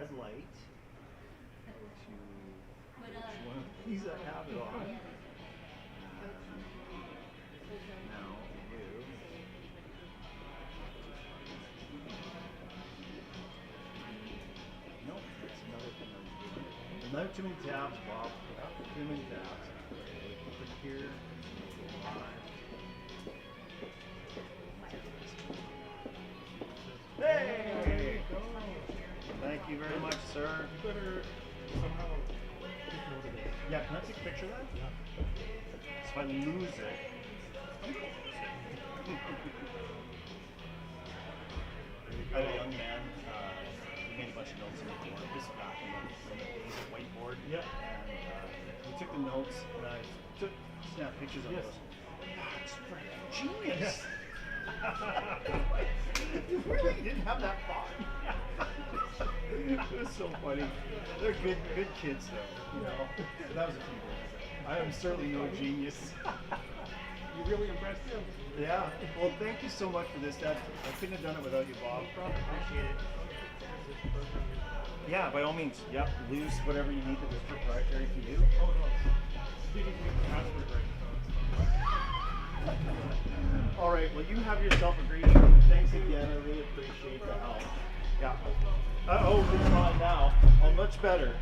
red light. Go to which one of these I have it on. Now you. Nope, that's another thing I'm doing. Not too many tabs, Bob. Not too many tabs. Click here. Hey! Thank you very much, sir. You better somehow take note of this. Yeah, can I take a picture of that? Yeah. So if I lose it. I had a young man, he made a bunch of notes on the board. This is back in the days of whiteboard. Yeah. And he took the notes and I snapped pictures of Yes. those. That's freaking genius! You really didn't have that thought. It was so funny. They're good kids though, you know. But that was a few days ago. I am certainly no genius. You really impressed him. Yeah. Well, thank you so much for this, Dad. I couldn't have done it without you, Bob. Appreciate it. Yeah, by all means. Yep. Lose whatever you need that is proprietary for you. Oh no. Didn't even get the password right. All right. Well, you have yourself a great evening. Thanks again. I really appreciate the help. Yeah. Oh, it's fine now. Oh, much better.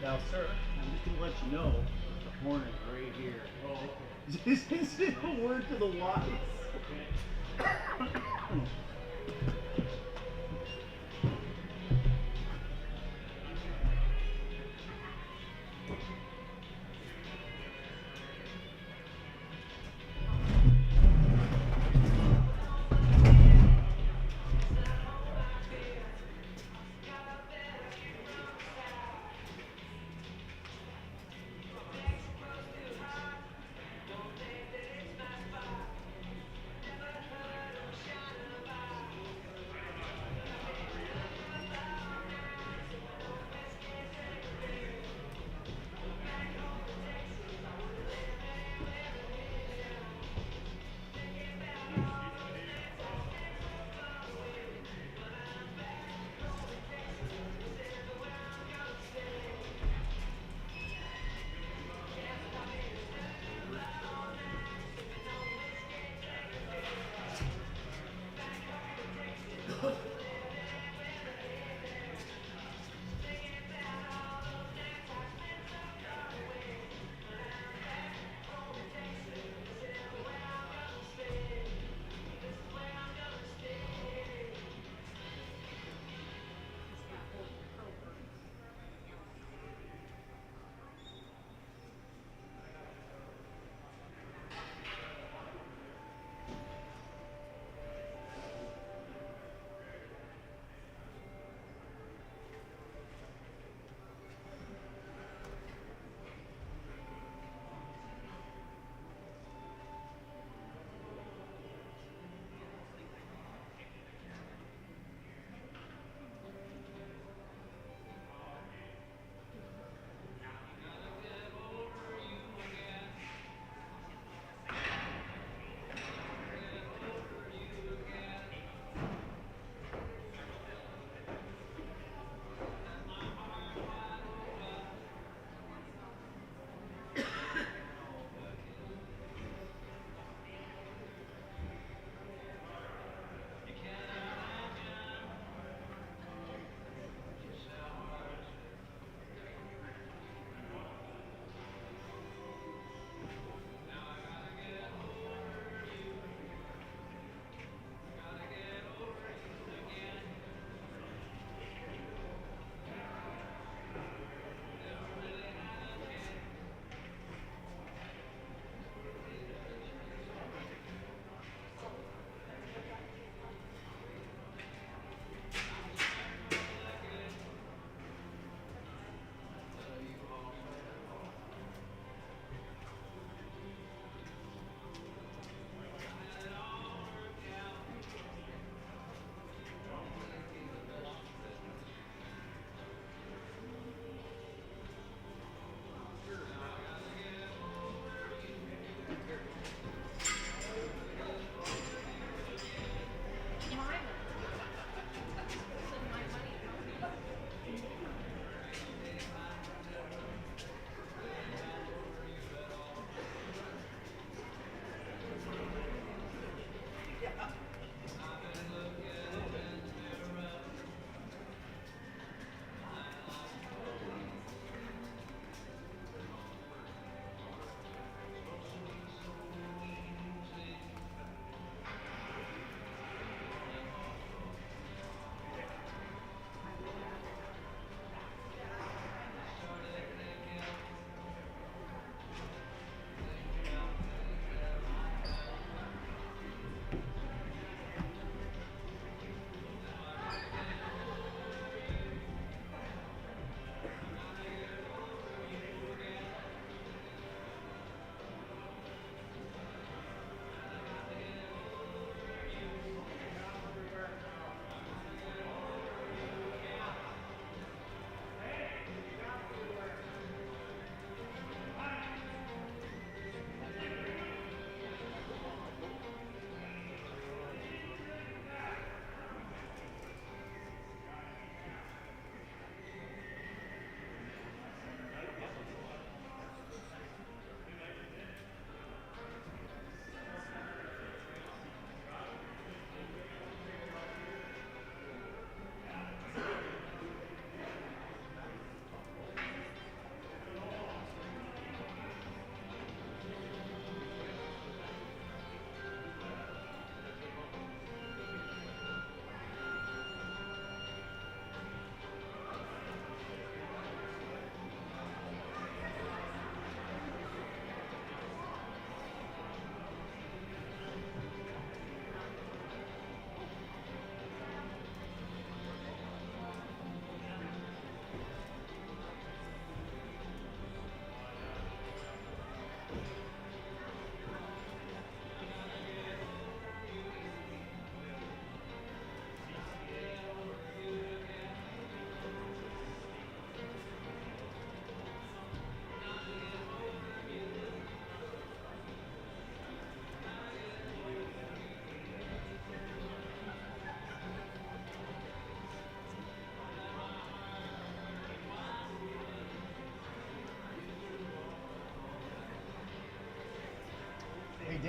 Now, sir, I'm just going to let you know the horn is right here. Oh, okay. This is a word to the wise.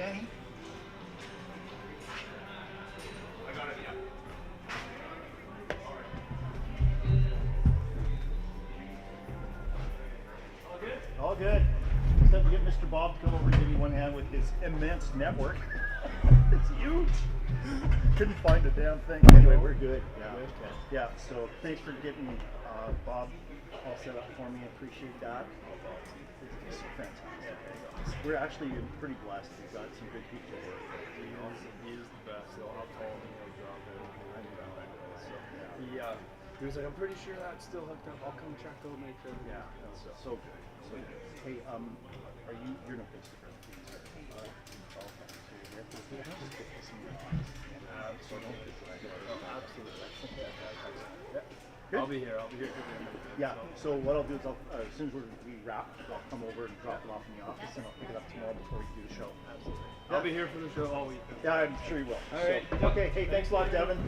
Danny? I got it, yeah. All good? All good. Just have to get Mr. Bob to come over and give you one hand with his immense network. It's huge. Couldn't find a damn thing. Anyway, we're good. Yeah. Good, okay. Yeah. So thanks for getting Bob all set up for me. I appreciate that. It's fantastic. We're actually pretty blessed. We've got some good people to work with. He is the best. I'll tell him he'll drop it. I know that. So he was like, I'm pretty sure that's still hooked up. I'll come check out, make sure. Yeah. So good. So good. Hey, are you're not based in okay. So you're here for the house? Good to see you. Absolutely. Good. I'll be here. I'll be here for the end of it. Yeah, so what I'll do is as soon as we wrap, I'll come over and drop it off in the office and I'll pick it up tomorrow before we do the show. Absolutely. Yeah. I'll be here for the show all week. Yeah, I'm sure you will. All right. So, okay, hey, thanks a lot, Devin.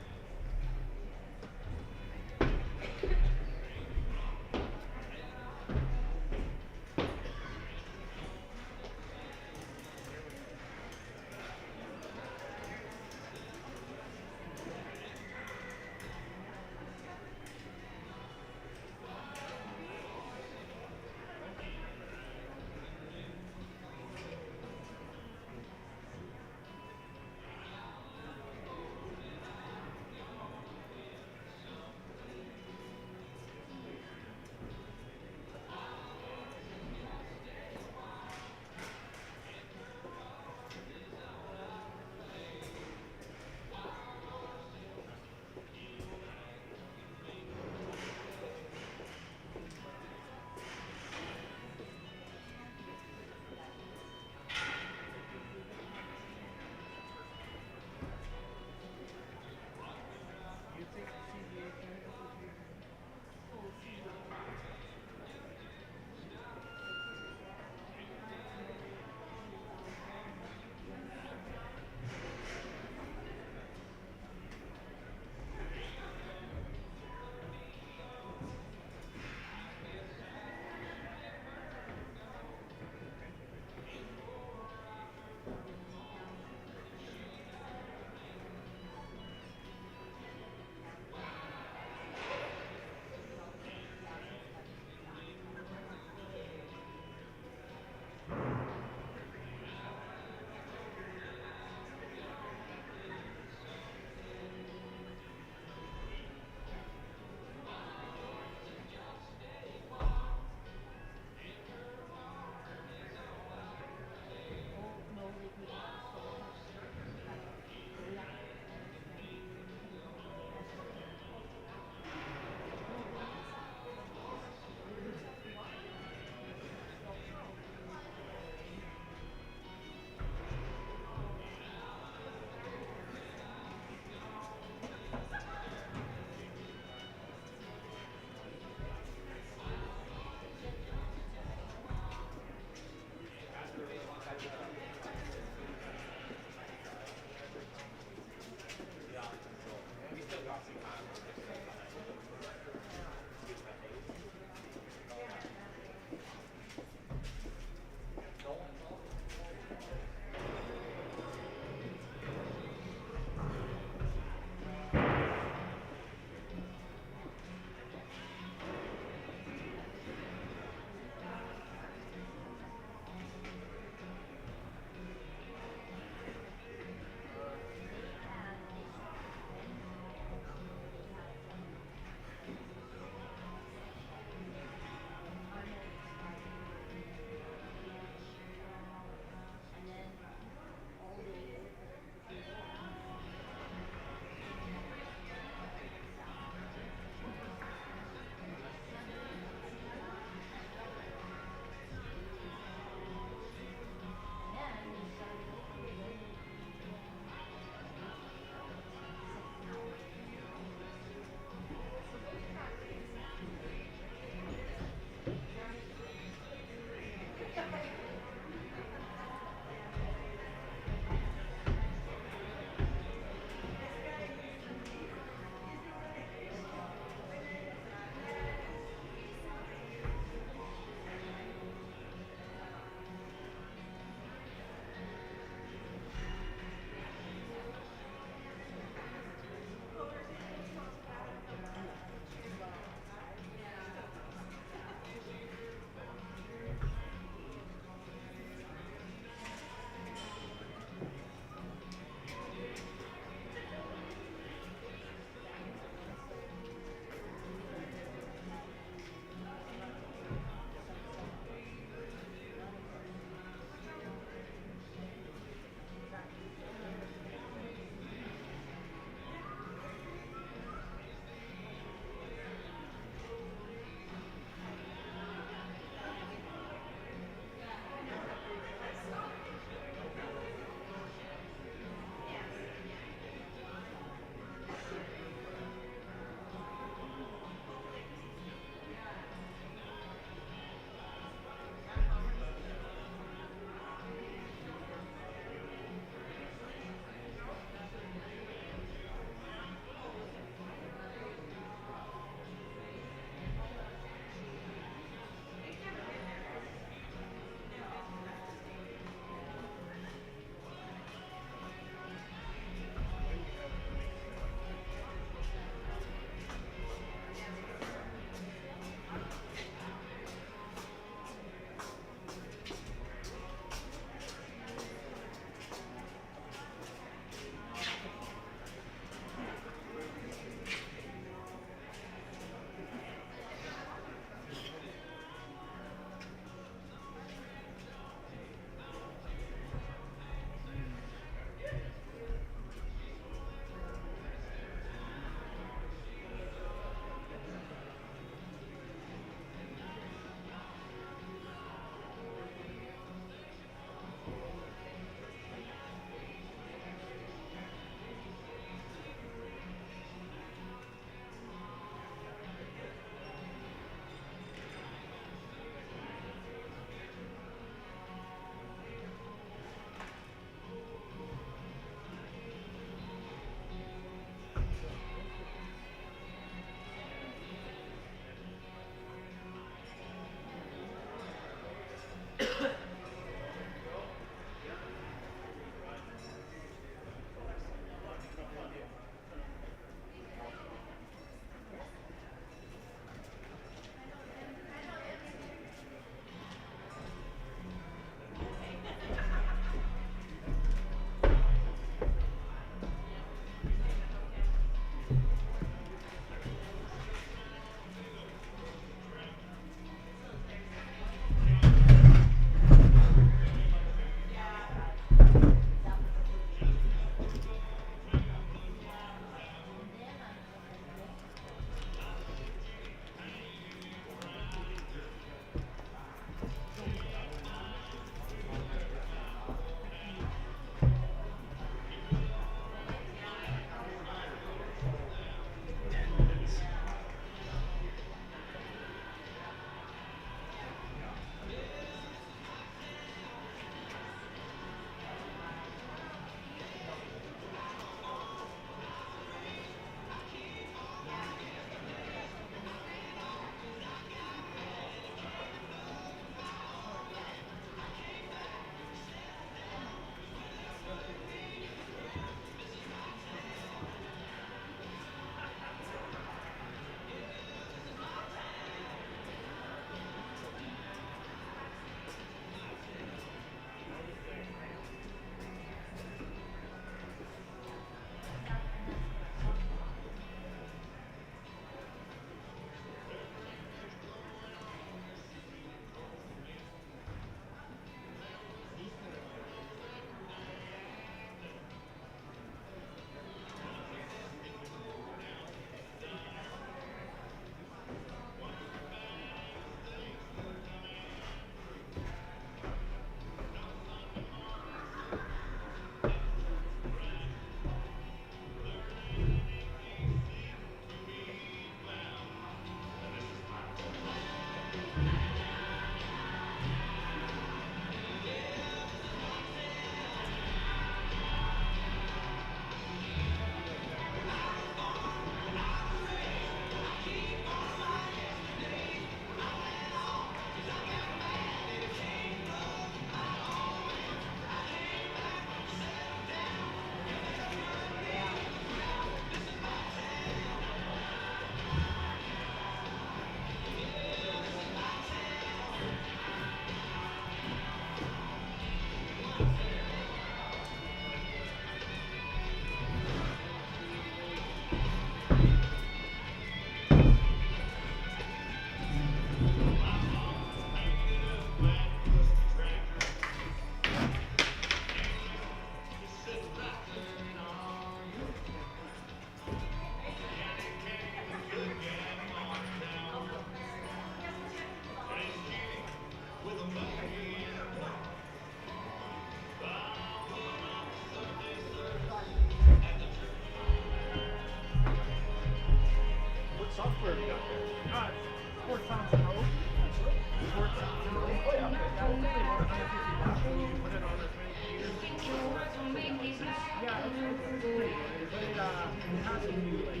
it has a few like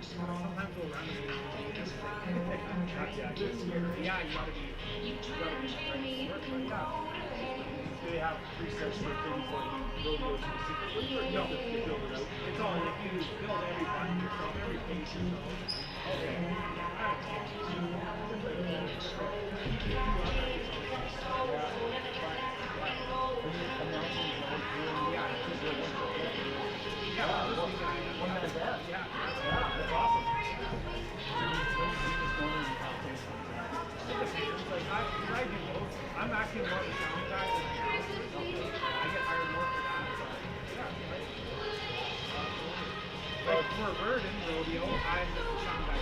sometimes we'll run into just yeah, you gotta be ready for it, but yeah. Do they have presets for things like rodeo specifically, or No, you have to build it out? it's all like you build every button yourself, every piece yourself. Okay. That's awesome. I do both. I'm actually more of a sound guy than I am. I get hired more for that. So, like for Bird in Rodeo, I'm just a sound guy.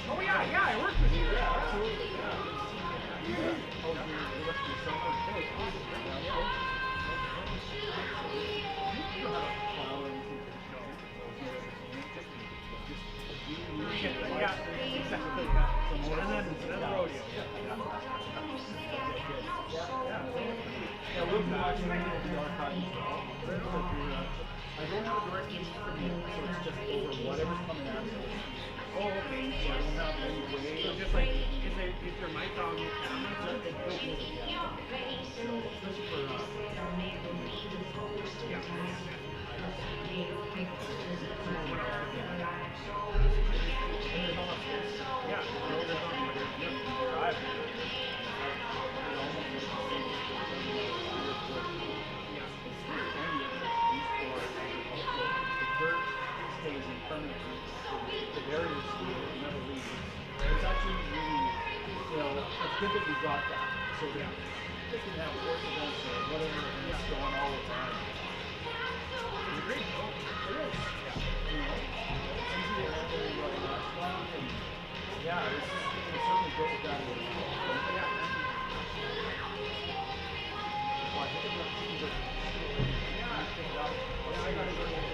Oh yeah, I worked with you. Yeah, absolutely. Yeah. Oh, the rest of your summer. You don't have a file or anything to show. Yeah, exactly. And then Rodeo. Yeah, we'll be watching the archive as well. I don't have a direct link from you, so it's just over whatever's coming out. Oh, okay. So I don't have any way. So just like, is your mic on your camera? It's built into the app. So, especially for Yeah. It's good that we got that. So yeah, they can have sports events or whatever, and it's going all the time. It's a great show. It is. Yeah. You know, it's easy to handle like last one, and yeah, it's certainly good with that. Yeah. Well, I think it's teams that I got to go.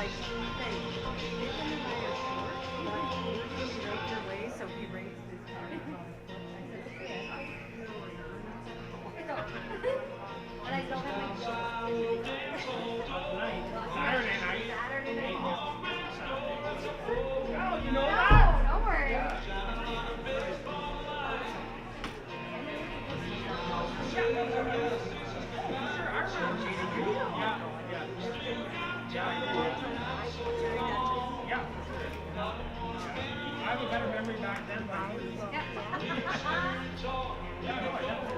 like, hey, get him in my airport, but he's going to be right your way, so he raised his hand. And I still have my Night. Saturday night. Saturday night. Oh, you know No, that? don't worry. I have a better memory back then, but yeah, no, I definitely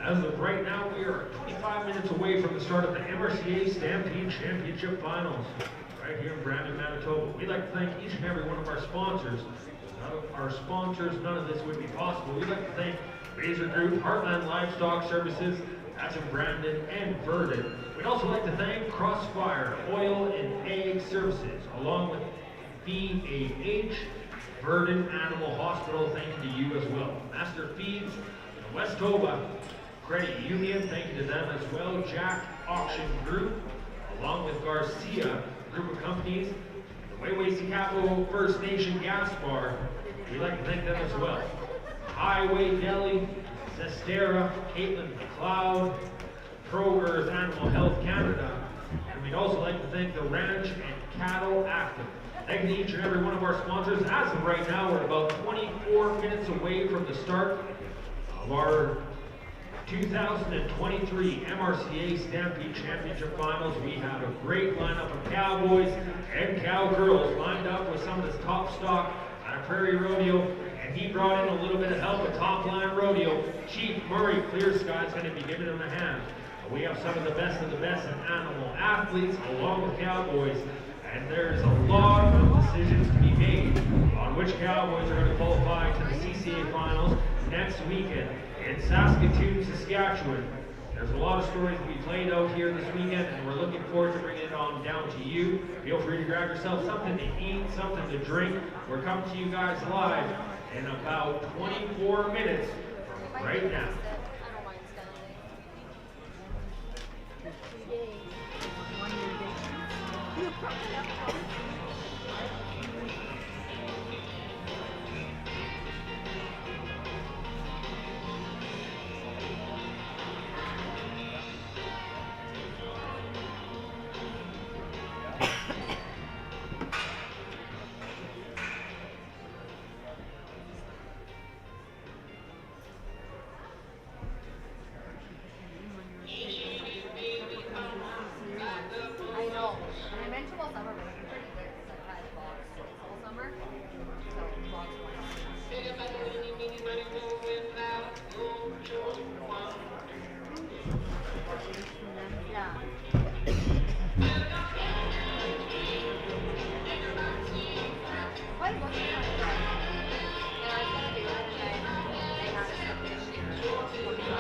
As of right now, we are 25 minutes away from the start of the Mrca Stampede Championship Finals, right here in Brandon, Manitoba. We'd like to thank each and every one of our sponsors. Without our sponsors, none of this would be possible. We'd like to thank Razor Group, Heartland Livestock Services, that's in Brandon and Verdon. We'd also like to thank Crossfire Oil and Egg Services, along with VAH, Verdon Animal Hospital, thank you to you as well. Master Feeds, Westoba Credit Union, thank you to them as well. Jack Auction Group, along with Garcia Group of Companies, the Wayway Capital First Nation Gas Bar, we'd like to thank them as well. Highway Deli, Zestera, Caitlin McLeod, Pro Earth Animal Health Canada, and we'd also like to thank the Ranch and Cattle Active. Thank you to each and every one of our sponsors. As of right now, we're about 24 minutes away from the start of our 2023 Mrca Stampede Championship Finals. We have a great lineup of cowboys and cowgirls lined up with some of the top stock out of Prairie Rodeo, and he brought in a little bit of help at Top Line Rodeo. Chief Murray Clear Sky is going to be giving him a hand. We have some of the best in animal athletes along with cowboys, and there's a lot of decisions to be made on which cowboys are going to qualify to the CCA Finals next weekend in Saskatoon, Saskatchewan. There's a lot of stories to be played out here this weekend, and we're looking forward to bringing it on down to you. Feel free to grab yourself something to eat, something to drink. We're coming to you guys live in about 24 minutes from right now. I don't mind I know. And I mentioned all summer, but it's pretty good because I've had vlogs all summer. So vlogs yeah. Why wasn't it like that? And I was gonna do it, and they had a issue. You know,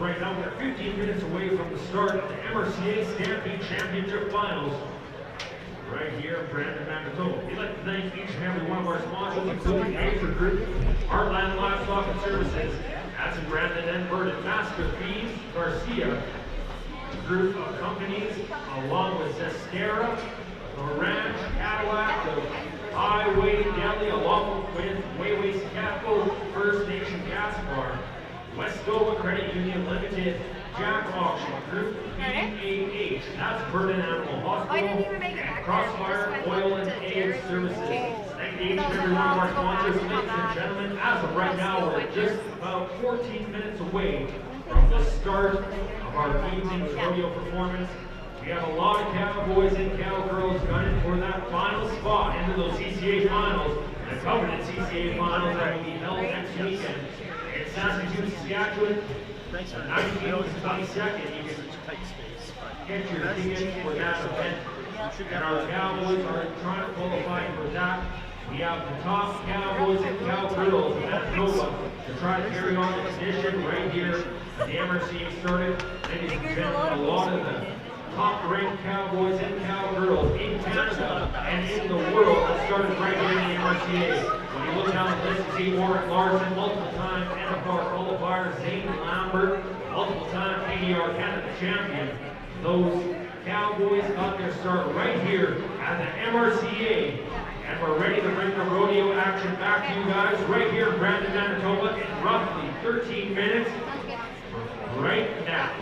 Right now, we're 15 minutes away from the start of the Mrca Stampede Championship Finals. Right here in Brandon, Manitoba. We'd like to thank each and every one of our sponsors, including Major Group, Heartland Livestock and Services, that's in Brandon and Burton, Master Fees, Garcia, group of companies, along with Zestera, Ranch, Cadillac, the Highway Deli, along with Wayways Capital, First Nation Gas Bar, Westover Credit Union Limited, Jack Auction Group, PAH, that's Burton Animal Hospital, and Crossfire Oil and Aid Services. Thank each and every one of our sponsors, ladies and gentlemen. As of right now, we're just about 14 minutes away from the start of our evening's rodeo performance. We have a lot of cowboys and cowgirls gunning for that final spot into those CCA finals, the coveted CCA finals that will be held next weekend in Saskatoon, Saskatchewan. The 19th and 22nd. You can get your tickets for that event. And our cowboys are trying to qualify for that. We have the top cowboys and cowgirls in Manitoba to try to carry on the tradition right here at the Mrca started. Ladies and gentlemen, a lot of the top-ranked cowboys and cowgirls in Canada and in the world have started right here in the Mrca. When you look down the list, you see Warwick Larson, multiple-time NFR qualifier, Zane Lambert, multiple-time ADR Canada champion. Those cowboys got their start right here at the Mrca, and we're ready to bring the rodeo action back to you guys right here in Brandon, Manitoba in roughly 13 minutes right now.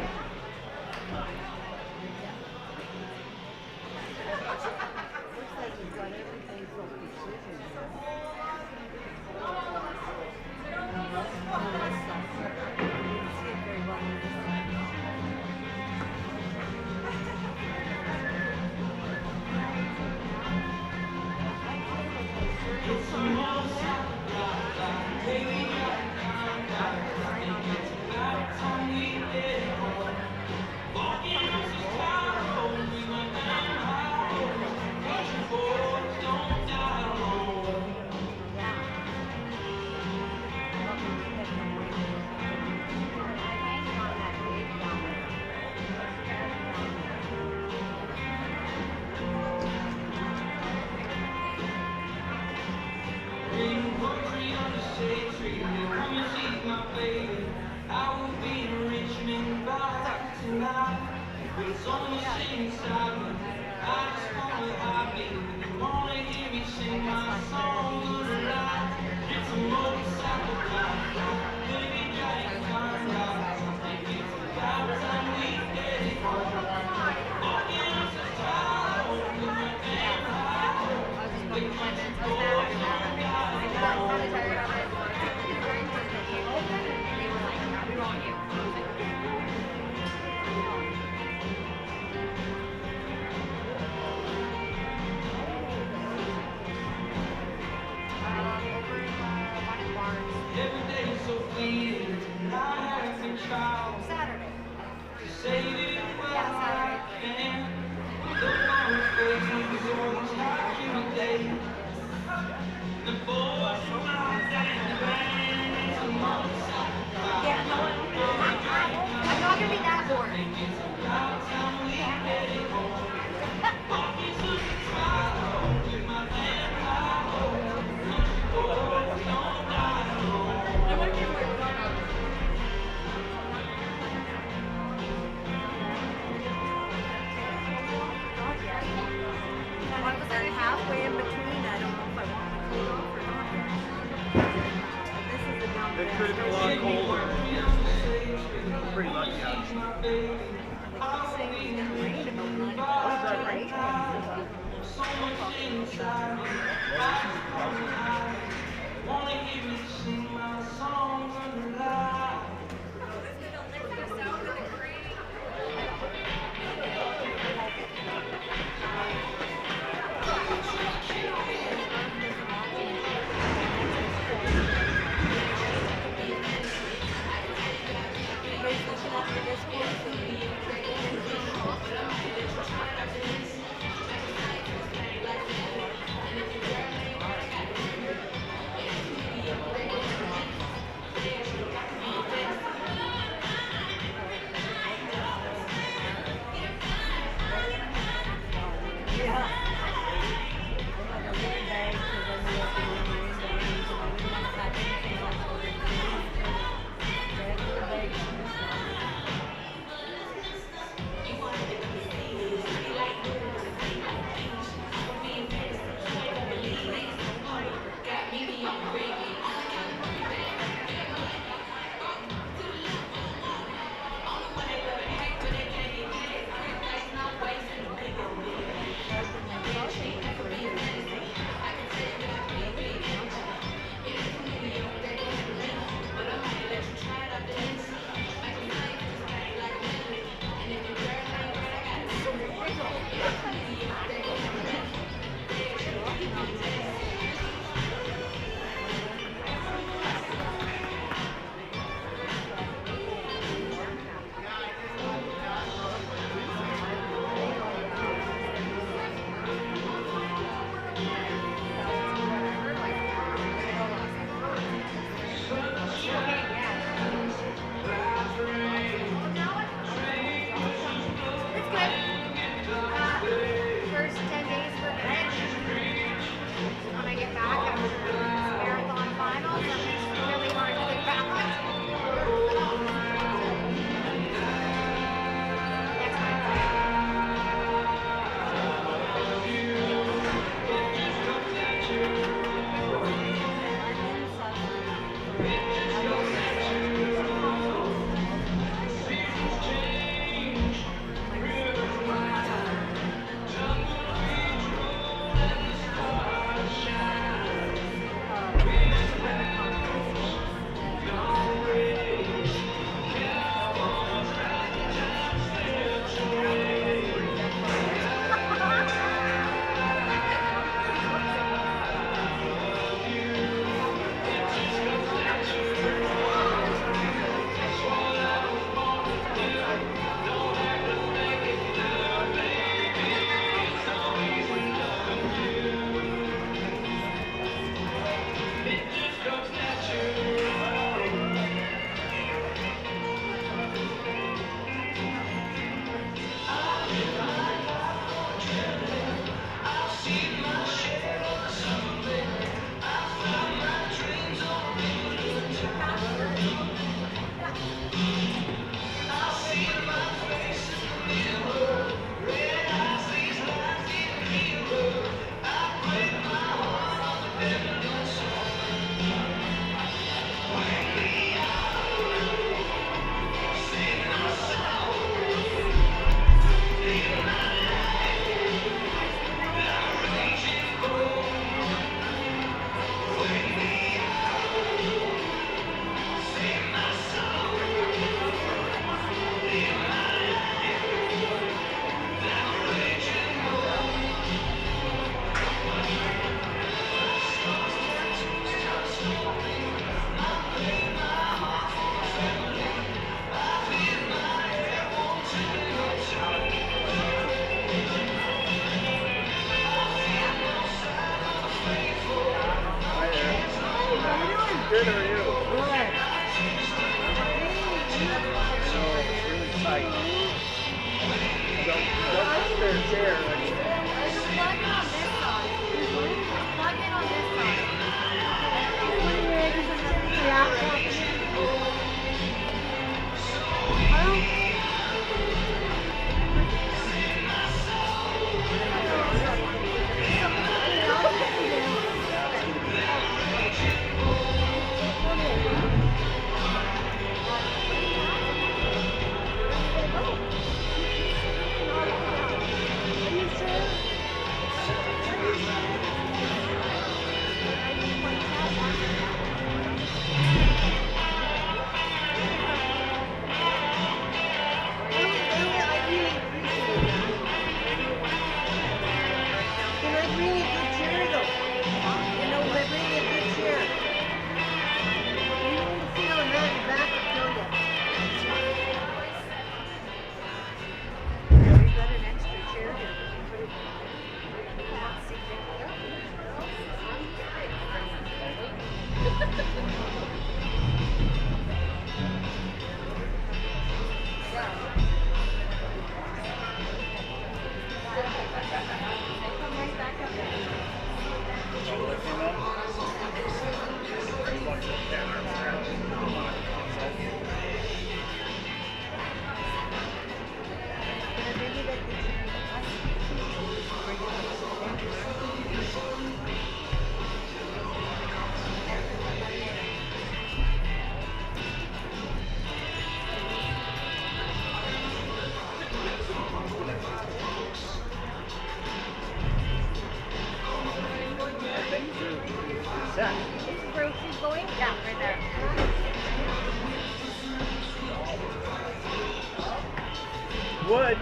would.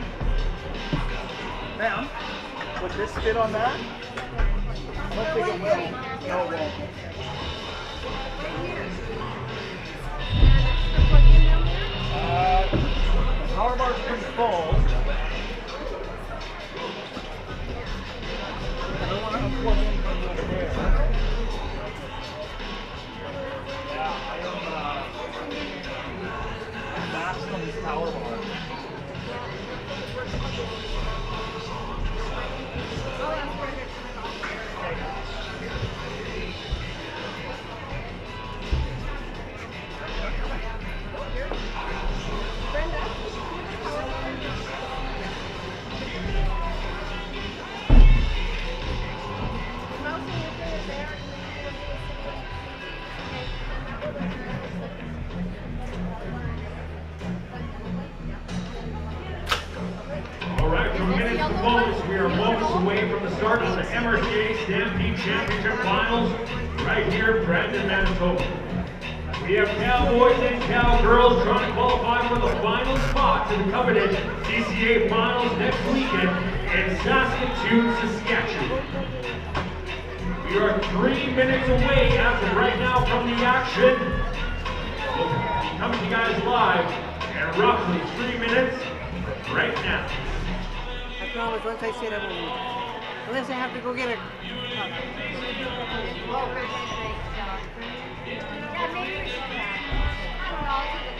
Ma'am, would this fit on that? I don't think it will. No, it won't. The power bar's pretty full. I don't want to unplug in from over there. Yeah, I am maxed on this power bar. We are moments away from the start of the Mrca Stampede Championship Finals right here in Brandon, Manitoba. We have cowboys and cowgirls trying to qualify for the final spot to the coveted CCA Finals next weekend in Saskatoon, Saskatchewan. We are 3 minutes away as of right now from the action. We'll be coming to you guys live in roughly 3 minutes right now. I promise once I sit, I won't move. Unless I have to go get a... Yeah, maybe we should. I don't know. I'll take it.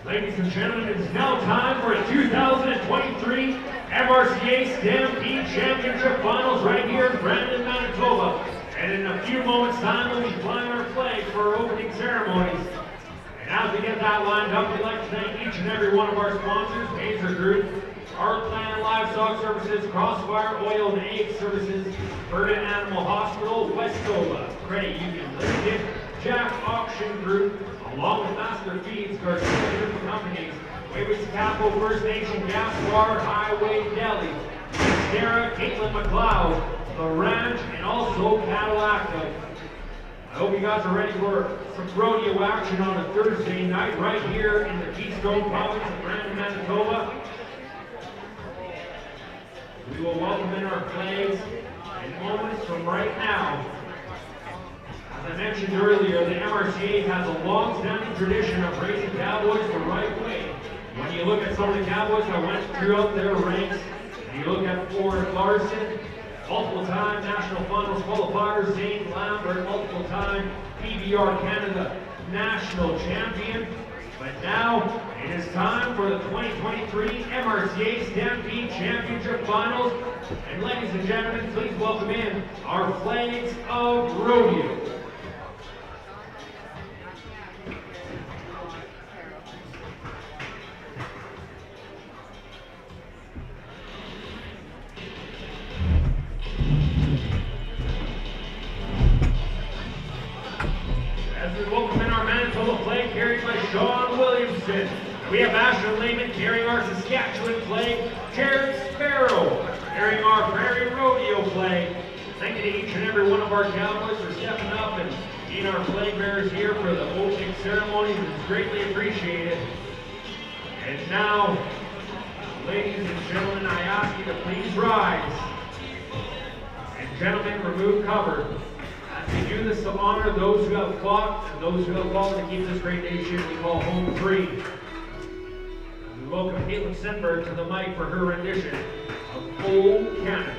Ladies and gentlemen, it's now time for a 2023 Mrca Stampede Championship Finals right here in Brandon, Manitoba. And in a few moments' time, we'll be flying our flag for our opening ceremonies. And as we get that lined up, we'd like to thank each and every one of our sponsors, Pacer Group, Heartland Livestock Services, Crossfire Oil and Egg Services, Verdant Animal Hospital, Westoba, Credit Union Limited, Jack Auction Group, along with Master Feeds, Garcia Group of Companies, Wayway's Capital First Nation Gas Bar, Highway Deli, Sarah, Caitlin McLeod, the ranch, and also Cadillac. I hope you guys are ready for some rodeo action on a Thursday night right here in the Keystone province of Brandon, Manitoba. We will welcome in our flags in moments from right now. As I mentioned earlier, the MRCA has a long-standing tradition of raising cowboys the right way. When you look at some of the cowboys that went throughout their ranks, and you look at Ford Larson, multiple-time National Finals qualifier, Zane Lambert, multiple-time PBR Canada National Champion. But now, it is time for the 2023 MRCA Stampede Championship Finals. And ladies and gentlemen, please welcome in our flags of rodeo. As we welcome in our Manitoba flag carried by Sean Williamson. We have Ashton Lehman carrying our Saskatchewan flag, Jared Sparrow carrying our Prairie Rodeo flag. Thank you to each and every one of our cowboys for stepping up and being our flag bearers here for the opening ceremony. It's greatly appreciated. And now, ladies and gentlemen, I ask you to please rise. And gentlemen, remove cover. We do this to honor those who have fought and those who have fought to keep this great nation we call home free. We welcome Caitlin Senberg to the mic for her rendition of Old Canada.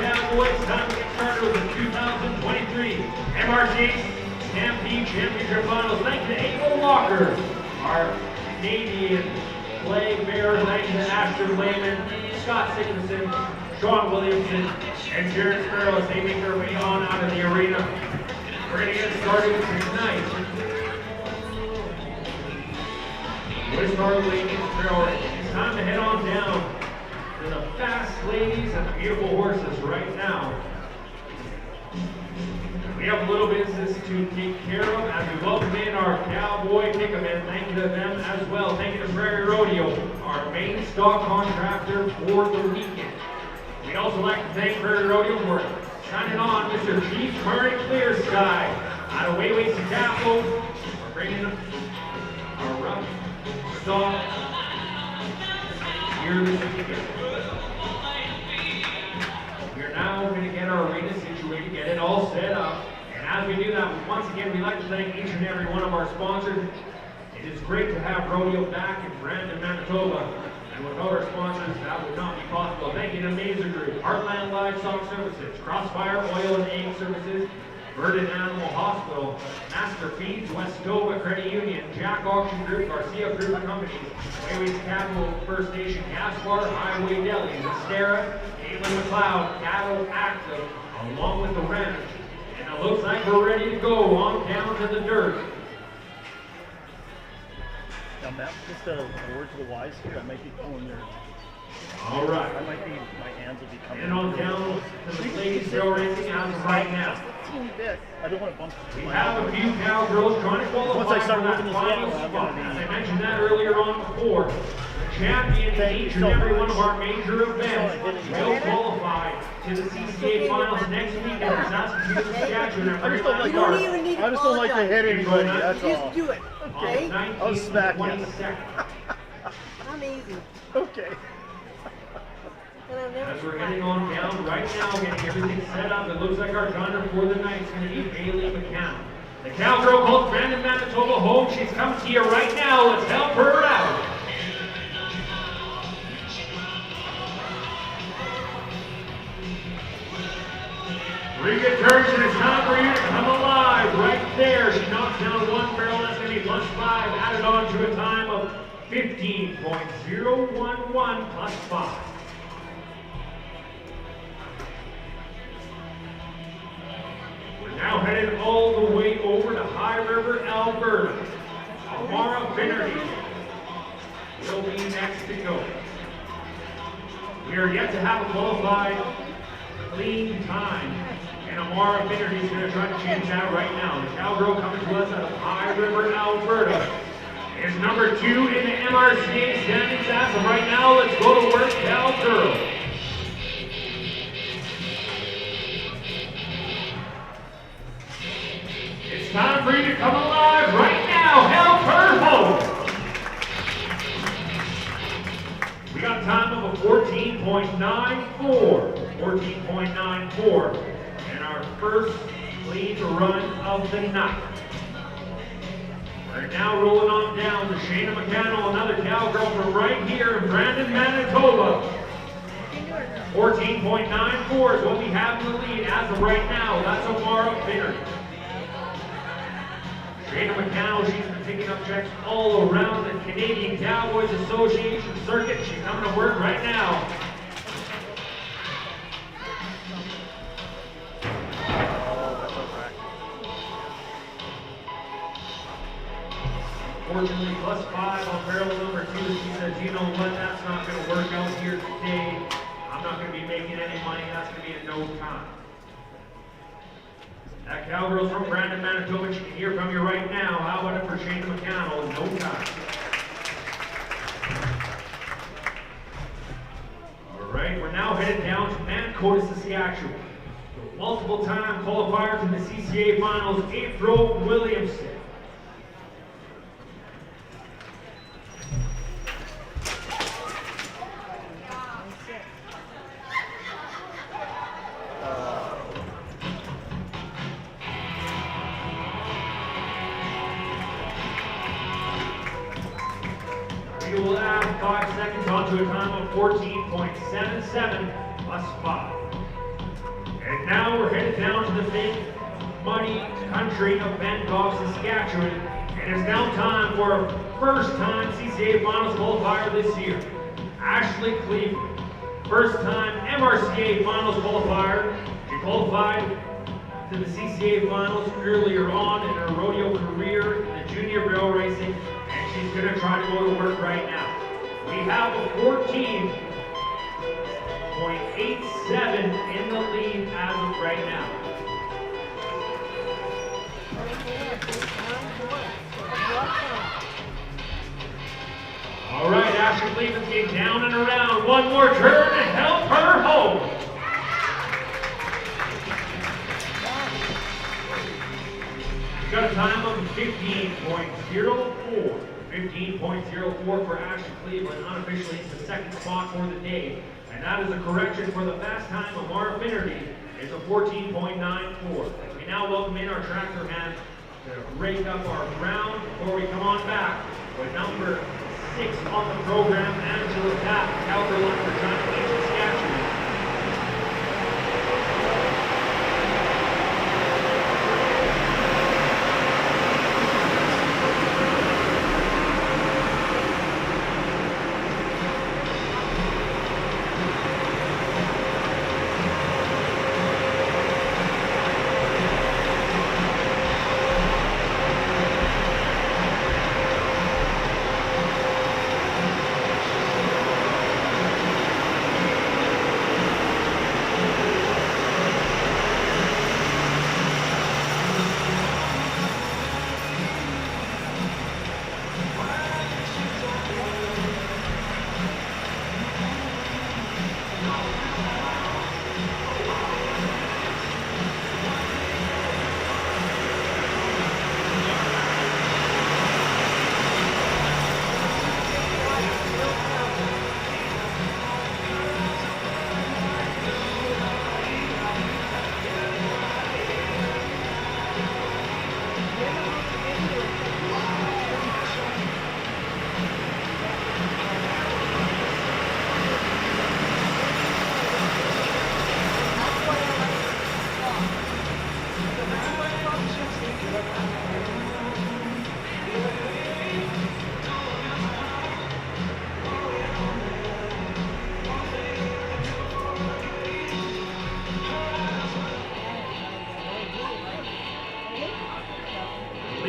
Cowboys, time to get started with the 2023 MRCA Stampede Championship Finals. Thank you to Abel Walker, our Canadian flag bearer. Thank you to Ashton Lehman, Scott Sigmundson, Sean Williamson, and Jared Sparrow as they make their way on out of the arena. We're going to get started tonight with our ladies' priority. It's time to head on down to the fast ladies and the beautiful horses right now. We have a little business to take care of as we welcome in our cowboy pick-a-men. Thank you to them as well. Thank you to Prairie Rodeo, our main stock contractor for the weekend. We'd also like to thank Prairie Rodeo for signing on Mr. Chief Murray Clear Sky out of Wayway Capital for bringing our rough stock here this weekend. We're now going to get our arena situated, get it all set up. And as we do that, once again, we'd like to thank each and every one of our sponsors. It is great to have rodeo back in Brandon, Manitoba. And without our sponsors, that would not be possible. Thank you to Mazer Group, Heartland Livestock Services, Crossfire Oil and Egg Services, Verdant Animal Hospital, Master Feeds, Westoba Credit Union, Jack Auction Group, Garcia Group of Companies, Wayways Capital, First Nation Gas Bar, Highway Deli, Estera, Caitlin McLeod, Cattle Active, along with the Ranch, And it looks like we're ready to go on down to the dirt. Now, Matt, just a word to the wise here. I might be pulling your. All right. I might be. My hands will be coming. And on down to the ladies trail racing as of right now. Just a teeny bit. I don't want to bump. We have a few cowgirls trying to qualify Once I start for that moving this final around, I'm spot. gonna As be- I mentioned that earlier on before, the champion in each and every one of our major events will qualify to the CCA finals next week at Saskatoon, Saskatchewan. I just don't like. You don't even need to I just don't like to hit anybody. That's all. Just do it, okay? I'll smack you. 22nd. Amazing. Okay. And I'll never As we're heading on down right now, getting everything set up, it looks like our gunner for the night is going to be Bailey McCann. The cowgirl called Brandon Manitoba home. She's coming to you right now. Let's help her out. Three good turns, and it's time for you to come alive right there. She knocks down one barrel. That's going to be +5, added on to a time of 15.011 +5. We're now headed all the way over to High River, Alberta. Amara Finnerty will be next to go. We are yet to have a qualified clean time, and Amara Finnerty is going to try to change that right now. The cowgirl coming to us out of High River, Alberta is number 2 in the MRCA standings as of right now. Let's go to work, cowgirl. It's time for you to come alive right now. Help her home. We got a time of a 14.94. 14.94. And our first clean run of the night. We're now rolling on down to Shayna McCannell, another cowgirl from right here in Brandon, Manitoba. 14.94 is what we have in the lead as of right now. That's Amara Finnerty. Shayna McCannell, she's been picking up checks all around the Canadian Cowboys Association circuit. She's coming to work right now. Unfortunately, +5 on barrel number 2. She says, you know what, that's not going to work out here today. I'm not going to be making any money. That's going to be in no time. That cowgirl's from Brandon, Manitoba. She can hear from you right now. How about it for Shayna McCannell? No time. All right, we're now headed down to Manitoba, Saskatchewan. The multiple-time qualifier to the CCA finals, April Williamson. We will add 5 seconds onto a time of 14.77 +5. And now we're headed down to the big muddy country of Bangkok, Saskatchewan. And it's now time for our first time CCA finals qualifier this year. Ashley Cleveland, first time MRCA finals qualifier. She qualified to the CCA finals earlier on in her rodeo career in the junior barrel racing. And she's going to try to go to work right now. We have a 14.87 in the lead as of right now. All right, Ashley Cleveland's getting down and around. One more turn and help her home. We got a time of 15.04. 15.04 for Ashley Cleveland. Unofficially, it's the second spot for the day. And that is a correction for the fast time of Amara Finnerty. It's a 14.94. We now welcome in our tractor hand to rake up our ground before we come on back with number 6 on the program, Angela Tapp, cowgirl for China Beach, Saskatchewan.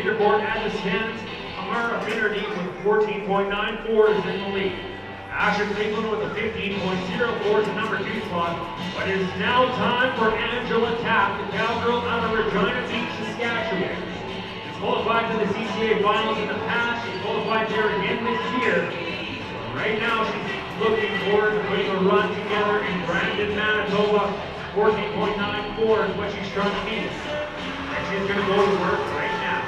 leaderboard as it stands, Amara Finnerty with 14.94 is in the lead. Asher Cleveland with a 15.04 is the number 2 spot. But it is now time for Angela Tapp, the cowgirl out of Regina Beach, Saskatchewan. She's qualified to the CCA finals in the past. She's qualified there again this year. Right now, she's looking forward to putting a run together in Brandon, Manitoba. 14.94 is what she's trying to meet. And she's going to go to work right now.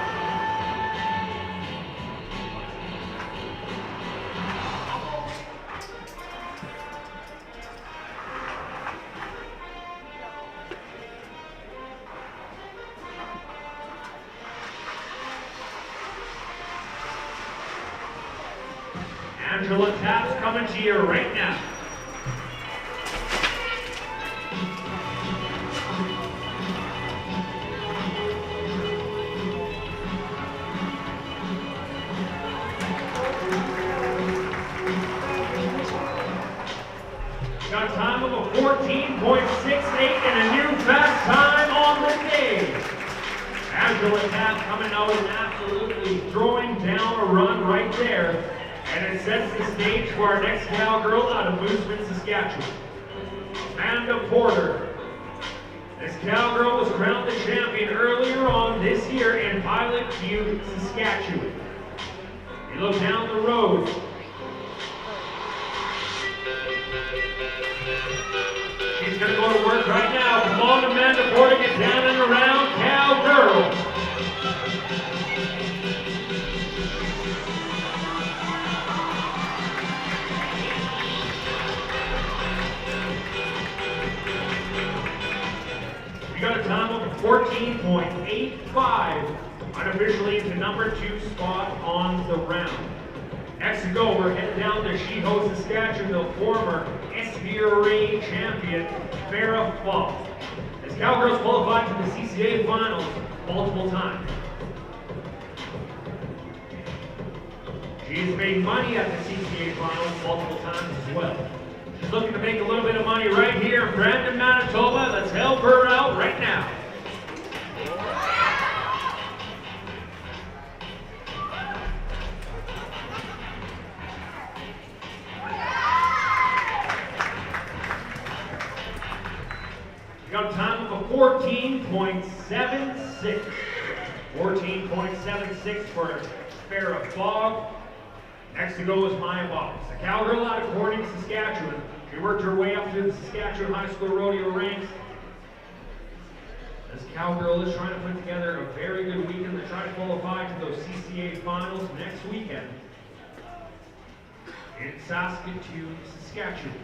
Angela Tapp's coming to you right now. Got a time of a 14.68 and a new fast time on the day. Angela Tapp coming out and absolutely throwing down a run right there. And it sets the stage for our next cowgirl out of Mooseman, Saskatchewan. Amanda Porter. This cowgirl was crowned the champion earlier on this year in Pilot Butte, Saskatchewan. You look down the road. She's going to go to work right now. Come on, Amanda Porter, get down and around, cowgirl. Got a time of 14.85, unofficially into number 2 spot on the round. Next to go, we're heading down to Sheho, Saskatchewan, the former SBRA champion, Farrah Falk. This cowgirl's qualified for the CCA finals multiple times. She's made money at the CCA finals multiple times as well. She's looking to make a little bit of money right here in Brandon, Manitoba. Let's help her out right now. We got a time of a 14.76. 14.76 for Farrah Fogg. Next to go is Maya Box, a cowgirl out of Corning, Saskatchewan. She worked her way up through the Saskatchewan High School Rodeo ranks. This cowgirl is trying to put together a very good weekend to try to qualify to those CCA finals next weekend in Saskatoon, Saskatchewan.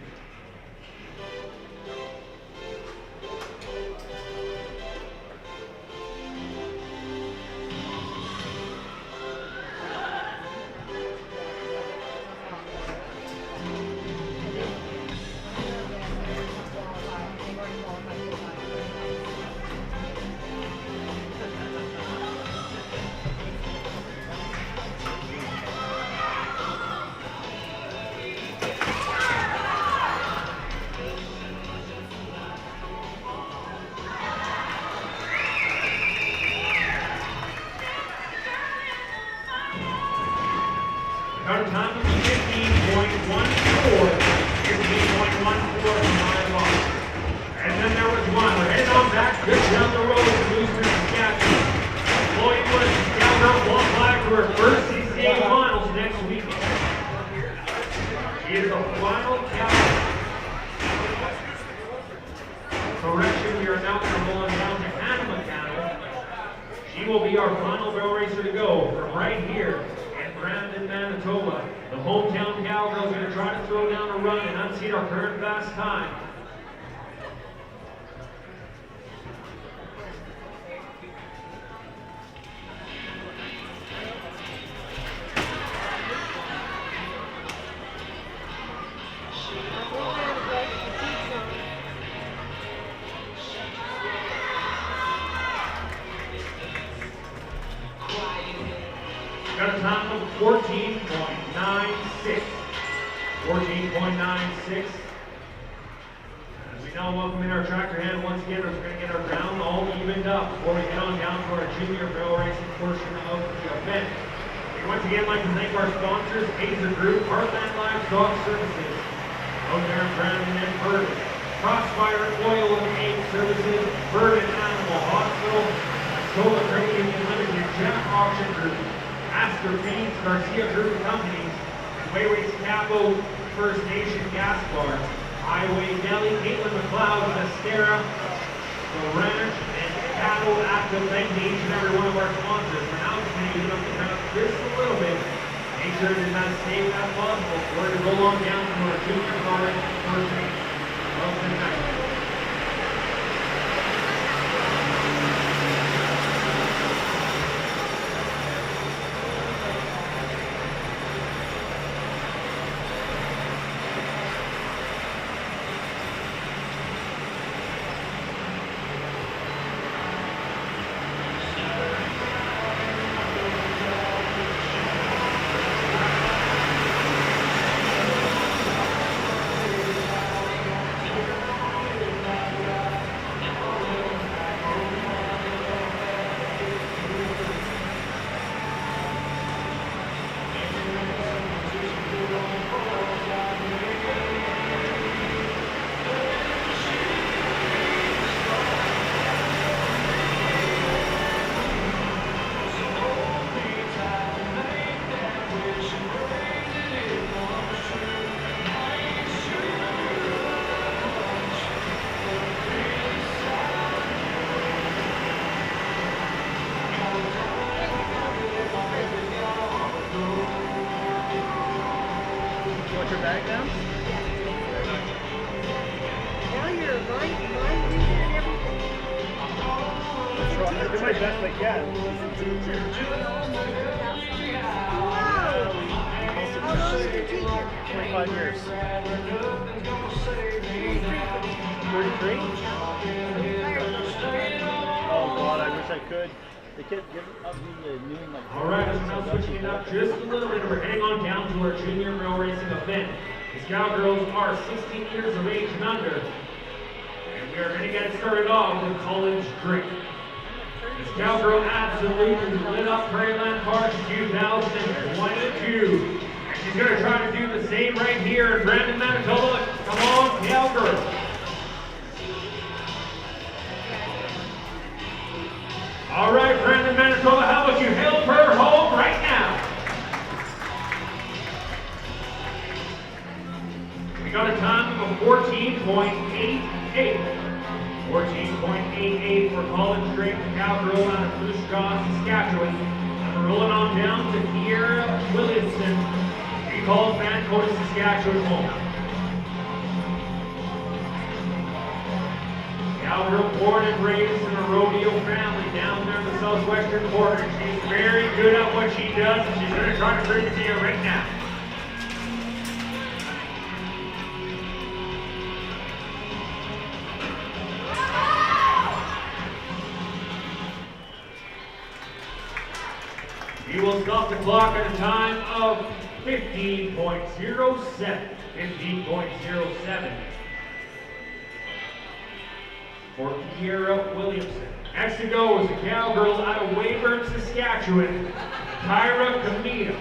Our time is 15.14. 15.14 for my box. And then there was one. We're heading on back just down the road to Mooseman, Saskatchewan. Chloe Woods, cowgirl qualified for her first CCA finals next week. She is the final cowgirl. Correction, we are now going to roll on down to Hannah McCannell. She will be our final barrel racer to go from right here in Brandon, Manitoba. The hometown cowgirls are going to try to throw down a run and unseat our current fast time. Got a time of 14.96. 14.96. As we now welcome in our tractor hand once again, we're going to get our ground all even. evened up before we head on down to our junior barrel racing portion of the event. We'd once again like to thank our sponsors, Hazer Group, Heartland Livestock Services, out there in Brandon and Burton, Crossfire Oil and Egg Services, Burton Animal Hospital, Solar Credit Union Limited, Jack Auction Group, Astor Paints, Garcia Group of Companies, Wayways Capo, First Nation Gas Bar, Highway Deli, Caitlin McLeod, Estera, The Ranch, and Cattle Active. Thank you to each and every one of our sponsors. For now, just going to use up the crowd just a little bit. Make sure it is as safe as possible. We're going to roll on down to our junior product first race of the night. Want your bag down? Now you're mind reading and everything. I'm going to do my best I can. Wow! How long is your teacher? 25 years. 33? Oh God, I wish I could. They kept giving up the new like. All right, as we're now switching it up just a little bit, we're heading on down to our junior barrel racing event. These cowgirls are 16 years of age and under. And we are going to get started off with College Drink. This cowgirl absolutely lit up Prairieland Park in 2022. And she's going to try to do the same right here in Brandon, Manitoba. Come on, cowgirl. All right, Brandon, Manitoba, how about you help her home right now? We got a time of 14.88. 14.88 for College Drake, the cowgirl out of Moose Jaw, Saskatchewan. And we're rolling on down to Kiera Williamson. She calls Manitoba, Saskatchewan home. Cowgirl born and raised in a rodeo family down there in the southwestern border. She's very good at what she does, and she's going to try to bring it to you right now. We will stop the clock at a time of 15.07. 15.07. For Kiera Williamson. Next to go is the cowgirl out of Weyburn, Saskatchewan, Tyra Camino.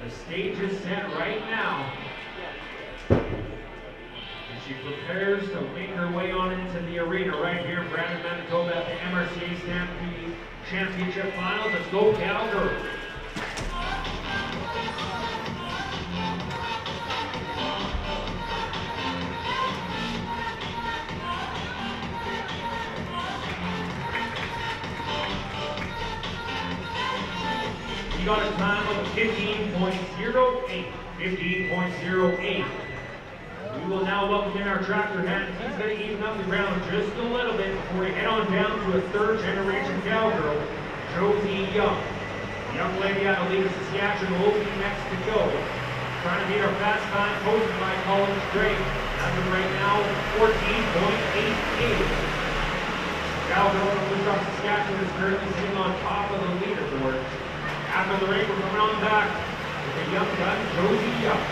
The stage is set right now. And she prepares to make her way on into the arena right here in Brandon, Manitoba at the Mrca Stampede Championship Finals. Let's go, cowgirls. Got a time of 15.08. 15.08. We will now welcome in our tractor hand. He's going to even up the ground just a little bit before we head on down to a third generation cowgirl, Josie Young. Young lady out of Lake Saskatchewan will be next to go. Trying to beat our fast time posted by College Drake. As of right now, 14.88. Cowgirl from Moose Jaw, Saskatchewan is currently sitting on top of the leaderboard. After the race, we're coming on back with the young gun, Josie Young.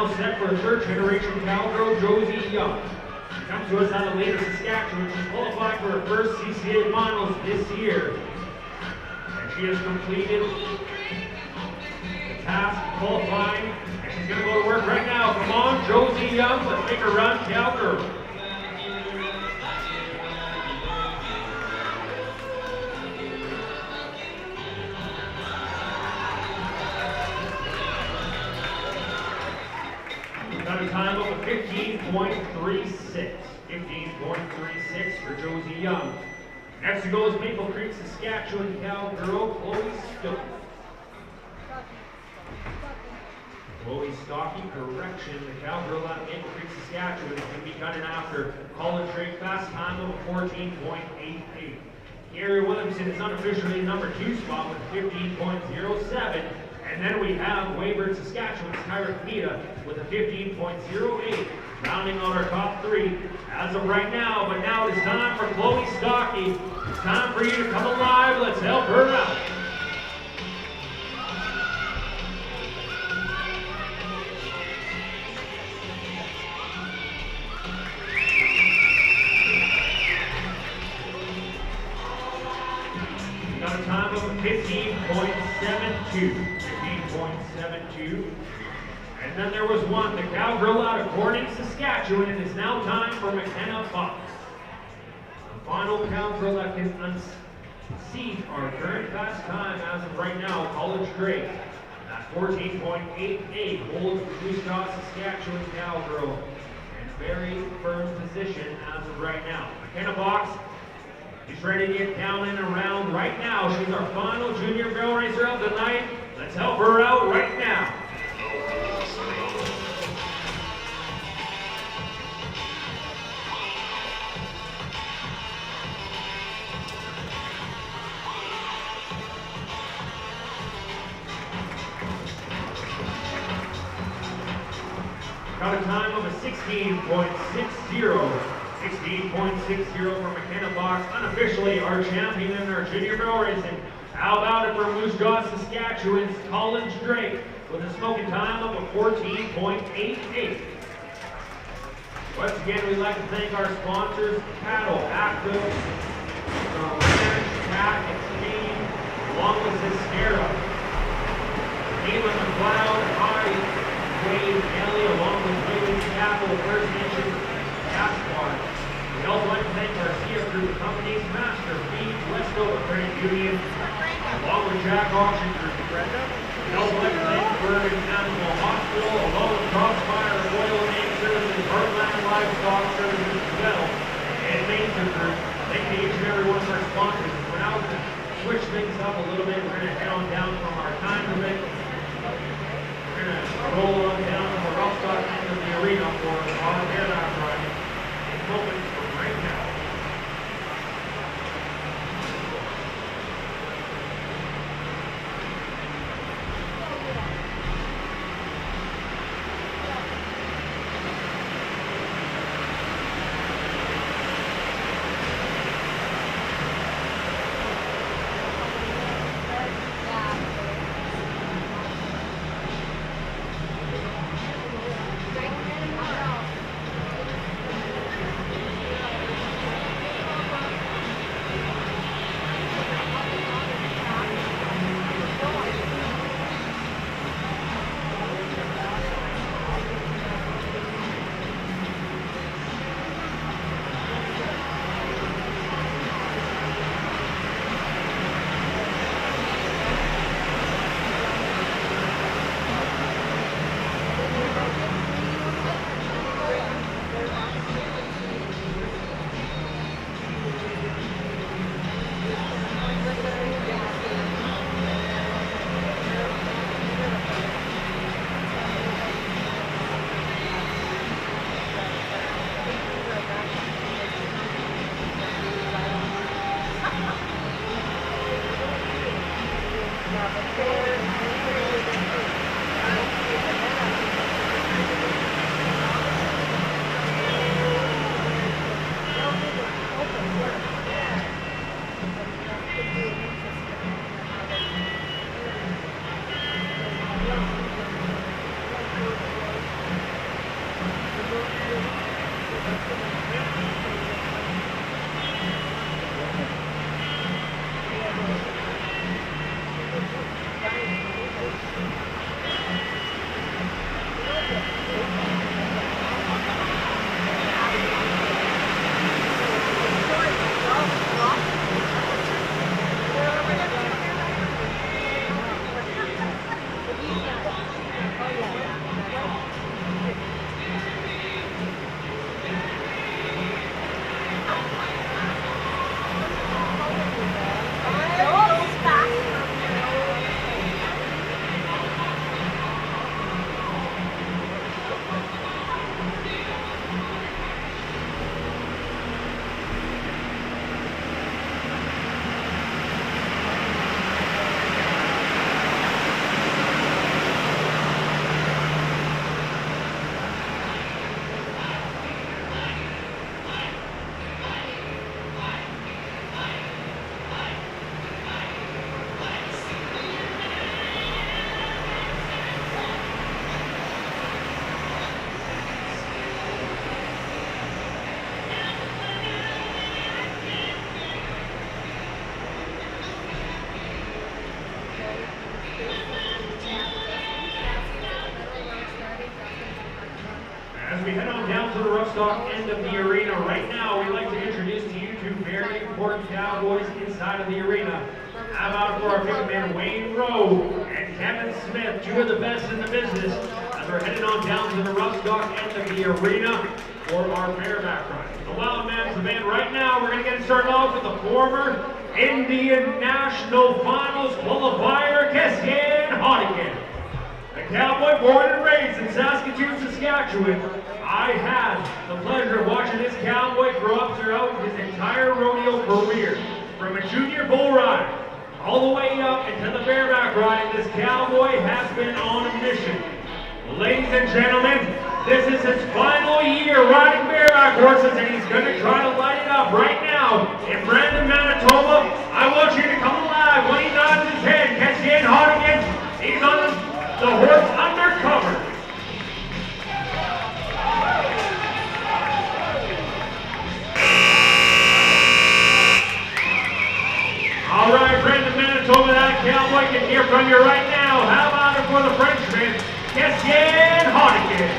now set for a third generation cowgirl, Josie Young. She comes to us out of Later, Saskatchewan. She's qualified for her first CCA finals this year. And she has completed the task of qualifying. And she's going to go to work right now. Come on, Josie Young. Let's make her run, cowgirl. Got a time of 15.36. 15.36 for Josie Young. Next to go is Maple Creek, Saskatchewan cowgirl, Chloe Stocky. Chloe Stocky, correction. The cowgirl out of Maple Creek, Saskatchewan is going to be cutting after college straight fast time of 14.88. Gary Williamson is unofficially number 2 spot with 15.07. And then we have Waybird, Saskatchewan's Tyra Kmita with a 15.08, rounding out our top 3 as of right now. But now it is time for Chloe Stocky. It's time for you to come alive. Let's help her out. Got a time of 15.72. 15.72. And then there was one, the cowgirl out of Corning, Saskatchewan. It is now time for McKenna Fox. The final cowgirl that can unseat our current fast time as of right now, college grade. At 14.88 holds the Moose Jaw, Saskatchewan cowgirl in very firm position as of right now. McKenna Fox is ready to get down and around right now. She's our final junior barrel racer of the night. Let's help her out right now. Got a time of a 16.60. 16.60 for McKenna Fox, unofficially our champion in our junior barrel racing. How about it for Moose Jaw, Saskatchewan's Collins Drake with a smoking time of a 14.88. Once again, we'd like to thank our sponsors, Cattle, Active, Ranch, Cat, and Steam, along with Ciscara, Neva McLeod, High, Wade, Ellie, along with Wade, Capital, First Nation, Gaspar. We'd also like to thank our CF Group companies, Master, Feeds, Westover Credit Union, along with Jack Auction Group. We'd also like to thank Bergen Animal Hospital, along with Crossfire Oil and Egg Services, Heartland Livestock Services as well, and Mason Group. Thank you to each and every one of our sponsors. We're now going to switch things up a little bit. We're going to head on down from our time limit. We're going to roll on down to the rough stock end of the arena for our bareback ride. It's open for right now. Yeah. stock end of the arena. Right now, we'd like to introduce to you two very important cowboys inside of the arena. How about for our big men, Wayne Rowe and Kevin Smith, two of the best in the business, as we're headed on down to the rough stock end of the arena for our bareback ride. The Wild Man's event right now, we're going to get it started off with the former Indian National Finals qualifier, Keystone Honigan. A cowboy born and raised in Saskatoon, Saskatchewan. I had the pleasure of watching this cowboy grow up throughout his entire rodeo career. From a junior bull ride all the way up into the bareback ride, this cowboy has been on a mission. Ladies and gentlemen, this is his final year riding bareback horses, and he's going to try to light it up right now in Brandon, Manitoba. I want you to come alive when he nods his head. Keystone Honigan, he's on the horse undercover. All right, Brandon, Manitoba, that cowboy can hear from you right now. How about it for the Frenchman, Keystone Honigan?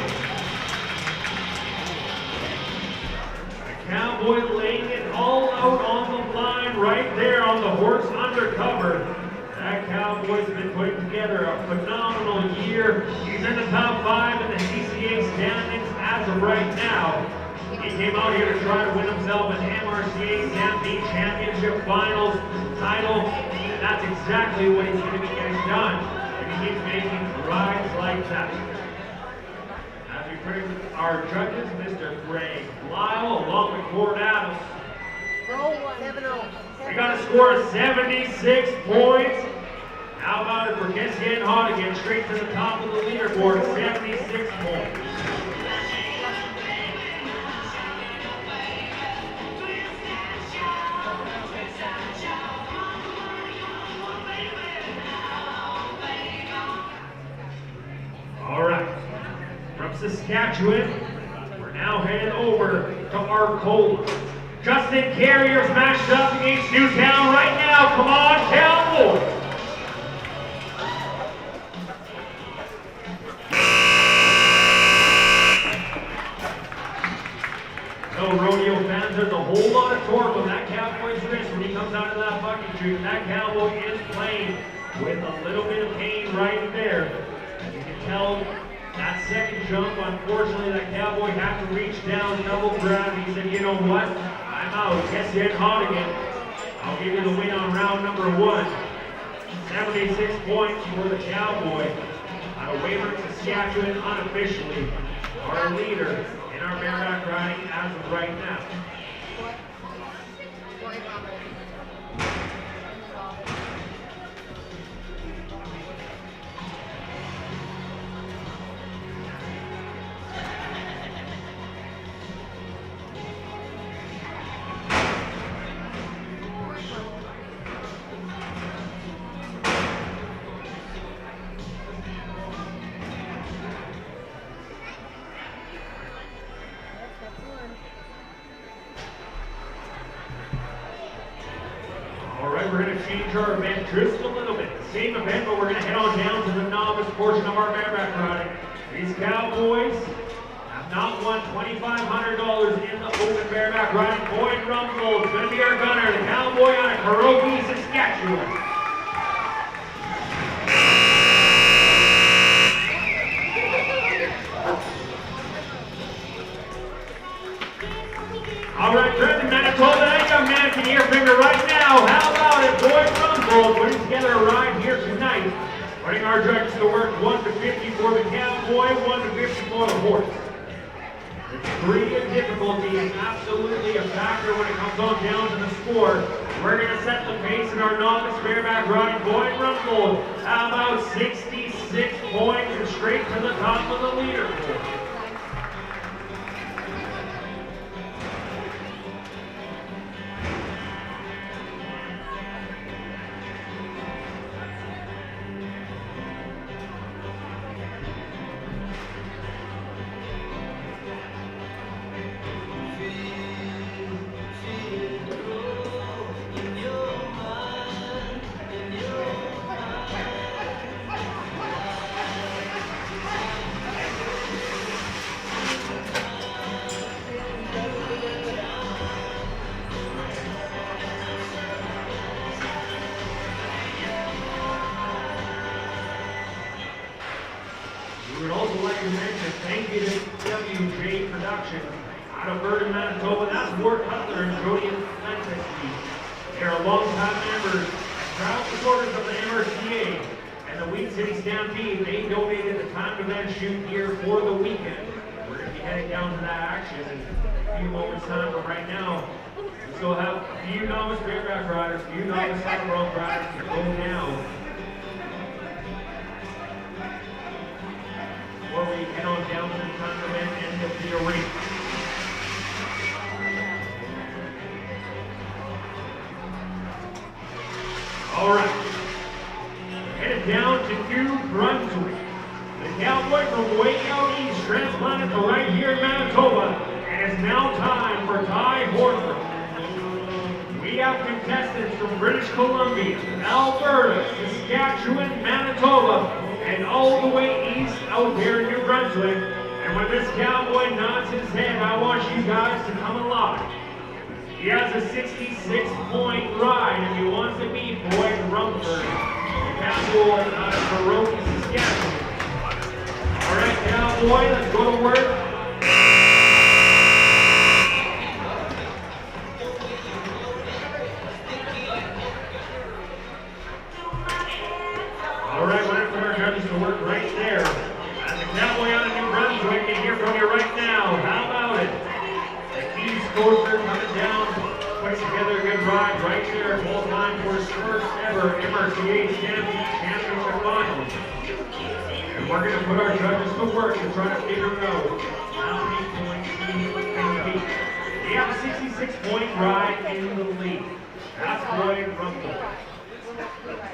The cowboy laying it all out on the line right there on the horse undercover. That cowboy's been putting together a phenomenal year. He's in the top 5 in the CCA standings as of right now. He came out here to try to win himself an Mrca Stampede Championship Finals title. And that's exactly what he's going to be getting done if he keeps making rides like that. As we bring our judges, Mr. Greg Lyle along with Cord Adams. We got a score of 76 points. How about it for Keystone Honigan, straight to the top of the leaderboard, 76 points. All right, from Saskatchewan, we're now headed over to Arcola. Justin Carrier's matched up against Newtown right now. Come on, Cowboys! No rodeo fans, there's a whole lot of torque on that cowboy's wrist when he comes out of that bucket chute. And that cowboy is playing with a little bit of pain right there. As you can tell, that second jump, unfortunately, that cowboy had to reach down, double grab. He said, you know what? I'm out. Keystone Honigan, I'll give you the win on round number 1. 76 points for the cowboy. Out of Weyburn, Saskatchewan, unofficially, our leader in our bareback riding as of right now. We're going to change our event just a little bit. The same event, but we're going to head on down to the novice portion of our bareback riding. These cowboys have not won $2,500 in the open bareback riding. Boyd Rumble is going to be our gunner, the cowboy out of Kuroki, Saskatchewan. All right, Brandon, Manitoba, that young man can hear from you right now. How about it, Boyd Rumble, putting together a ride here tonight. Putting our judges to work, 1 to 50 for the cowboy, 1 to 50 for the horse. The degree of difficulty is absolutely a factor when it comes on down to the score. We're going to set the pace in our novice bareback riding. Boyd Rumble, how about 66 points and straight to the top of the leaderboard. WJ production. Out of Vernon, Manitoba, that's Ward Cutler and Jody Atlantic. They are longtime members, proud supporters of the MRCA and the Wheat City Stampede. They donated the timed event shoot gear for the weekend. We're going to be heading down to that action in a few moments time, but right now, we still have a few novice bareback riders, a few novice saddle bronc riders to go now. Before we head on down to the timed event end of the arena. All right, headed down to New Brunswick. The cowboy from way out east transplanted to right here in Manitoba, and it's now time for Ty Horford. We have contestants from British Columbia, Alberta, Saskatchewan, Manitoba, and all the way east out there in New Brunswick. And when this cowboy nods his head, I want you guys to come alive. He has a 66-point ride, and he wants to beat Boyd Rumford, the cowboy out of Baroque, Saskatchewan. All right, cowboy, let's go to work. All right, we're going to put our judges to work right there. And the cowboy out of New Brunswick can hear from you right now. How about it? The East Coaster coming down, puts together a good ride right there, full time for his first ever MRCA Stampede Championship Finals. And we're going to put our judges to work to try to figure out how many points he can beat. They have a 66-point ride in the lead. That's Boyd Rumford.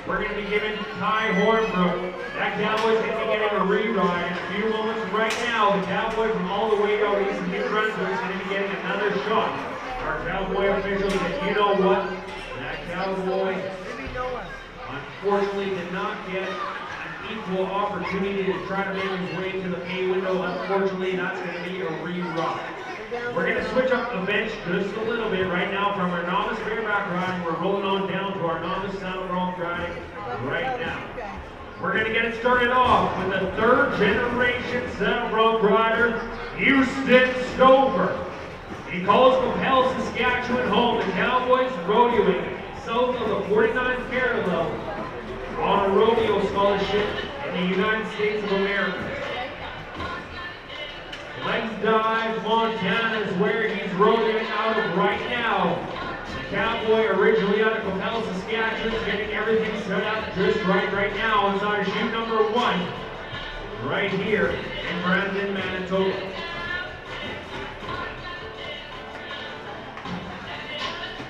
We're going to be giving Ty Hornbrook. That cowboy's going to be getting a re-ride in a few moments right now. The cowboy from all the way out east in New Brunswick is going to be getting another shot. Our cowboy officials, and you know what? That cowboy unfortunately did not get an equal opportunity to try to make his way to the pay window. Unfortunately, that's going to be a re-ride. We're going to switch up the bench just a little bit right now from our novice bareback riding. We're rolling on down to our novice saddle bronc riding right now. We're going to get it started off with a third generation saddle bronc rider, Houston Stover. He calls Capel, Saskatchewan home. The Cowboys rodeoing south of the 49th parallel on a rodeo scholarship in the United States of America. Legs Dive, Montana is where he's rodeoing out of right now. The Cowboy, originally out of Capel, Saskatchewan, is getting everything set up just right now inside chute number 1, right here in Brandon, Manitoba.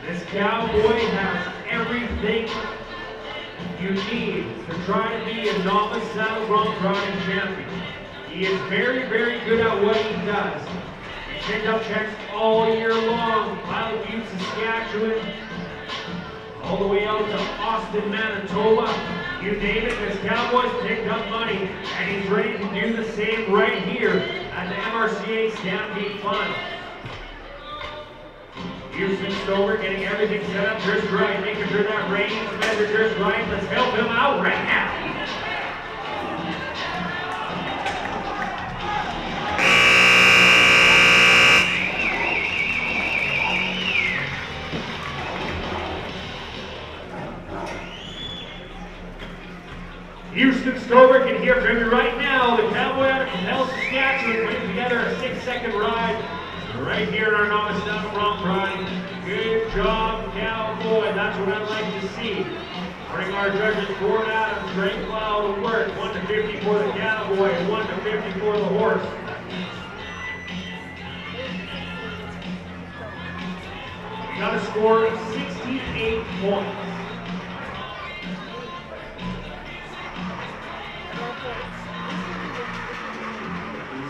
This cowboy has everything you need to try to be a novice saddle bronc riding champion. He is very good at what he does. He picked up checks all year long. Pilot Butte, Saskatchewan, all the way out to Austin, Manitoba. You name it, this cowboy's picked up money, and he's ready to do the same right here at the MRCA Stampede Finals. Houston Stover getting everything set up just right, making sure that range is measured just right. Let's help him out right now. Houston Stover can hear from you right now. The cowboy out of Capel, Saskatchewan, putting together a 6-second ride right here in our novice saddle bronc ride. Good job, cowboy. That's what I'd like to see. Bring our judges Ford Adams, Greg Cloud to work. 1 to 50 for the cowboy, 1 to 50 for the horse. We got a score of 68 points.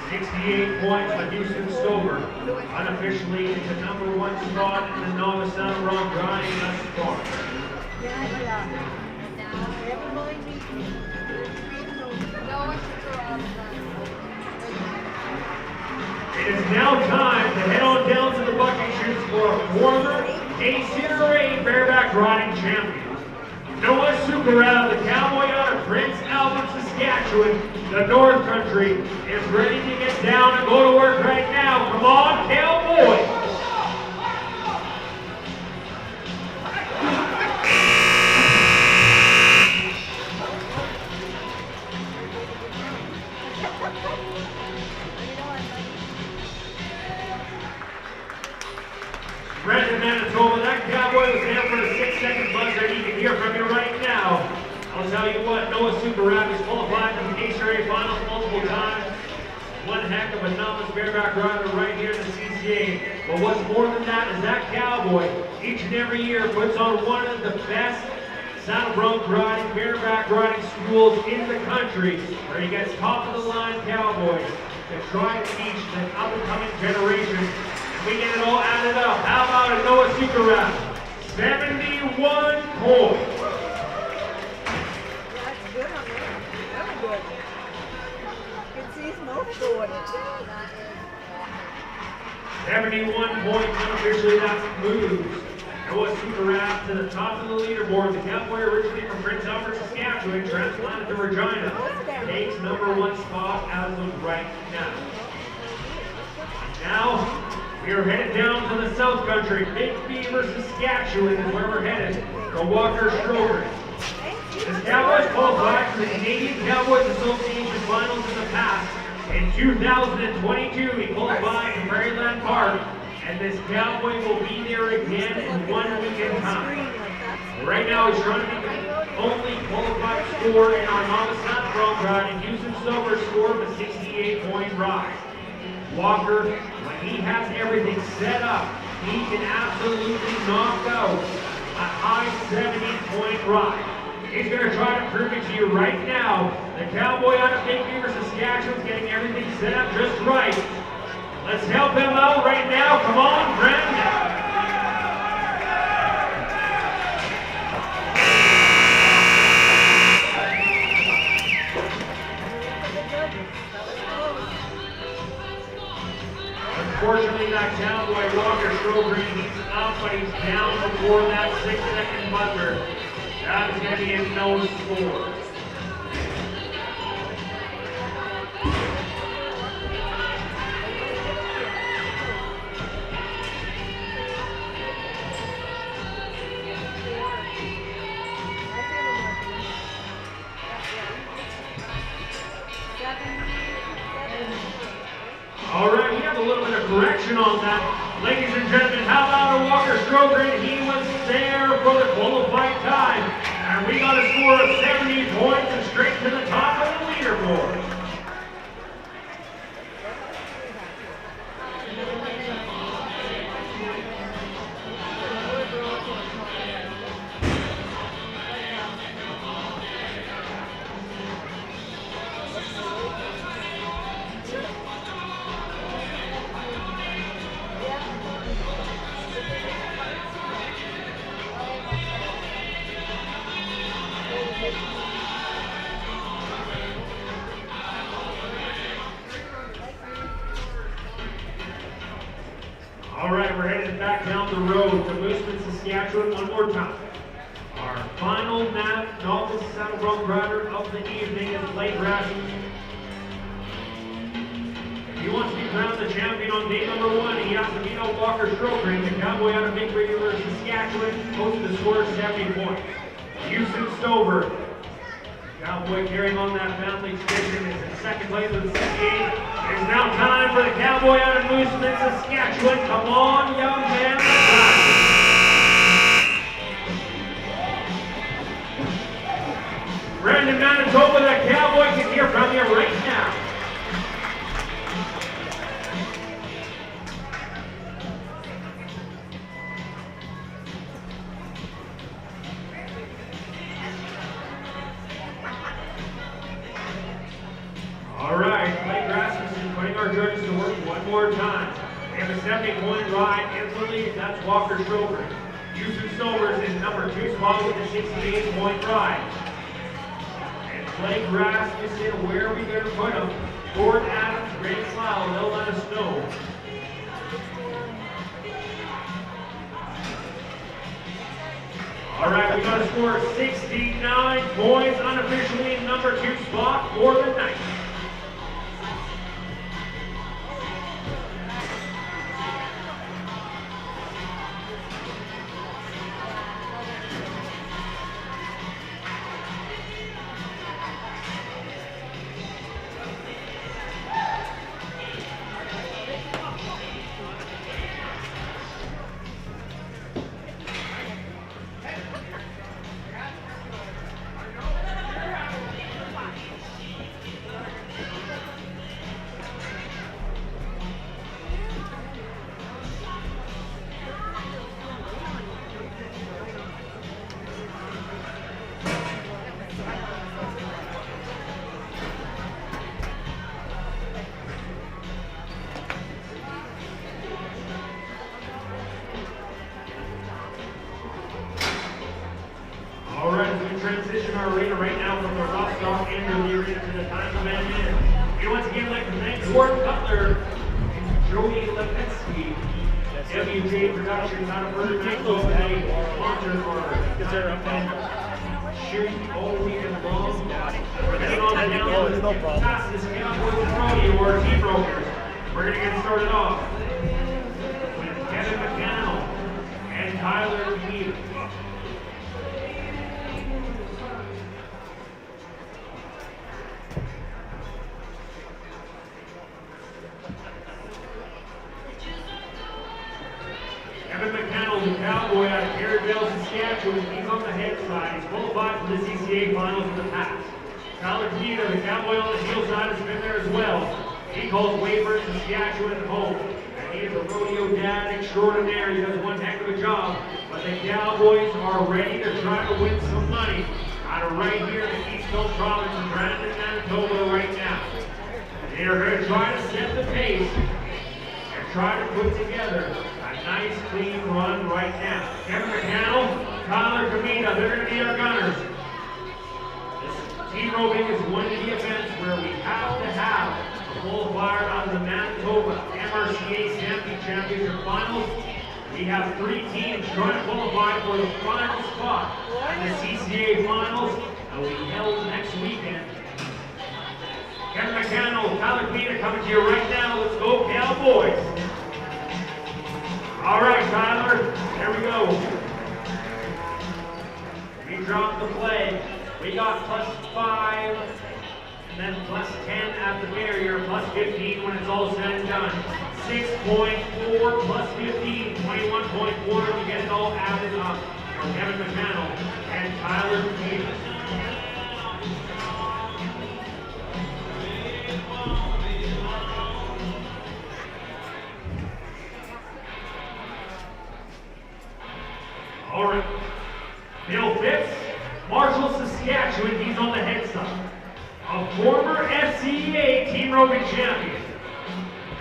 68 points for Houston Stover, unofficially into #1 spot in the novice saddle bronc riding thus far. It is now time to head on down to the bucket chutes for a former Keystone bareback riding champion. Noah Sukarab, the cowboy out of Prince Albert, Saskatchewan, The North Country is ready to get down and go to work right now. Come on, Cowboys! Brandon, Manitoba, that Cowboy was down for the 6-second buzzer. He can hear from you right now. I'll tell you what, Noah Super Rap has qualified for the Keystone finals multiple times. One heck of a novice bareback rider right here in the CCA. But what's more than that is that Cowboy, each and every year, puts on one of the best saddle bronc riding, bareback riding schools in the country, where he gets top of the line cowboys to try to teach the up-and-coming generation. And we get it all added up. How about a Noah Super Rap? 71 points. That's good on there. Very good. You can see his mouth going. 71 points unofficially, that moves Noah Super Rap to the top of the leaderboard. The Cowboy, originally from Prince Albert, Saskatchewan, transplanted to Regina, takes #1 spot as of right now. Now, we are headed down to the South Country. Big Beaver, Saskatchewan is where we're headed. The Walker Stroker. The Cowboys qualified for the Canadian Cowboys Association Finals in the past. In 2022, he qualified in Maryland Park, and this Cowboy will be there again in 1 weekend time. Right now, he's trying to be the only qualified scorer in our novice saddle bronc ride, and Houston Silver scored a 68-point ride. Walker, when he has everything set up, he can absolutely knock out a high 70-point ride. He's going to try to prove it to you right now. The Cowboy out of Big Beaver, Saskatchewan, is getting everything set up just right. Let's help him out right now. Come on, Brandon. Unfortunately, that Cowboy Walker Stroker, he's up, but he's down before that 6-second buzzer. That is going to be a no score. All right, we have a little bit of correction on that. Ladies and gentlemen, how about a Walker Stroker? He was there for the qualified time. And we got a score of 70 points and straight to the top of the leaderboard. All right, we're headed back down the road to Mooseman, Saskatchewan one more time. Our final novice saddle bronc rider of the evening is Blake Rasmussen. If he wants to be crowned the champion on day #1, he has to beat out Walker Stroker. The Cowboy out of Big Beaver, Saskatchewan, posted the score of 70 points. Houston Stover, Cowboy carrying on that family tradition, is in second place with 68. It's now time for the Cowboy out of Mooseman, Saskatchewan. Come on, young man. Brandon, Manitoba, the Cowboy can hear from you right now. All right, Blake Rasmussen putting our judges to work one more time. They have a 70-point ride in the lead. That's Walker Stroker. Houston Silvers is #2 spot with a 68-point ride. And Blake Rasmussen, where are we going to put him? Gord Adams, Greg Cloud, they'll let us know. All right, we got a score of 69 points, unofficially #2 spot for the night. in our arena right now from the rough start end of the arena to the time of end in. We once again like to thank Gordon Cutler, Joey Levetsky, WJ Productions out of Mrca, Manitoba, sponsors for shooting all weekend long. We're heading on down to the fastest Cowboys in Rodeo, or Team Rovers. We're going to get started off with Kevin McCannell and Tyler Keith. Kevin McCannell, the Cowboy out of Caribbean, Saskatchewan. He's on the head side. He's qualified for the CCA finals in the past. Tyler Keith, the Cowboy on the heel side, has been there as well. He calls Weyburn, Saskatchewan home. And he is a rodeo dad extraordinaire. He does one heck of a job. But the Cowboys are ready to try to win some money out of right here in the Keystone province in Brandon, Manitoba right now. They are going to try to set the pace and try to put together a nice clean run right now. Kevin McCannell, Tyler Kamita, they're going to be our gunners. Team roping is one of the events where we have to have a qualifier out of the Manitoba Mrca Stampede Championship Finals. We have 3 teams trying to qualify for the final spot in the CCA Finals, and we held next weekend. Kevin McCannell, Tyler Kamita coming to you right now. Let's go Cowboys! All right, Tyler, there we go. We dropped the flag. We got +5, and then +10 at the barrier, +15 when it's all said and done. 6.4 +15, 21.4 to get it all added up from Kevin McCannell and Tyler Keith. All right, Bill Phipps, Marshall, Saskatchewan, he's on the head side. A former FCA Team Roping champion.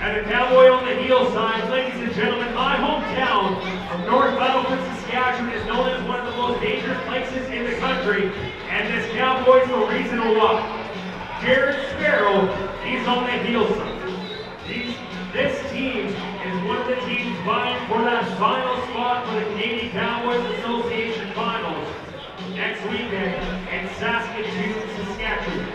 And a Cowboy on the heel side, ladies and gentlemen, my hometown of North Battleford, Saskatchewan is known as one of the most dangerous places in the country, and this Cowboy's the reason why. Jared Sparrow, he's on the heel side. This team is one of the teams vying for that final spot for the Canadian Cowboys Association Finals next weekend in Saskatoon, Saskatchewan.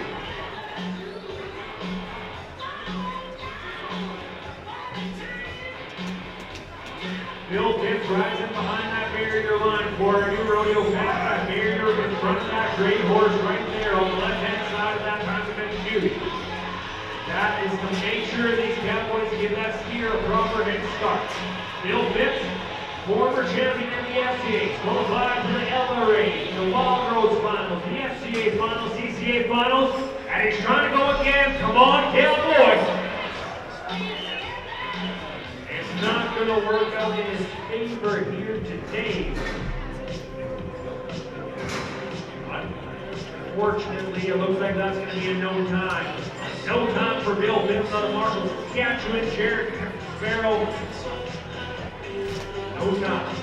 Bill Phipps rides in behind that barrier line for our new rodeo fans. That barrier in front of that great horse right there on the left-hand side of that President Judy. That is to make sure these Cowboys give that steer a proper head start. Bill Phipps, former champion in the FCA, qualified for the LRA, the Wild Rose Finals, the FCA Finals, CCA Finals, and he's trying to go again. Come on, Cowboys! It's not going to work out in his favor here today. Unfortunately, it looks like that's going to be in no time. No time for Bill Phipps out of Marshall, Saskatchewan, Jared Sparrow. No time.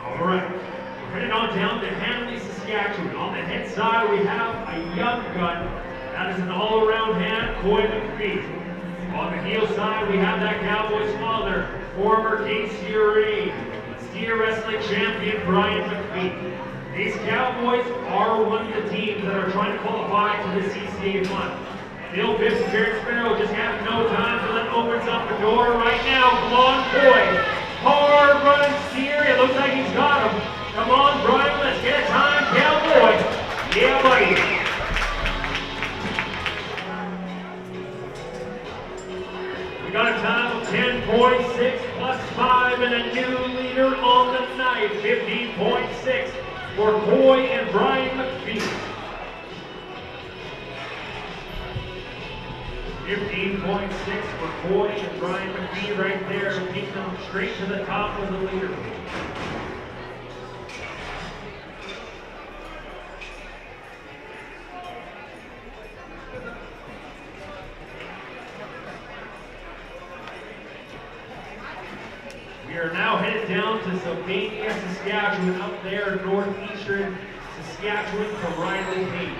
All right, we're headed on down to Hanley, Saskatchewan. On the head side, we have a young gun. That is an all-around hand, Coy McPhee. On the heel side, we have that Cowboy's father, former KCRA steer wrestling champion, Brian McPhee. These Cowboys are one of the teams that are trying to qualify for the CCA final. Bill Phipps and Jared Sparrow just have no time, so that opens up the door right now. Come on, Coy. Hard run steer. It looks like he's got him. Come on, Brian. Let's get a time, Cowboy. Yeah, buddy. got a time of 10.6 plus 5 and a new leader on the night, 15.6 for Coy and Brian McPhee. 15.6 for Coy and Brian McPhee right there, taking them straight to the top of the leaderboard. We are now headed down to Sylvania, Saskatchewan, up there northeastern Saskatchewan for Riley Hayes.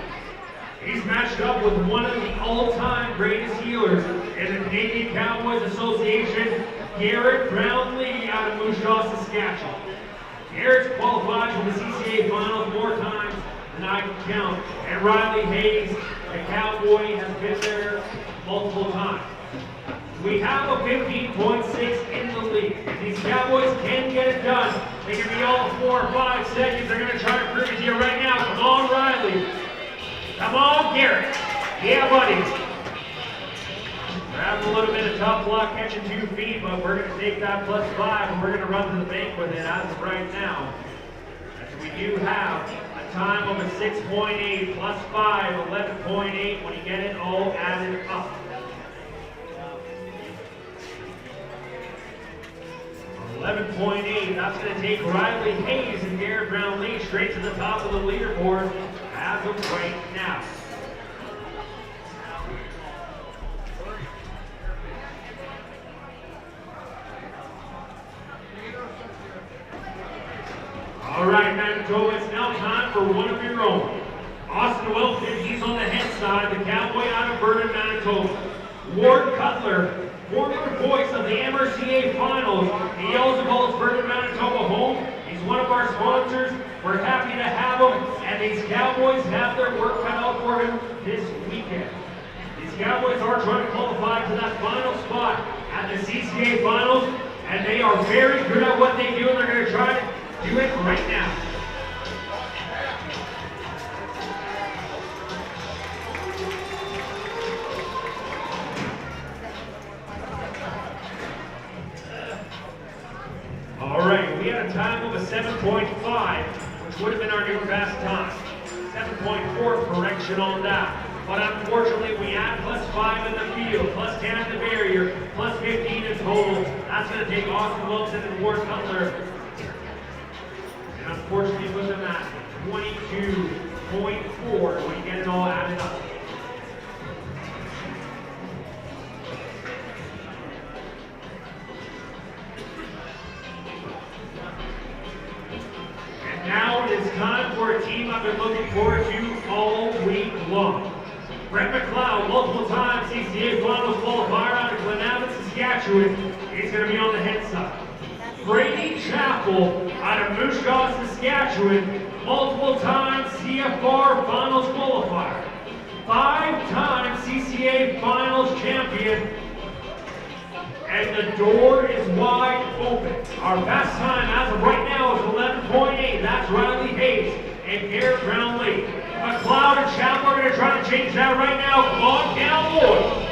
He's matched up with one of the all-time greatest healers in the Canadian Cowboys Association, Garrett Brownlee out of Moose Jaw, Saskatchewan. Garrett's qualified for the CCA finals more times than I can count, and Riley Hayes, the Cowboy, has been there multiple times. We have a 15.6 in the lead. If these Cowboys can get it done, they can be all 4 or 5 seconds. They're going to try to prove it to you right now. Come on, Riley. Come on, Garrett. Yeah, buddy. We're having a little bit of tough luck catching 2 feet, but we're going to take that +5 and we're going to run to the bank with it as of right now. As we do have a time of a 6.8 plus 5, 11.8 when you get it all added up. 11.8, that's going to take Riley Hayes and Garrett Brownlee straight to the top of the leaderboard as of right now. All right, Manitoba, it's now time for one of your own. Austin Wilson, he's on the head side, the Cowboy out of Vernon, Manitoba. Ward Cutler, former voice of the Mrca Finals. He yells and calls Vernon, Manitoba home. He's one of our sponsors. We're happy to have him, and these Cowboys have their work cut out for him this weekend. These Cowboys are trying to qualify to that final spot at the CCA Finals, and they are very good at what they do, and they're going to try to do it right now. All right, we had a time of a 7.5, which would have been our new best time. 7.4 correction on that. But unfortunately, we add +5 in the field, +10 at the barrier, +15 in total. That's going to take Austin Wilson and Ward Cutler. And unfortunately, put them at 22.4 when you get it all added up. Now it is time for a team I've been looking forward to all week long. Brett McLeod, multiple times CCA Finals qualifier out of Glenavon, Saskatchewan. He's going to be on the head side. Brady Chappell out of Moose Jaw, Saskatchewan, multiple times CFR Finals qualifier. 5-time CCA Finals champion. And the door is wide open. Our best time as of right now is 11.8. That's Riley Hayes and Garrett Brownlee. McLeod and Chappell are going to try to change that right now. Come on, Cowboys.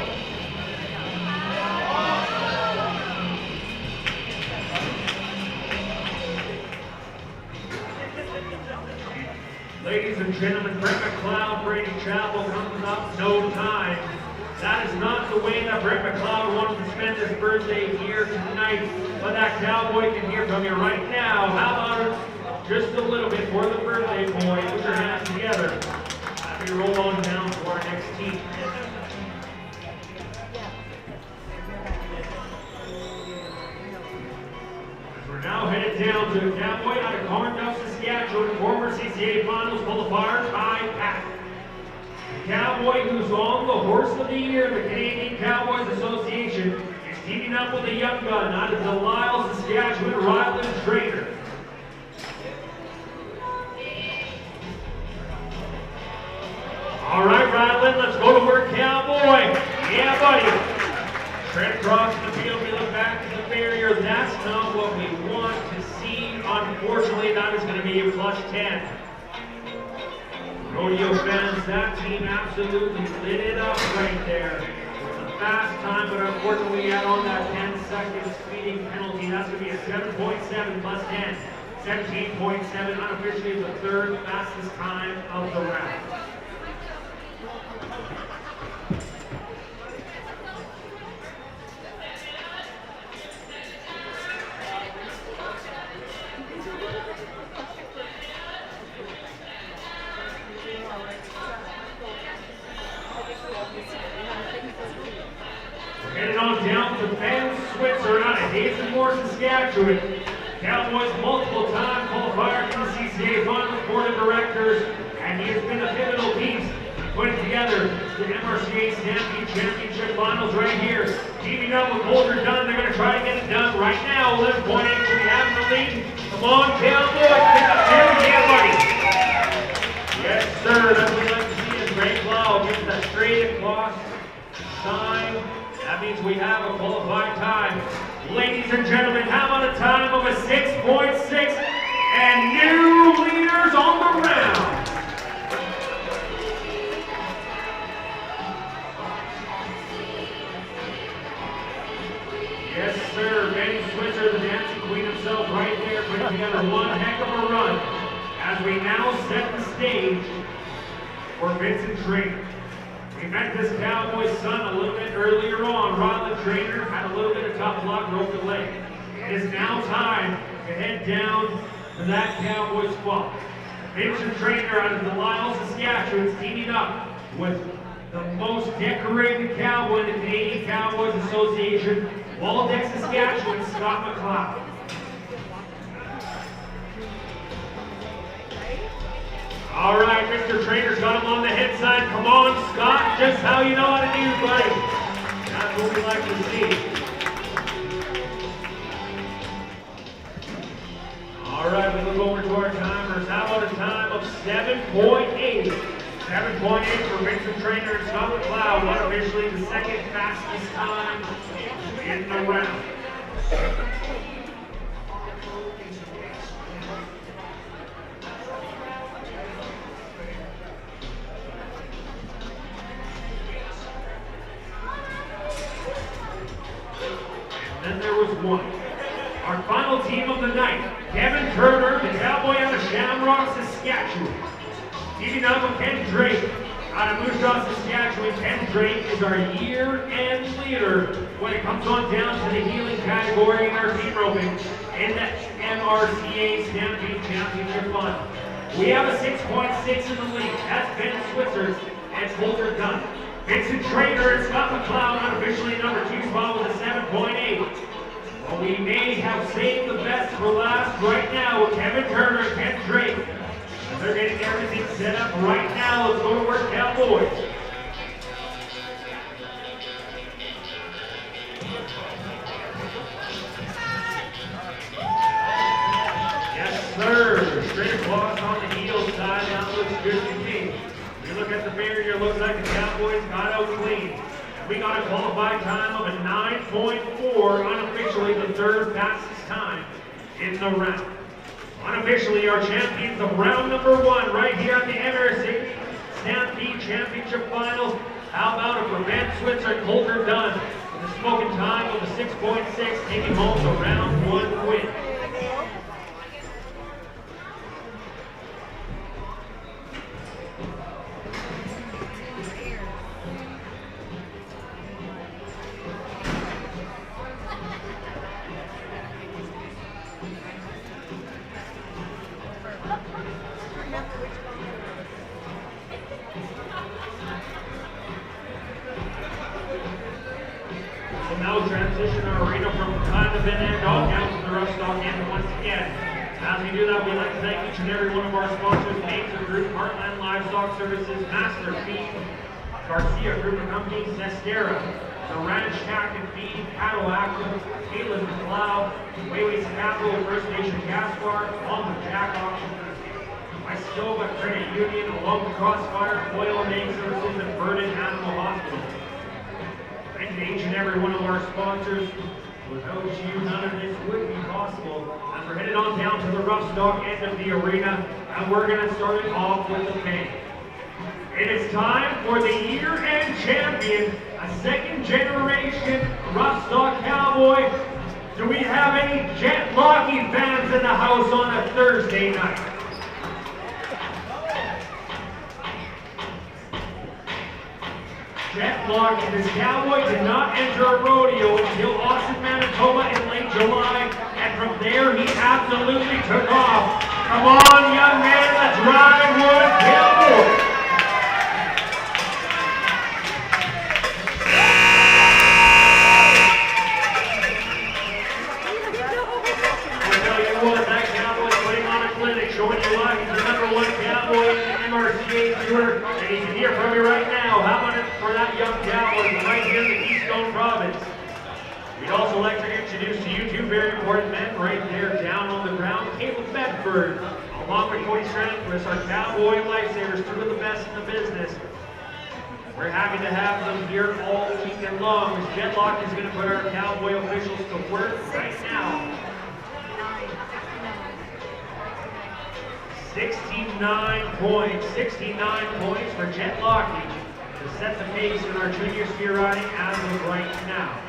Ladies and gentlemen, Brett McLeod, Brady Chappell comes up no time. That is not the way that Brett McLeod wanted to spend his birthday here tonight, but that Cowboy can hear from you right now. How about it? Just a little bit for the birthday boy. Put your hands together as we roll on down to our next team. We're now headed down to the Cowboy out of Cornduff, Saskatchewan, former CCA Finals qualifier, Ty Pack. Cowboy who's on the horse of the year, the Canadian Cowboys Association, is teaming up with a young gun out of Delisle, Saskatchewan, Ryland Trainer. All right, Ryland, let's go to work, Cowboy. Yeah, buddy. Straight across the field, we look back at the barrier. That's not what we want to see. Unfortunately, that is going to be a +10. Rodeo fans, that team absolutely lit it up right there. fast time, but unfortunately we add on that 10-second speeding penalty. That's going to be a 7.7 plus 10. 17.7, unofficially the third fastest time of the round. Headed on down to Ben Switzer out of Hazelmore, Saskatchewan. Cowboys multiple-time qualifier in the CCA Final Board of Directors, and he has been a pivotal piece putting together the Mrca Stampede Championship Finals right here. Teaming up with Holder Dunn, they're going to try to get it done right now. 11.8 will be having the lead. Come on, Cowboys, pick up here we can, buddy. Yes, sir, that's what we like to see is Ray Blau gets that straight across sign. That means we have a qualified time. Ladies and gentlemen, how about a time of a 6.6 and new leaders on the round? Yes, sir. Benny Switzer, the dancing queen himself, right there, putting together one heck of a run as we now set the stage for Vincent Trainer. We met this Cowboy's son a little bit earlier on. Rodland Trainer had a little bit of tough luck, broke the leg. It is now time to head down to that Cowboy squad. Vincent Trainer out of Delisle, Saskatchewan, is teaming up with the most decorated cowboy in the Canadian Cowboys Association, Waldeck, Saskatchewan, Scott McLeod. All right, Mr. Trainer's got him on the head side. Come on, Scott, just how you know how to do, buddy. That's what we like to see. All right, we look over to our timers. How about a time of 7.8? 7.8 for Vincent Trainer and Scott McLeod, unofficially the second fastest time in the round. Then there was one. Our final team of the night, Kevin Turner, the Cowboy out of Shamrock, Saskatchewan. Teaming up with Ken Drake out of Moose Jaw, Saskatchewan. Ken Drake is our year-end leader when it comes on down to the healing category in our team roping in the Mrca Stampede Championship Final. We have a 6.6 in the lead. That's Ben Switzer and Holder Dunn. Vincent Trainer and Scott McLeod unofficially number 2 spot with a 7.8. But we may have saved the best for last right now with Kevin Turner and Ken Drake. They're getting everything set up right now. Let's go to work, Cowboys. Yes, sir. Straight across on the heel side. That looks good to me. You look at the barrier, looks like the Cowboys got out clean. We got a qualified time of a 9.4, unofficially the third fastest time in the round. Unofficially, our champions of round number 1 right here at the Intermission Stampede Championship Finals. How about it for Ben Switzer and Holder Dunn with a smoking time of a 6.6, taking home the round 1 win. We'll now transition our arena from kind of an end off down to the rough stock end once again. As we do that, we'd like to thank each and every one of our sponsors, Major Group, Heartland Livestock Services, Master Feed, Garcia Group of Companies, Nestera, the Ranch Tack and Feed, Cattle Active, Caitlin McLeod, Wayways Capital, First Nation Gas Bar, along with Jack Auction, Manitoba Credit Union, along with Crossfire, Oil and Egg Services, and Vernon Animal Hospital. Thank you to each and every one of our sponsors. Without you, none of this would be possible. And we're headed on down to the rough stock end of the arena, and we're going to start it off with a bang. It is time for the year-end champion. champion, a second generation rough stock cowboy. Do we have any Jet Locky fans in the house on a Thursday night? Jet Locky, this cowboy did not enter a rodeo until Austin, Manitoba in late July, and from there he absolutely took off. Come on, young man, let's ride one cowboy. Showing you why he's the #1 cowboy in the MRCA Tour, and he can hear from you right now. How about it for that young cowboy from right here in the Keystone province? We'd also like to introduce to you two very important men right there down on the ground. Caleb Bedford, along with Cody Strandquist, our cowboy lifesavers, two of the best in the business. We're happy to have them here all weekend long, as Jet Locky is going to put our cowboy officials to work right now. 69 points for Jet Locky to set the pace in our junior steer riding as of right now.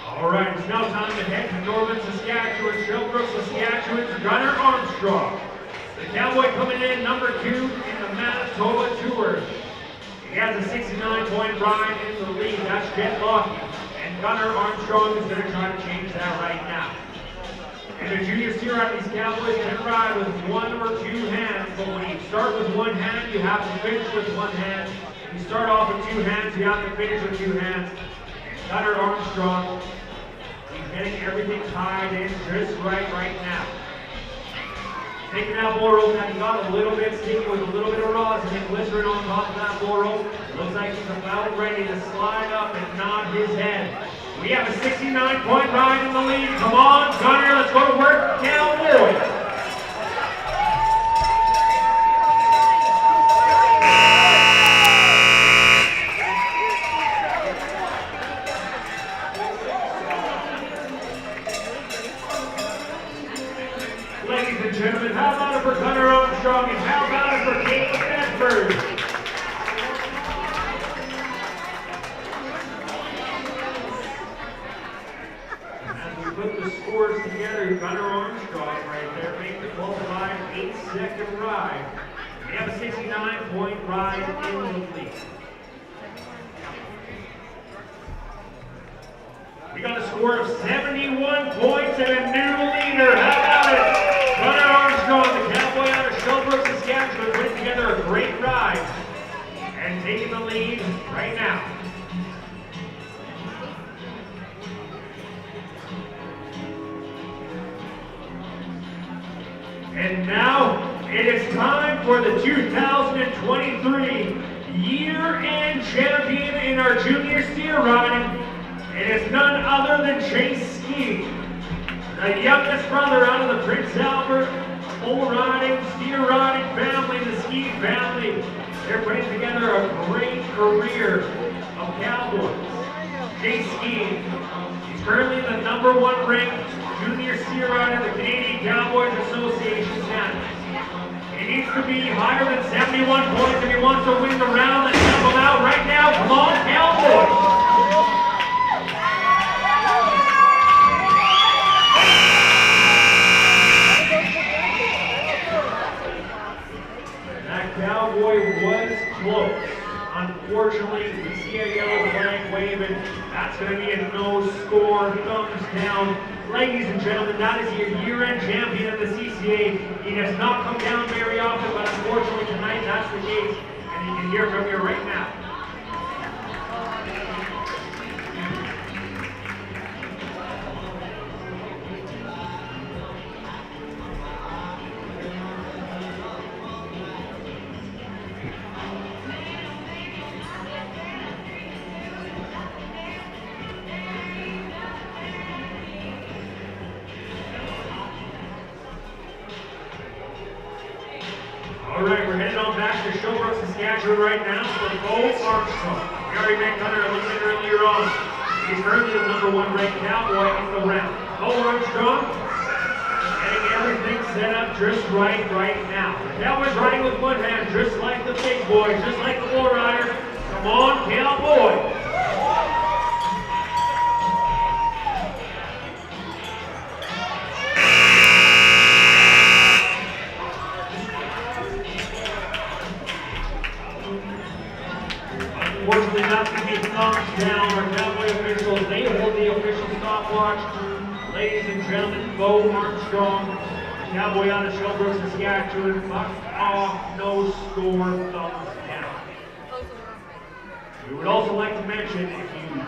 All right, it's now time to head to Northern Saskatchewan, Shelbrook, Saskatchewan's Gunnar Armstrong. The cowboy coming in #2 in the Manitoba Tour. He has a 69-point ride in the lead. That's Jet Locky. And Gunnar Armstrong is going to try to change that right now. And the junior steer out, these cowboys can ride with one or two hands, but when you start with one hand, you have to finish with one hand. If you start off with two hands, you have to finish with two hands. Gunnar Armstrong, he's getting everything tied in just right now. Taking that bull rope that he got a little bit sticky with a little bit of rosin and glycerin on top of that bull rope. Looks like he's about ready to slide up and nod his head. We have a 69-point ride in the lead. Come on, Gunnar, let's go to work, cowboy. Ladies and gentlemen, how about it for Gunnar Armstrong and how about it for Caleb Bedford? As we put the scores together, Gunnar Armstrong right there makes the qualified 8-second ride. We have a 69-point ride in the lead. We got a score of 71 points and a new leader. How about it? Gunnar Armstrong, the cowboy out of Shelbrook, Saskatchewan, putting together a great ride and taking the lead right now. And now it is time for the 2023 year-end champion in our junior steer riding. It is none other than Chase Ski, the youngest brother out of the Prince Albert bull riding, steer riding family, the Ski family. They're putting together a great career of cowboys. Chase Ski, he's currently the #1 ranked junior steer rider the Canadian Cowboys Association has. He needs to be higher than 71 points if he wants to win the round. Let's help him out right now. Come on, Cowboys! Cowboy was close. Unfortunately, we see a yellow flag waving. That's going to be a no score, thumbs down. ladies and gentlemen, that is your year-end champion of the CCA. He does not come down very often, but unfortunately tonight that's the case, and you can hear from you right now. Alright, we're headed on back to Sherbrooke, Saskatchewan right now for Bo Armstrong. We already met Hunter a little bit earlier on. He's currently the #1 ranked cowboy of the round. Bo Armstrong getting everything set up just right now. The cowboy's riding with one hand, just like the big boy, just like the bull rider. Come on, cowboy! Unfortunately, that's going to be thumbs down. Our cowboy officials, they hold the official stopwatch. Ladies and gentlemen, Bo Armstrong, cowboy out of Sherbrooke, Saskatchewan, buck off, no score, thumbs down. We would also like to mention, if you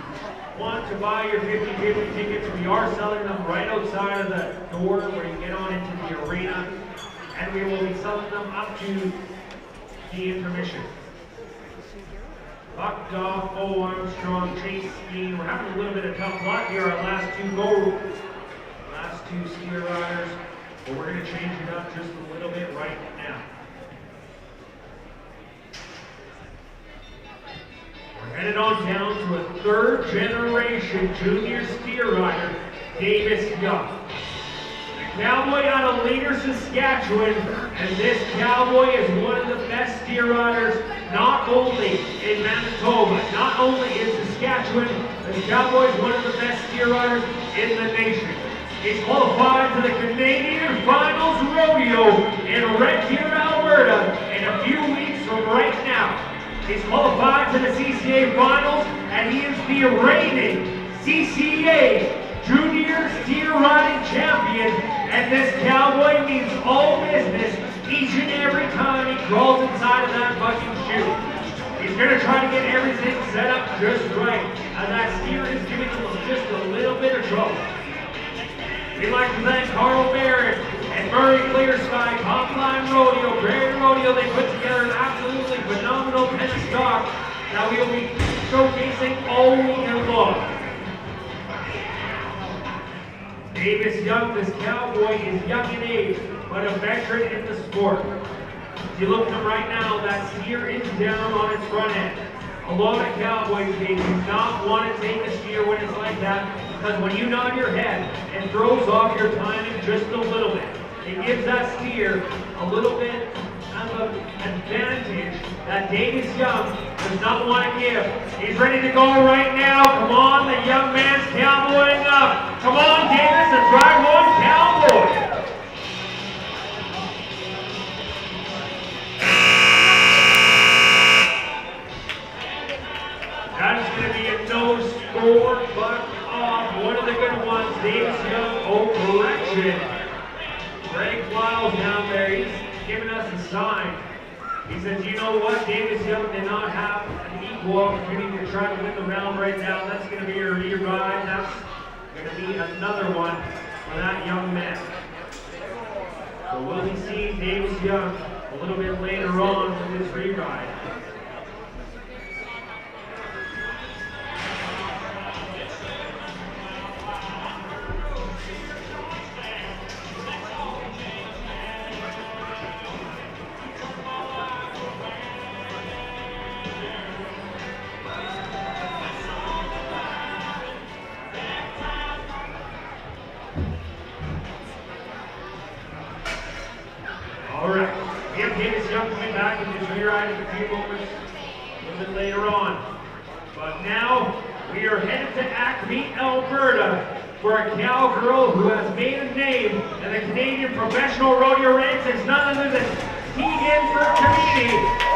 want to buy your 50-50 tickets, we are selling them right outside of the door where you get on into the arena, and we will be selling them up to the intermission. Bucked off, Bo Armstrong, Chase Skeen. We're having a little bit of tough luck here. Our last two steer riders, but we're going to change it up just a little bit right now. We're headed on down to a third-generation junior steer rider, Davis Young. The cowboy out of Leader, Saskatchewan, and this cowboy is one of the best steer riders, not only in Manitoba, not only in Saskatchewan, this cowboy is one of the best steer riders in the nation. He's qualified to the Canadian Finals Rodeo in Red Deer, Alberta, in a few weeks from right now. He's qualified to the CCA Finals, and he is the reigning CCA Junior Steer Riding Champion, and this cowboy means all business each and every time he crawls inside of that fucking shoe. He's going to try to get everything set up just right, and that steer is giving him just a little bit of trouble. We'd like to thank Carl Barrett and Murray Clear Sky, Top Line Rodeo, Prairie Rodeo. They put together an absolutely phenomenal penny stock that we will be showcasing all weekend long. Davis Young, this cowboy, is young in age, but a veteran in the sport. If you look at him right now, that steer is down on its front end. A lot of cowboys, they do not want to take a steer when it's like that, because when you nod your head, it throws off your timing just a little bit. It gives that steer a little bit of an advantage that Davis Young does not want to give. He's ready to go right now. Come on, the young man's cowboying up. Come on, Davis, let's ride one cowboy. That's going to be a no score, but off. One of the good ones, Davis Young. Oh, correction. Greg Lyles down there, he's giving us a sign. He says, you know what, Davis Young did not have an equal opportunity to try to win the round right now. That's going to be a re-ride. That's going to be another one for that young man. So we'll be seeing Davis Young a little bit later on with this re-ride. Alright, we have Davis Young coming back in this re-ride in a few moments, a little bit later on. But now, we are headed to Acme, Alberta, for a cowgirl who has made a name in the Canadian professional rodeo ranks. It's none other than Tegan Mrca.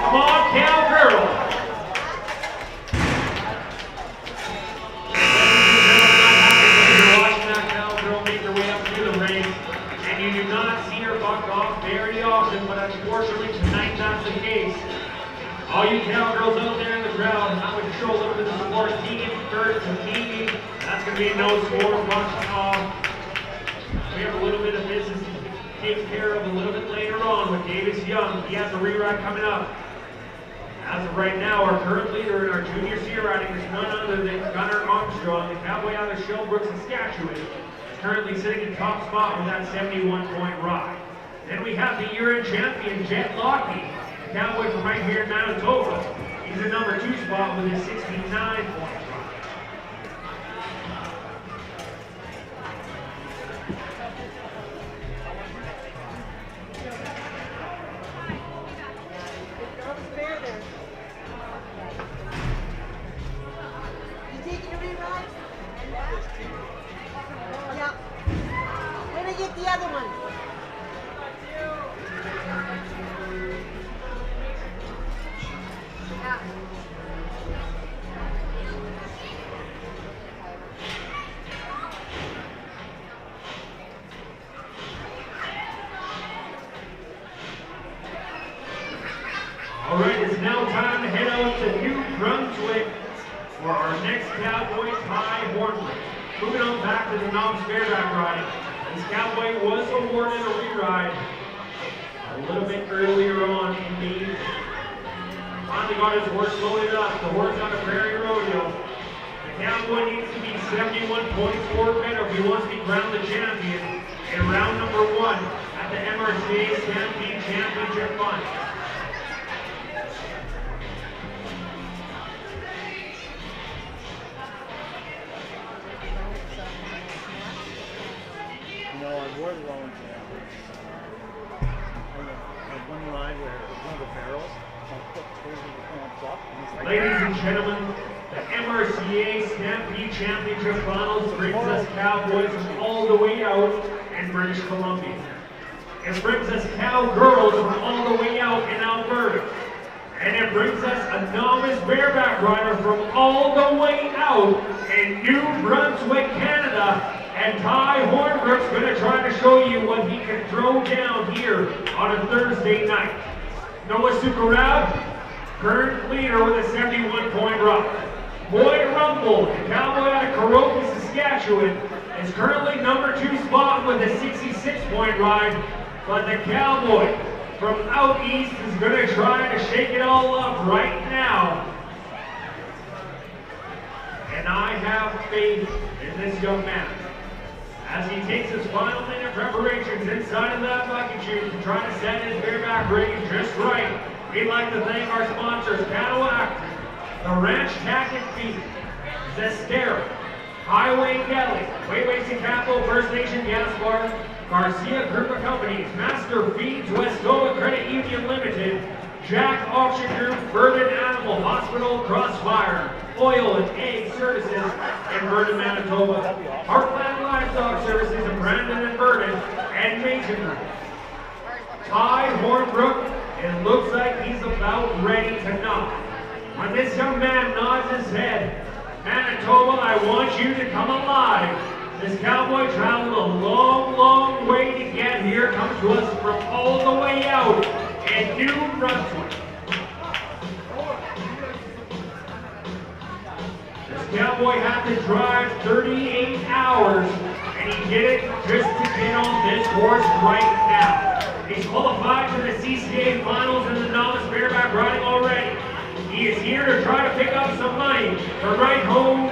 Come on, cowgirl! Ladies and gentlemen, I'm happy that you're watching that cowgirl make her through the ranks, and you do not see her buck off very often, but unfortunately tonight that's the case. All you cowgirls out there in the crowd, I would show a little bit of support. Keegan, Kurt, to Mimi. That's going to be a no score. We have a little bit of business to take care of a little bit later on with Davis Young. He has a reride coming up. As of right now, our current leader in our junior steer riding is none other than Gunnar Armstrong, the cowboy out of Shelbrook, Saskatchewan. Is currently sitting in top spot with that 71-point ride. Then we have the year-end champion, Jet Lockheed. Cowboy from right here in Manitoba. He's in number 2 spot with his 69-point ride. You taking a reride? Yeah. When I get the other one? All right, it's now time to head out to New Brunswick for our next cowboy, Ty Hornley. Moving on back to the novice bareback riding. This cowboy was awarded a reride a little bit earlier on in the evening. Finally got his horse loaded up. The horse on the Prairie Rodeo. The cowboy needs to be 71 points or better if he wants to be crowned the champion in round number 1 at the Mrca Stampede Championship Final. No, I wore the wrong example. I had one ride where one of the barrels, I put totally the clamps up, and it's like, Ladies and gentlemen, the Mrca Stampede Championship Finals brings us cowboys from all the way out in British Columbia. It brings us cowgirls from all the way out in Alberta. And it brings us a novice bareback rider from all the way out in New Brunswick, Canada. And Ty Hornbrook's going to try to show you what he can throw down here on a Thursday night. Noah Sukarab, current leader with a 71-point ride. Boyd Rumble, the cowboy out of Kuroki, Saskatchewan, is currently number 2 spot with a 66-point ride. But the cowboy from out east is going to try to shake it all up right now. And I have faith in this young man. As he takes his final minute preparations inside of that bucket chute to try to set his bareback rigging just right, we'd like to thank our sponsors, Cadillac, the Ranch Tactic Feed, Zestera, Highway Deli, Waywayson Capital, First Nation Gas Bar, Garcia Group of Companies, Master Feeds, Westoa Credit Union Limited, Jack Auction Group, Bourbon Animal Hospital, Crossfire, Oil and Egg Services in Vernon, Manitoba, Heartland Livestock Services in Brandon and Vernon, and Mason Group. Ty Hornbrook, it looks like he's about ready to knock. When this young man nods his head, Manitoba, I want you to come alive. This cowboy traveled a long, long way to get here, comes to us from all the way out in New Brunswick. This cowboy had to drive 38 hours, and he did it just to get on this horse right now. He's qualified for the CCA finals in the novice bareback riding already. He is here to try to pick up some money for right home,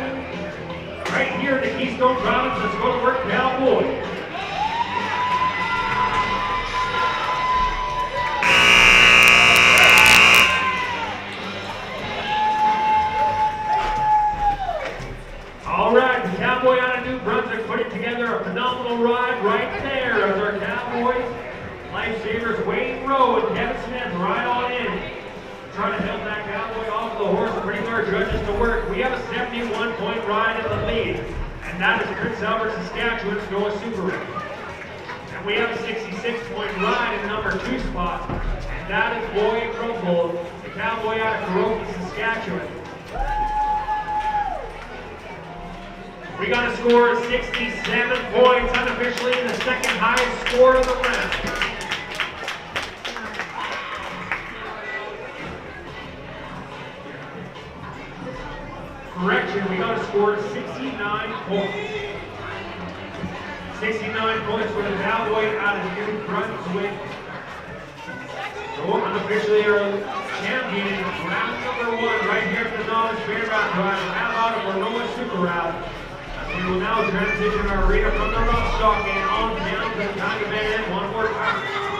right here in the Keystone province. Let's go to work, cowboy. All right, the cowboy out of New Brunswick putting together a phenomenal ride right there as our cowboys, lifesavers Wayne Rowe and Kevin Smith ride on in. Trying to help that cowboy off the horse and bring our judges to work. We have a 71-point ride in the lead, and that is Prince Albert, Saskatchewan's Noah Subaru. And we have a 66-point ride in number 2 spot, and that is Boyd Rumble, the cowboy out of Kuroki, Saskatchewan. We got a score of 67 points, unofficially the second highest score of the round. Correction, we got a score of 69 points. 69 points for the Cowboy out of New Brunswick. So unofficially our champion, round number 1, right here at the Knowledge Bareback Ride. How about a Mrca Super Route? We will now transition our arena from the rough stock and on down to the Tiger Band one more time.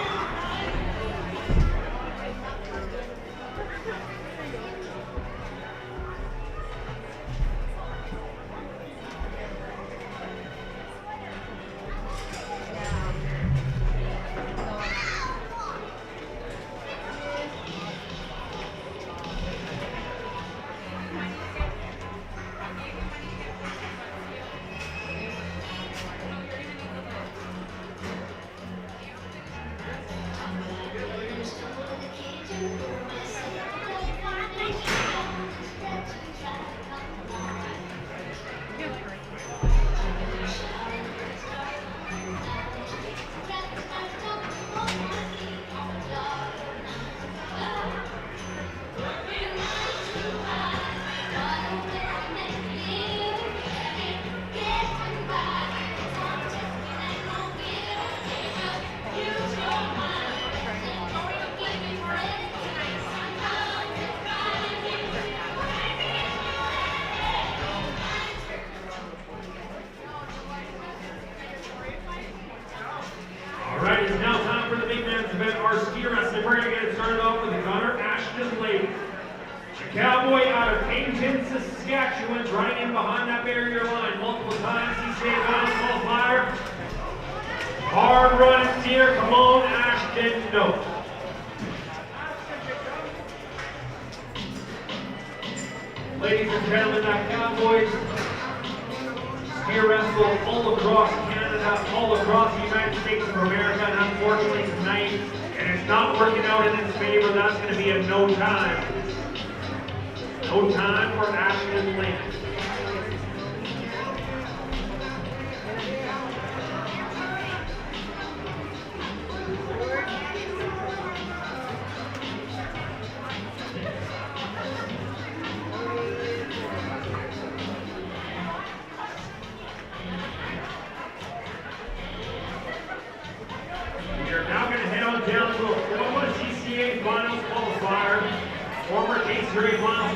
We're going to get it started off with the Connor Ashton ladies. The Cowboy out of Kingston, Saskatchewan, running in behind that barrier line multiple times. CCA final qualifier. Hard run steer. Come on, Ashton. No. Ladies and gentlemen, that Cowboys steer wrestle all across Canada, all across the United States of America, and unfortunately tonight, and it's not working out in its favor, that's going to be a no time. No time for Ashton Lynn.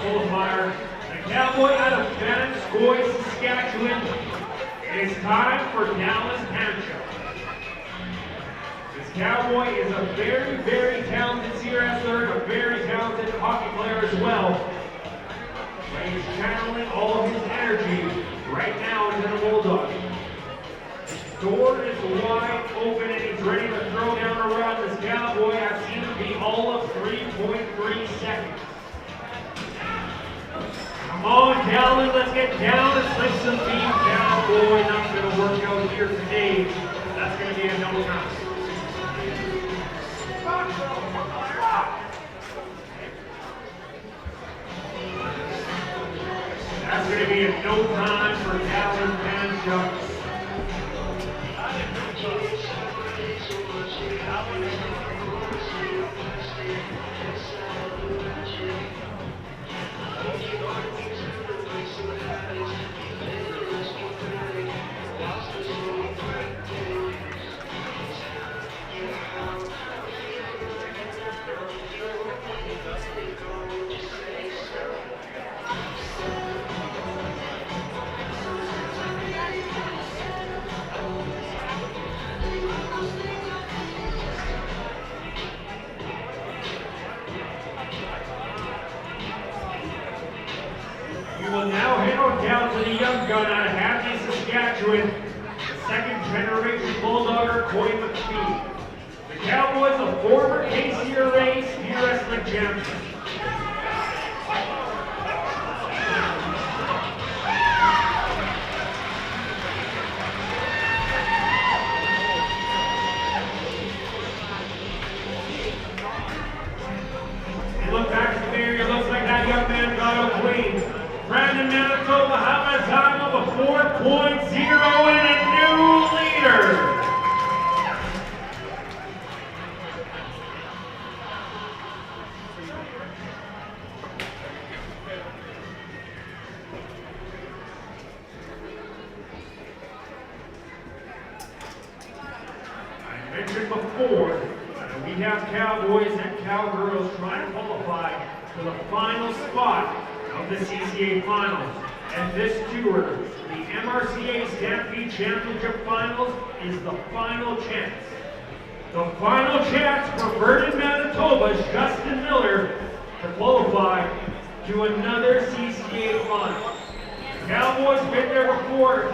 Qualifier. The Cowboy out of Manitoba, Saskatchewan. It is time for Dallas Township. This Cowboy is a very, very talented steer wrestler, a very talented hockey player as well. But he's channeling all of his energy right now into the Bulldog. The door is wide open and he's ready to throw down a run. This Cowboy, I've seen him be all of 3.3 seconds. Come on, Calvin, let's get down and slip some feet. Cowboy, not going to work out here today. That's going to be a no time. That's going to be a no time for Calvin Panchuk. Down to the young gun out of Hadley, Saskatchewan, the second generation Bulldogger, Coy McPhee. The Cowboys, a former KCRA steer wrestling champion. You look back at the barrier, looks like that young man got out clean. Brandon, Manitoba, have a time of a 4.0. mentioned before, we have cowboys and cowgirls trying to qualify for the final spot of the CCA Finals. And this tour, the MRCA Stampede Championship Finals, is the final chance. The final chance for Vernon, Manitoba's Justin Miller to qualify to another CCA Final. The Cowboy's been there before.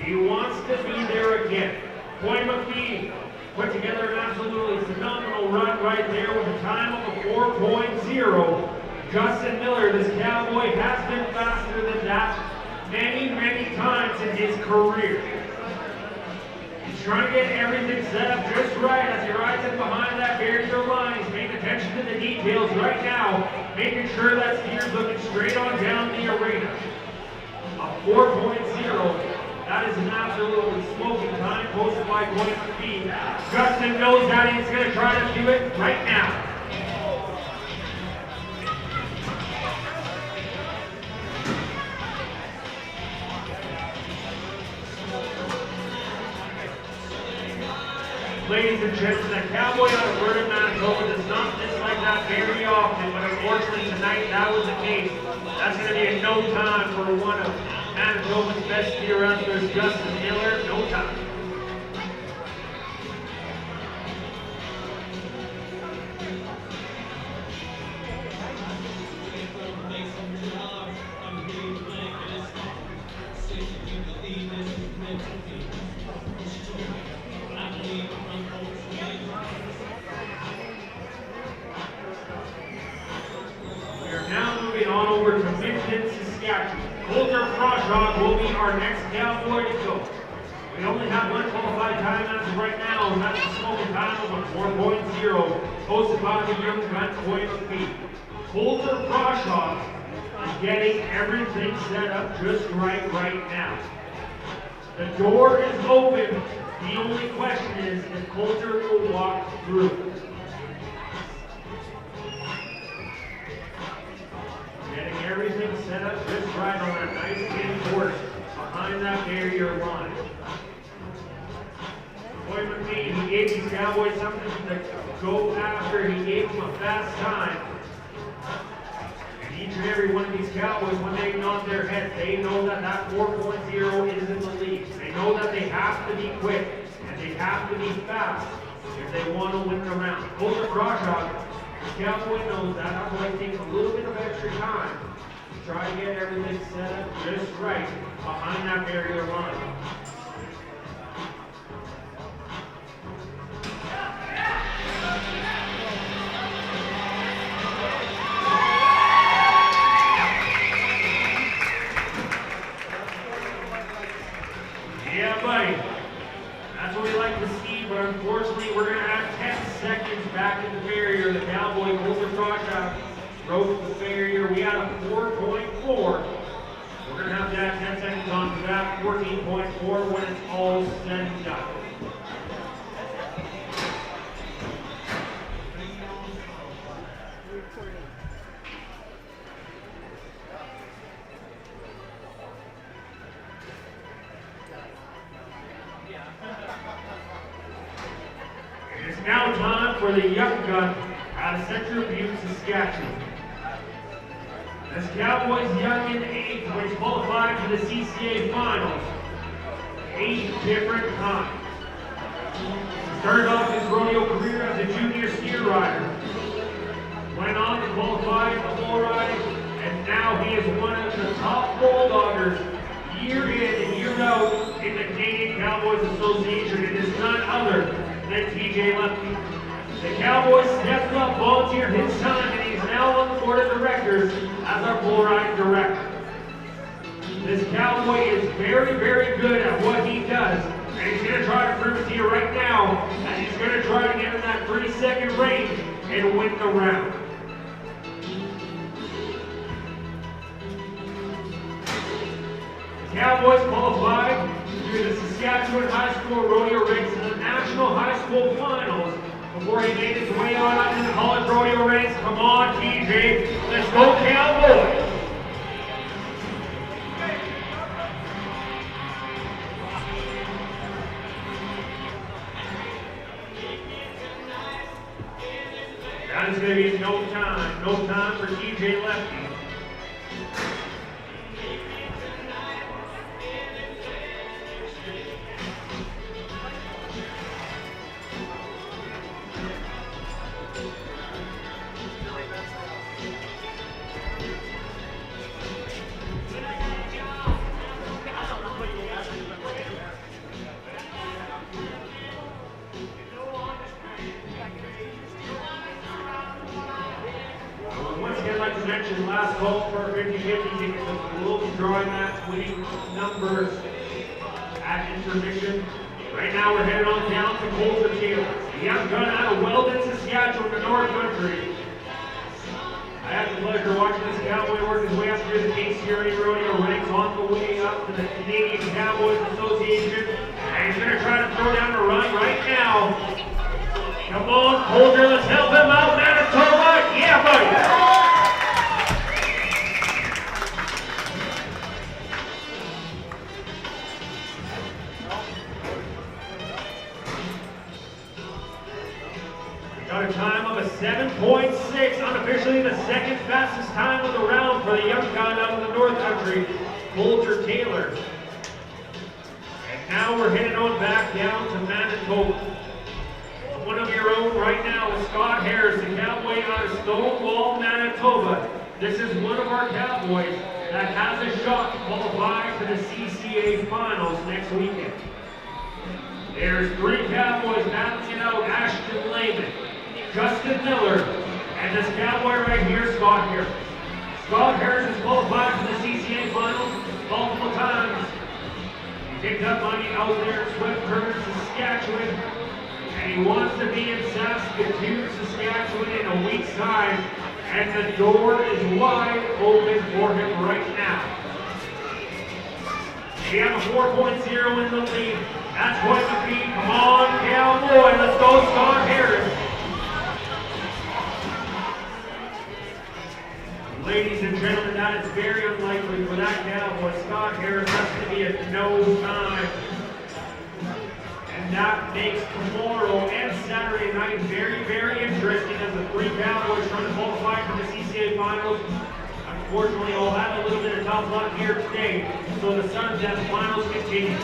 He wants to be there again. Coy McPhee put together an absolutely phenomenal run right there with a time of a 4.0. Justin Miller, this cowboy, has been faster than that many, many times in his career. He's trying to get everything set up just right as he rides in behind that barrier line. He's paying attention to the details right now, making sure that steer's looking straight on down the arena. A 4.0. That is an absolutely smoking time posted by Coy McPhee. Justin knows that he's going to try to do it right now. Ladies and gentlemen, the cowboy out of Vernon, Manitoba does not dislike that very often, but unfortunately tonight that was the case. That's going to be a no time for one of Manitoba's best steer wrestlers, Justin Miller. No time. Will be our next cowboy to go. We only have one qualified time as of right now, and that's the smoking time of a 4.0, hosted by the young gun Coy McPhee. Coulter Brashaw is getting everything set up just right now. The door is open. The only question is if Coulter will walk through. Getting everything set up just right on a nice game course behind that barrier line. Coy McPhee, he gave these cowboys something to go after. He gave them a fast time. And each and every one of these cowboys, when they nod their heads, they know that that 4.0 is in the lead. They know that they have to be quick and they have to be fast if they want to win the round. Coulter Brashaw, the cowboy knows that. That's why it takes a little bit of extra time to try to get everything set up just right behind that barrier line. Yeah, buddy. That's what we like to see, but unfortunately we're going to have 10 seconds back in the barrier. The cowboy Coulter Brashaw broke the barrier. We had a 4.4. We're going to have to add 10 seconds on to that 14.4 when it's all said and done. It is now time for the young gun out of Central Butte, Saskatchewan. As Cowboys young in age, which qualified for the CCA Finals 8 different times. He started off his rodeo career as a junior steer rider. Went on to qualify for bull riding, and now he is one of the top bulldoggers year in and year out in the Canadian Cowboys Association. It is none other than TJ Lefty. The Cowboys stepped up, volunteered his time, and he's now on the board of directors as our bull riding director. This cowboy is very, very good at what he does, and he's going to try to prove it to you right now, and he's going to try to get in that 3-second range and win the round. The Cowboys qualified through the Saskatchewan High School Rodeo ranks in the National High School Finals before he made his way on up to the college rodeo ranks. Come on, TJ, let's go Cowboys! That is going to be no time for TJ Lefty. Once again, I'd like to mention last call for 50-50 tickets. We'll be drawing that winning number at intermission. Right now we're headed on down to Colter Taylor. The young gun out of Weldon, Saskatchewan, the North Country. I had the pleasure of watching this cowboy work his way up through the Keystone Rodeo ranks on the way up to the Canadian Cowboys Association. And he's going to try to throw down a run right now. Come on, Colter, let's help him out, Manitoba. Yeah, buddy. Got a time of a 7.6, unofficially the second fastest time of the round for the young gun out of the North Country, Colter Taylor. And now we're headed on back down to Manitoba. One of your own right now is Scott Harris, the cowboy out of Stonewall, Manitoba. This is one of our cowboys that has a shot to qualify for the CCA finals next weekend. There's three cowboys battling it out: Ashton Lehman, Justin Miller, and this cowboy right here, Scott Harris. Scott Harris has qualified for the CCA finals multiple times. He picked up money out there in Swift Current, Saskatchewan, and he wants to be in Saskatoon, Saskatchewan in a week's time, and the door is wide open for him right now. We have a 4.0 in the lead. That's going to be, come on, cowboy, let's go, Scott Harris. Ladies and gentlemen, that is very unlikely for that cowboy. Scott Harris, that's going to be a no time. And that makes tomorrow and Saturday night very, very interesting as the three cowboys trying to qualify for the CCA finals. Unfortunately, I'll have a little bit of tough luck here today, so the Sun Death finals continue.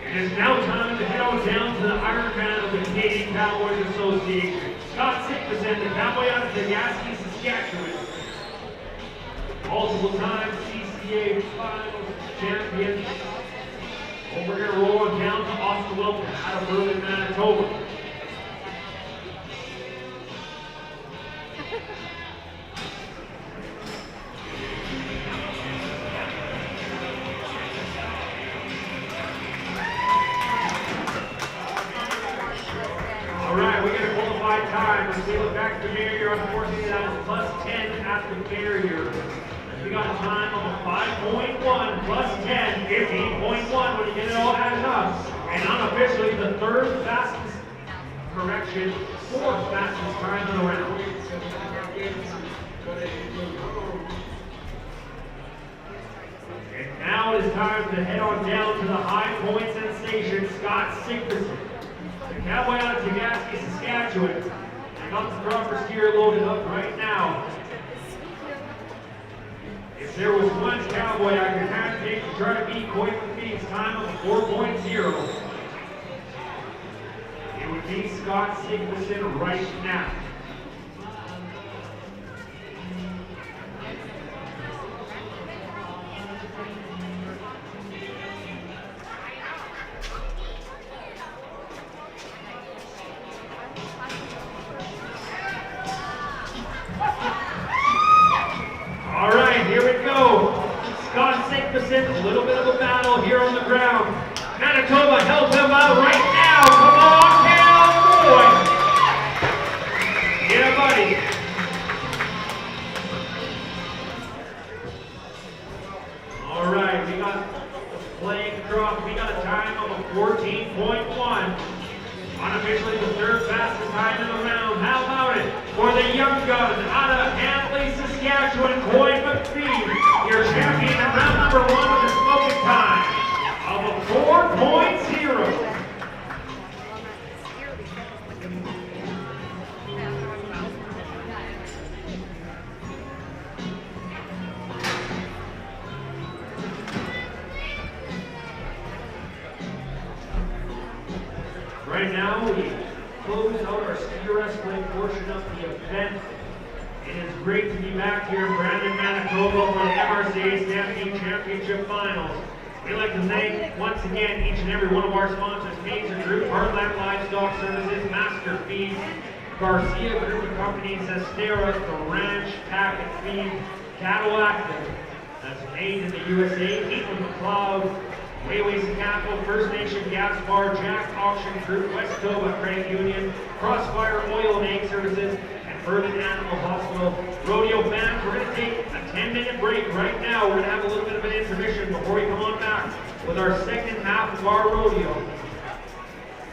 It is now time to head on down to the Iron Man of the Canadian Cowboys Association. Scott Sickperson, the cowboy out of Degasky, Saskatchewan. Multiple time CCA Finals champion. And we're going to roll on down to Oscar Wilton out of Berlin, Manitoba. Time. Let's look back to the barrier. Unfortunately, that is plus 10 at the barrier. We got a time of a 5.1 plus 10, 15.1 when you get it all added up. And unofficially, the third fastest, correction, fourth fastest time of the round. And now it is time to head on down to the high point sensation, Scott Sickperson. The cowboy out of Degasky, Saskatchewan. I got the proper steer loaded up right now. If there was one cowboy I could have to take to try to beat Coit McPhee's time of 4.0, it would be Scott Sickperson right now. ground. Manitoba, help him out right now. Come on, Cowboy. Yeah, buddy. All right, we got the flag drop. We got a time of a 14.1. Unofficially the third fastest time in the round. How about it for the young gun out of Handley, Saskatchewan, Coy McPhee, your champion in round number 1 with a smoking time of a 4.0. Right now, we close out our ski wrestling portion of the event. It is great to be back here in Brandon, Manitoba for the Mrca Stampede Championship Finals. We'd like to thank once again each and every one of our sponsors: Major Group, Heartland Livestock Services, Master Feed, Garcia Group of Companies, Estera, The Ranch, Tack and Feed, Cattle Active, that's made in the USA, Caitlin McLeod, Wayways and Capital, First Nation Gas Bar, Jack Auction Group, Westoba Credit Union, Crossfire Oil and Egg Services, and Bourbon Animal Hospital. Rodeo fans, we're going to take a 10-minute break right now. We're going to have a little bit of an intermission before we come on back with our second half of our rodeo.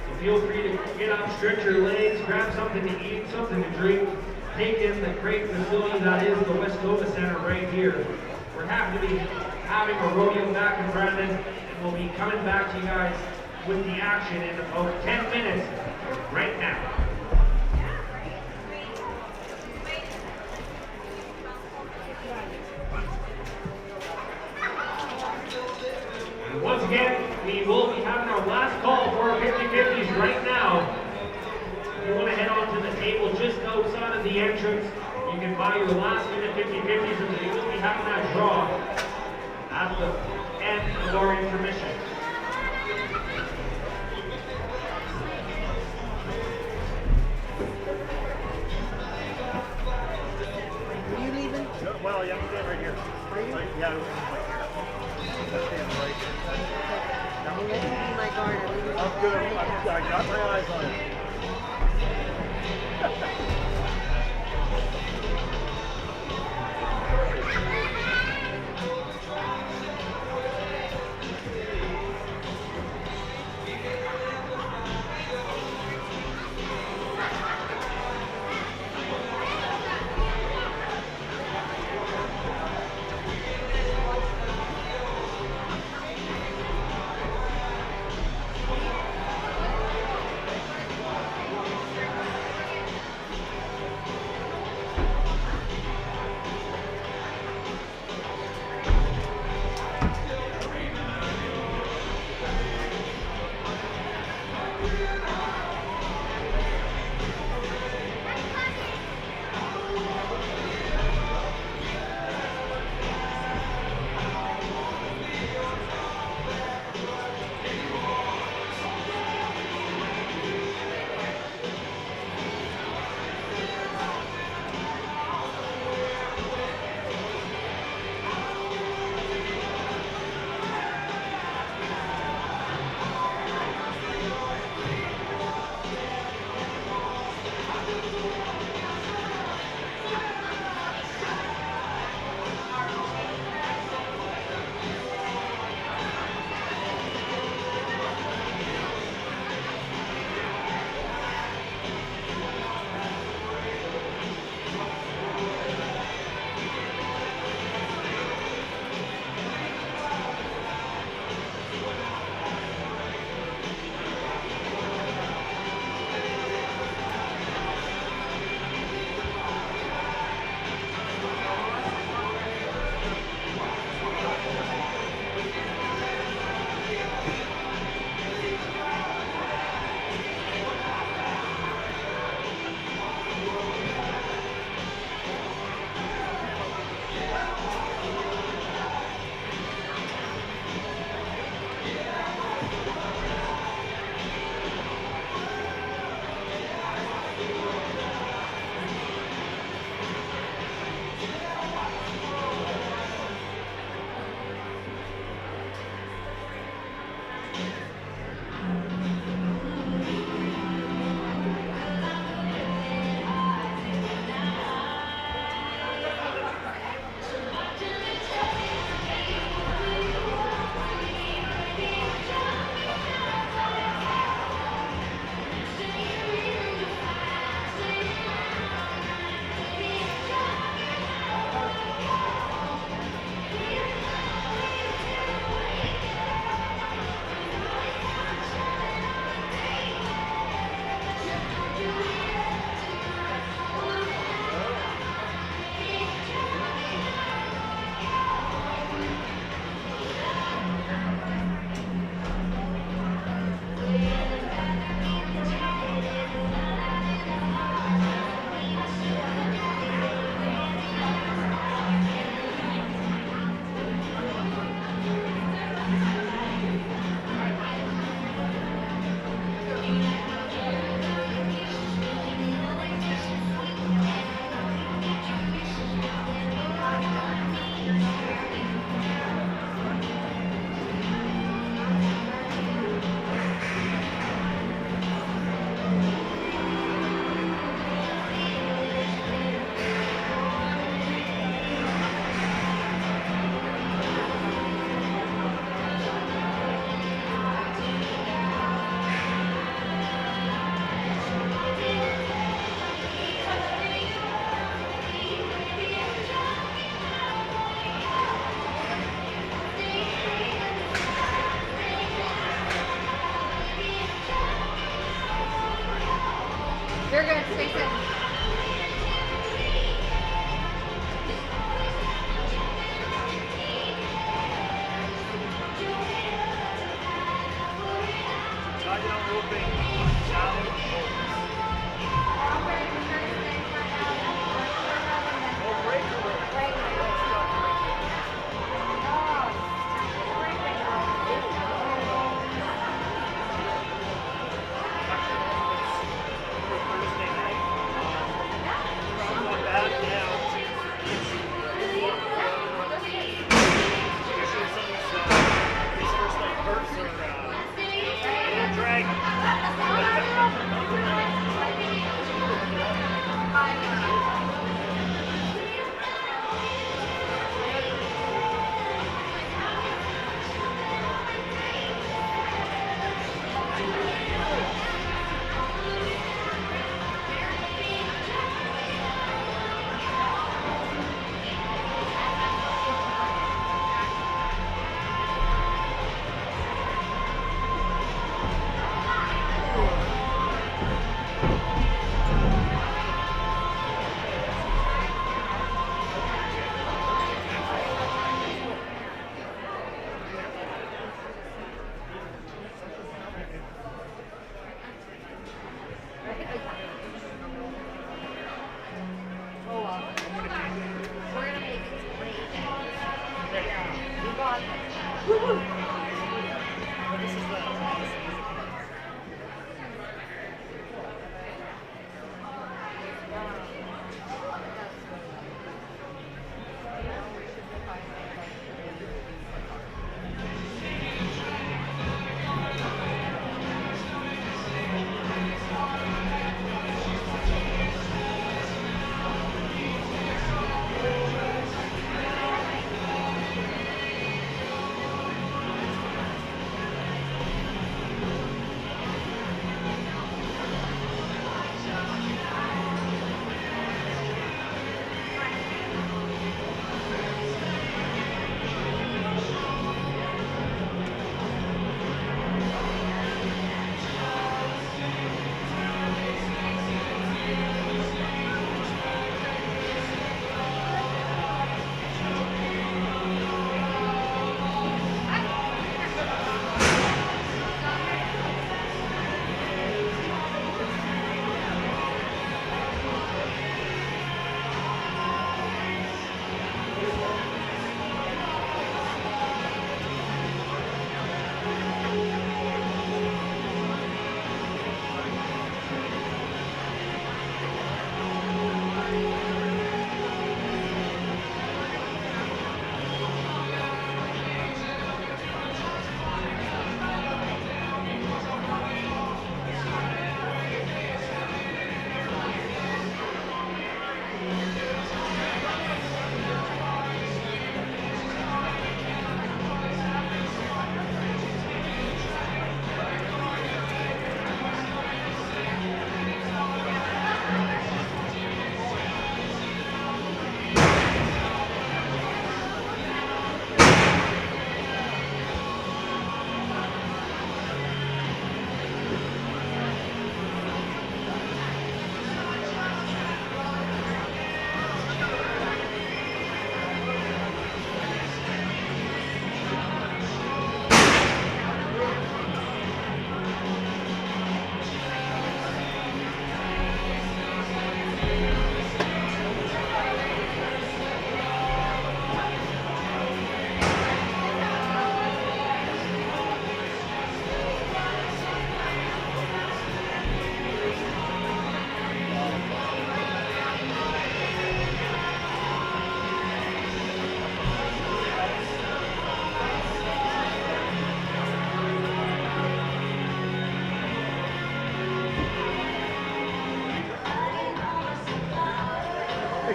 So feel free to get up, stretch your legs, grab something to eat, something to drink. Take in the great facility that is the Westoba Center right here. We're happy to be having a rodeo back in Brandon, and we'll be coming back to you guys with the action in about 10 minutes right now. And once again, we will be having our last call for our 50-50s right now. If you want to head on to the table just outside of the entrance, you can buy your last minute 50-50s, and we will be having that draw at the end of our intermission. Are you leaving? Well, yeah, I'm staying right here. Are you? Yeah, I'm staying right here. I'm going to be my guard. I'm good. I got my eyes on it.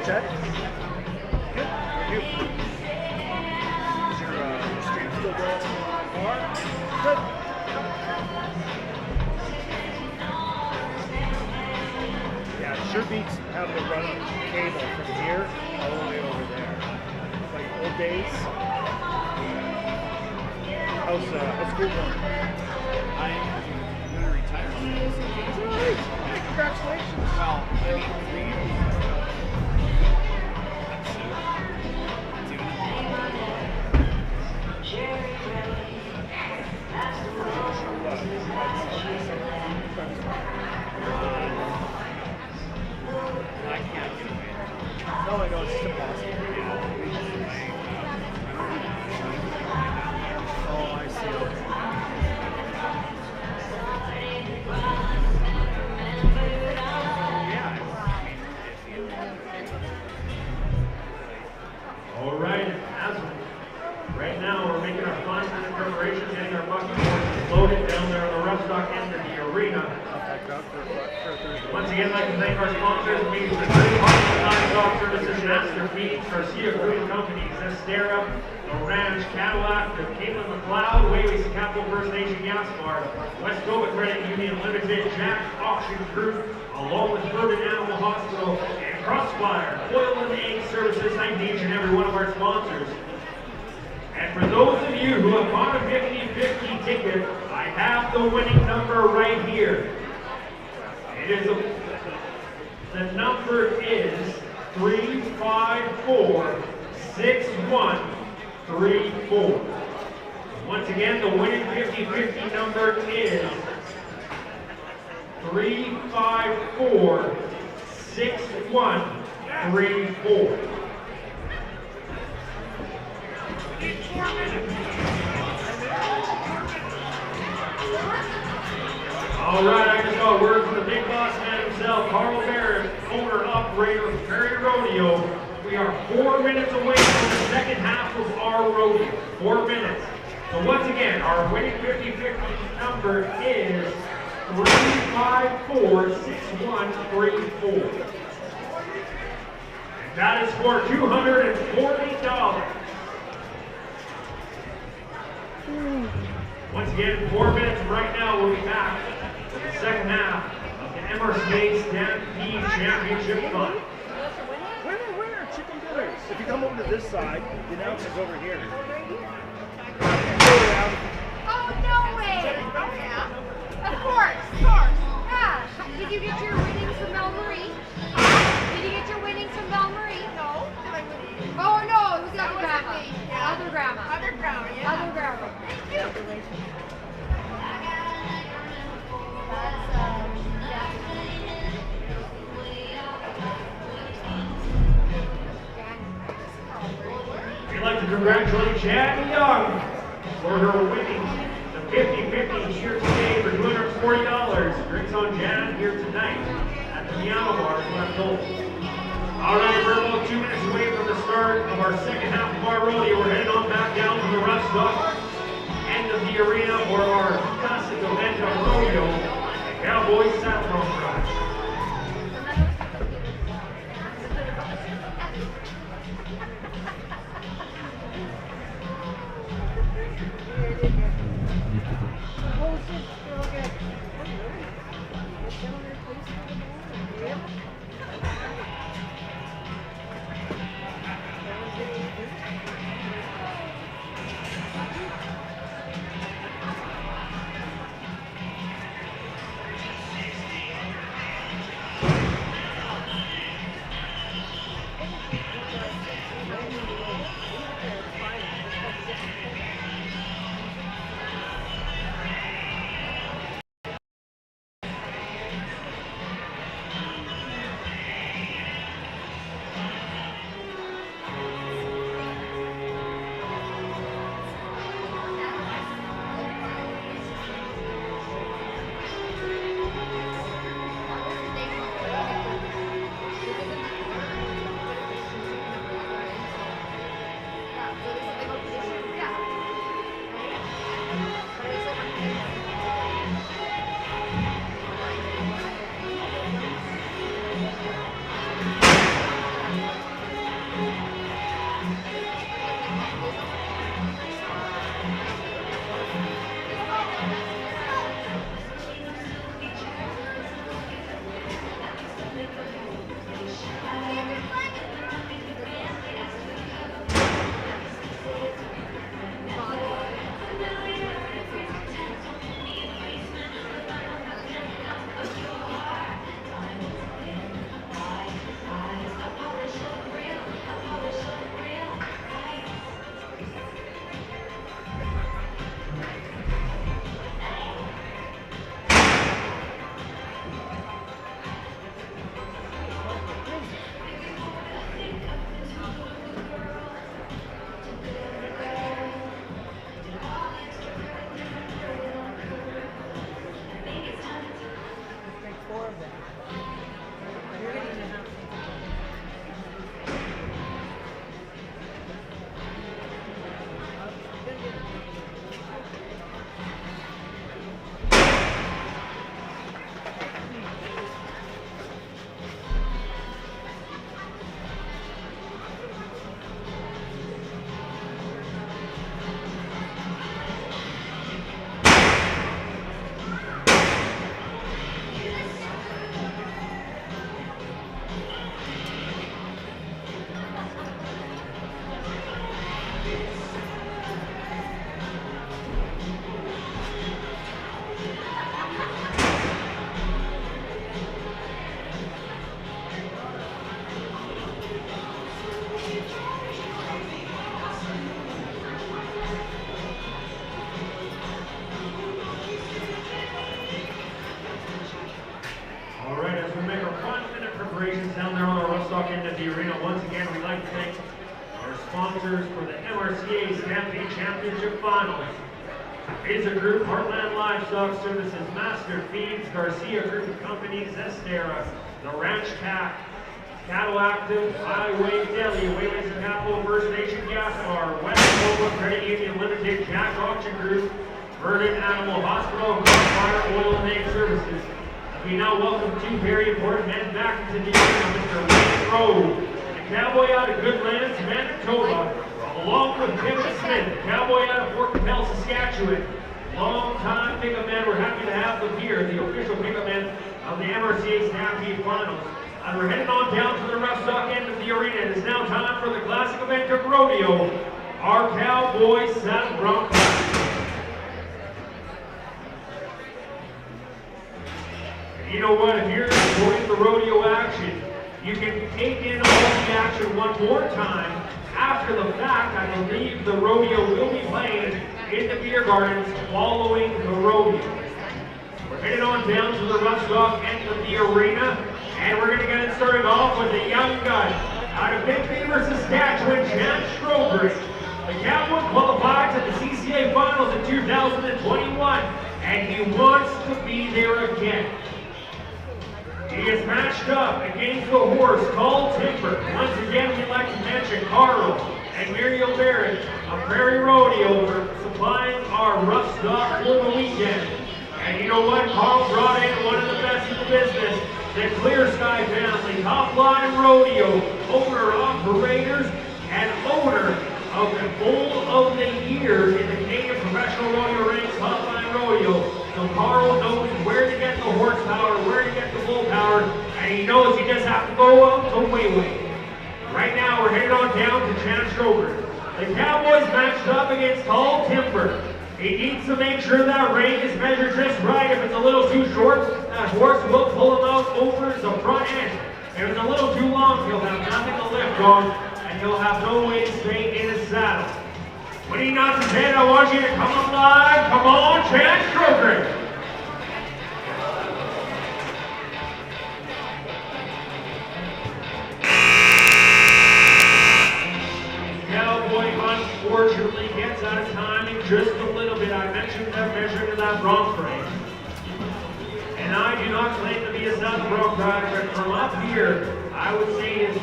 Ted? Good. You? Is your stream still going hard? Good. Yeah, it sure beats having to run on cable from here all the way over there. Like old days. How's school going? I'm going to retire. Hey, congratulations. Well, I mean, 3 years. I can't get away. No, I know it's just impossible. Oh, I see. All right, right now we're making our 5-minute preparation, getting our bucket boards loaded down there on the rough stock end of the arena. Once again, I'd like to thank our sponsors, means the Stock Services, Master Feed, Garcia Brewing Companies, Estera, The Ranch, Cadillac, the Caitlin McLeod, Wayway's Capital First Nation Gas Bar, West Nova Credit Union Limited, Jack Auction Group, along with Bourbon Animal Hospital, and Crossfire, Oil and Egg Services. Thank each and every one of our sponsors. And for those of you who have bought a 50-50 ticket, I have the winning number right here. The number is 3546134. Once again, the winning 50-50 number is 3546134. All right, I just got word from the big boss man himself, Carl Barrett, owner and operator of Prairie Rodeo. We are 4 minutes away from the second half of our rodeo. 4 minutes. So once again, our winning 50-50 number is 3546134. And that is for $240. Once again, 4 minutes from right now, we'll be back for the second half of the Mrca Stampede Championship Fund. Winner, chicken dinners. If you come over to this side, the announcer's over here. Oh, no way! Oh, yeah. Of course. Yeah. Did you get your winnings from Belle Marie? Did you get your winnings from Belle Marie? No. Oh, no, it was the other grandma. Yeah. Other grandma. Other grandma, yeah. Other grandma. Thank you. We'd like to congratulate Jan Young for her winning the 50-50 here today for $240. Drinks on Jan here tonight at the Piano Bar in Manitoba. All right, we're about 2 minutes away from the start of our second half of our rodeo. We're heading on back down to the rough stock end of the arena for our classic event of rodeo, the Cowboys Saffron Prize. sponsors for the MRCA Stampede Championship Finals. Razor Group, Heartland Livestock Services, Master Feeds, Garcia Group of Companies, Estera, The Ranch Cat, Cattle Active, Highway Deli, Wayways and Capital, First Nation Gas Bar, West Nova Credit Union Limited, Jack Auction Group, Verdant Animal Hospital, Fire Oil and Egg Services. We now welcome two very important men back into the arena, Mr. Wayne Rowe, the cowboy out of Goodlands, Manitoba, along with Kevin Smith, the cowboy out of Fort Capel, Saskatchewan. Long-time pickup man, we're happy to have them here, the official pickup man of the MRCA Stampede Finals. And we're heading on down to the rough stock end of the arena. It is now time for the classic event of Rodeo, our Cowboy Saddle Bronc. You know what, if you're enjoying the rodeo action, you can take in all the action one more time. After the fact, I believe the rodeo will be playing in the beer gardens following the rodeo. We're headed on down to the rough stock end of the arena, and we're going to get it started off with a young gun out of Big Beaver, Saskatchewan, Chance Strawberry. The cowboy qualified to the CCA Finals in 2021, and he wants to be there again. He is matched up against the horse called Timber. Once again, we'd like to mention Carl and Muriel Barrett of Prairie Rodeo for supplying our rough stock for the weekend. And you know what? Carl brought in one of the best in the business, the Clear Sky family, Top Line Rodeo, owner, operators, and owner of the Bull of the Year in the Canadian Professional Rodeo ranks, Top Line Rodeo. So Carl knows where to get the horsepower, where to get the bull power, and he knows he just has to go out to Wayway. Right now, we're headed on down to Chance Strawberry. The Cowboys matched up against Tall Timber. He needs to make sure that rein is measured just right. If it's a little too short, that horse will pull him out over the front end. If it's a little too long, he'll have nothing to lift on, and he'll have no way to stay in his saddle. When he nods his head, I want you to come alive. Come on, Chance Strawberry. Cowboy unfortunately gets out of timing just a little bit. I mentioned that measuring of that bronc frame. And I do not claim to be a saddle bronc rider, but from up here, I would say his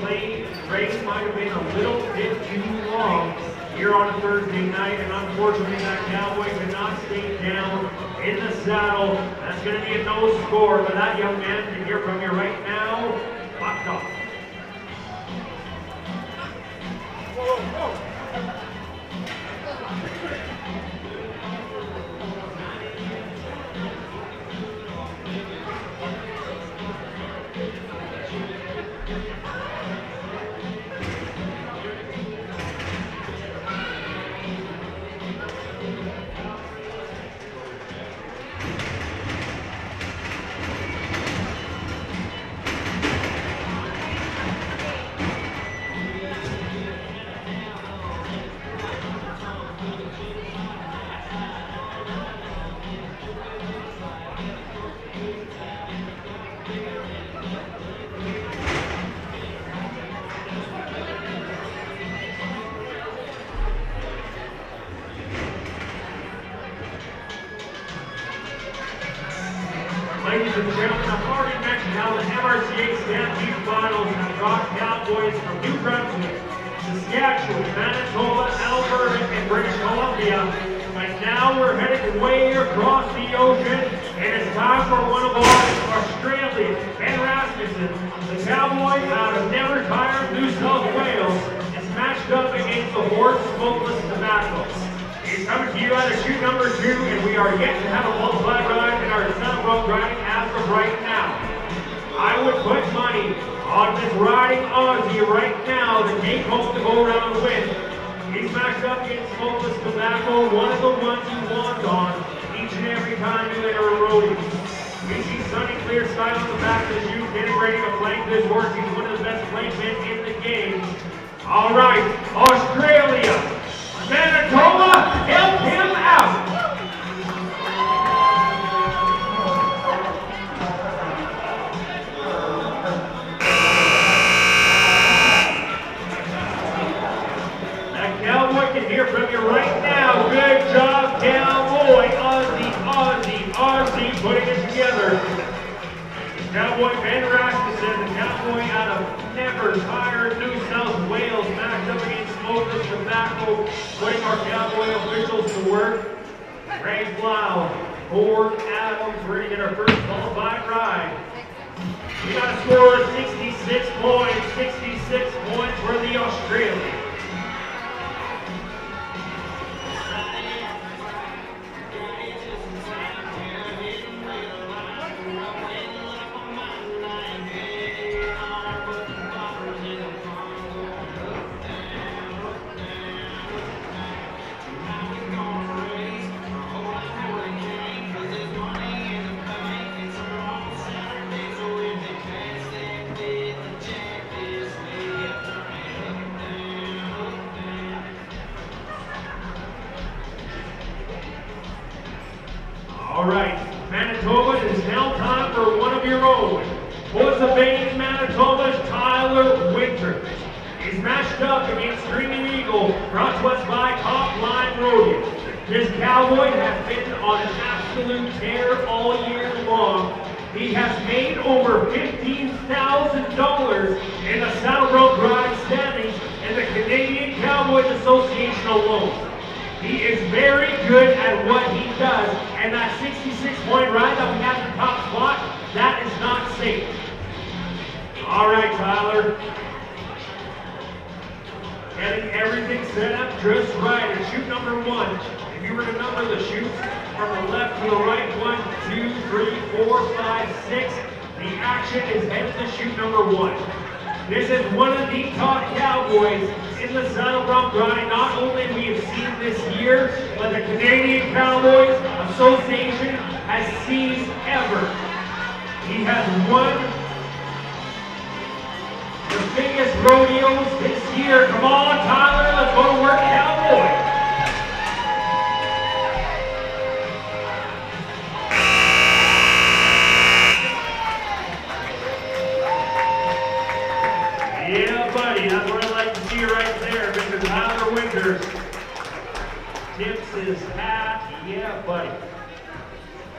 race might have been a little bit too long here on a Thursday night, and unfortunately that cowboy could not stay down in the saddle. That's going to be a no score, but that young man can hear from you right now. Locked off. Whoa, whoa. Ladies and gentlemen, I've already mentioned how the MRCA Stampede Finals have brought cowboys from New Brunswick, Saskatchewan, Manitoba, Alberta, and British Columbia. But now we're headed way across the ocean, and it's time for one of our Australians, Ben Rasmussen, the cowboy out of Never Tire, New South Wales, is matched up against the horse Smokeless Tobacco. He's coming to you out of chute number 2, and we are yet to have a qualified ride in our saddle bronc riding as of right now. I would put money on this riding Aussie right now to take home the go-round win. He's matched up against Smokeless Tobacco, one of the ones you want on each and every time you enter a rodeo. We see sunny clear sky on the back of the chute, getting ready to flank this horse. He's one of the best flankmen in the game. All right, Australia, Manitoba, help him out. sponsors, Higher New South Wales, matched up against Smokers Tobacco, putting our cowboy officials to work. Ray Blau, Ford Adams, we're going to get our first qualified ride. We got a score of 66 points, 66 points for the Australians. All right, Manitoba, it is now time for one of your own. Boys of Bain, Manitoba's Tyler Winters is matched up against Streaming Eagle, brought to us by Top Line Rodeo. This cowboy has been on an absolute tear all year long. He has made over $15,000 in the Saddle Bronc riding standings in the Canadian Cowboys Association alone. He is very good at what he does, and that 66-point ride that we have in the top spot, that is not safe. All right, Tyler. Getting everything set up just right. And chute number one, if you were to number the chutes from the left to the right, 1, 2, 3, 4, 5, 6, the action is headed to chute number one. This is one of the top cowboys in the Saddle Bronc riding. Not only we have seen this year, but the Canadian Cowboys Association has seen ever. He has won the biggest rodeos this year. Come on, Tyler, let's go to work, cowboy. Yeah, buddy, that's what I like to see right there, Mr. Tyler Winters. Tips his hat, yeah, buddy.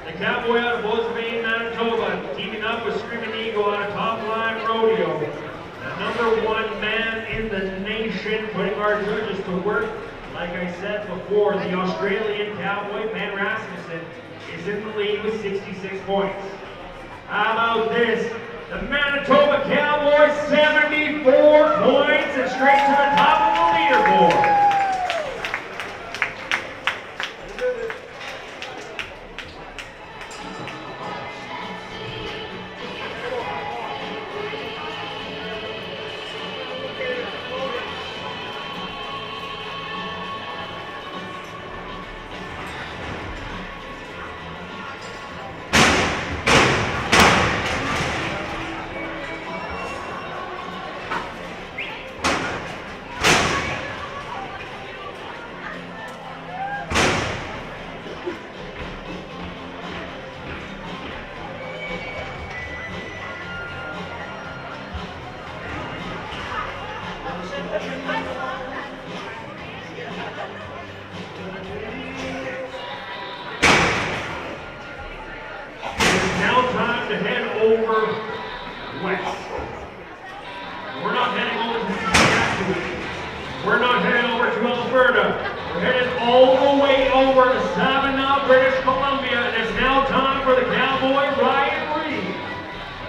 The cowboy out of Bozeman, Manitoba, teaming up with Screaming Eagle out of Top Line Rodeo. The #1 man in the nation, putting our judges to work. Like I said before, the Australian cowboy, Ben Rasmussen, is in the lead with 66 points. How about this? The Manitoba Cowboys, 74 points and straight to the top of the leaderboard.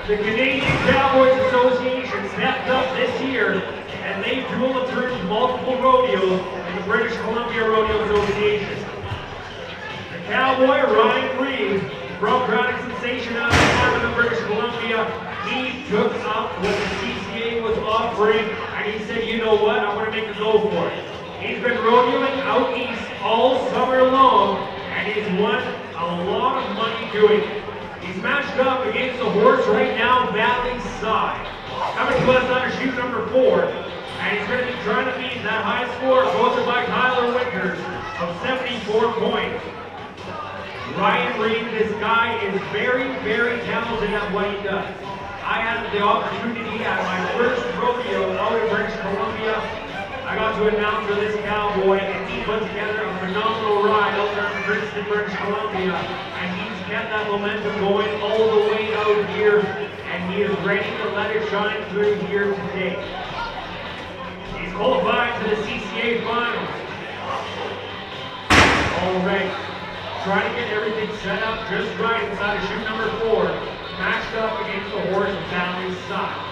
The Canadian Cowboys Association stepped up this year, and they dual through multiple rodeos in the British Columbia Rodeo Association. The cowboy, Ryan Reed, bronc riding sensation out of Canada, British Columbia, he took up what the CCA was offering, and he said, you know what, I'm going to make a go for it. He's been rodeoing out east all summer long, and he's won a lot of money doing it. He's matched up against the horse right now, Valley Side. Coming to us on chute number 4, and he's going to be trying to beat that high score posted by Tyler Winters of 74 points. Ryan Reed, this guy is very, very talented at what he does. I had the opportunity at my first rodeo out in British Columbia. I got to announce for this cowboy, and he put together a phenomenal ride out there in Princeton, British Columbia. And he's kept that momentum going all the way out here, and he he is ready to let it shine through here today. He's qualified to the CCA finals. All right, trying to get everything set up just right inside of chute number 4, matched up against the horse on Valley's side.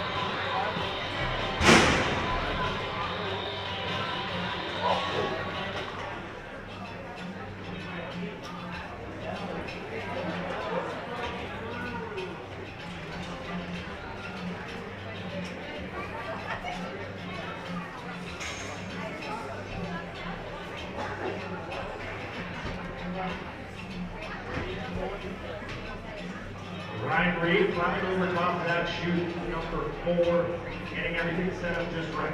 Ryan Reed climbing over top of that chute, number 4, getting everything set up just right.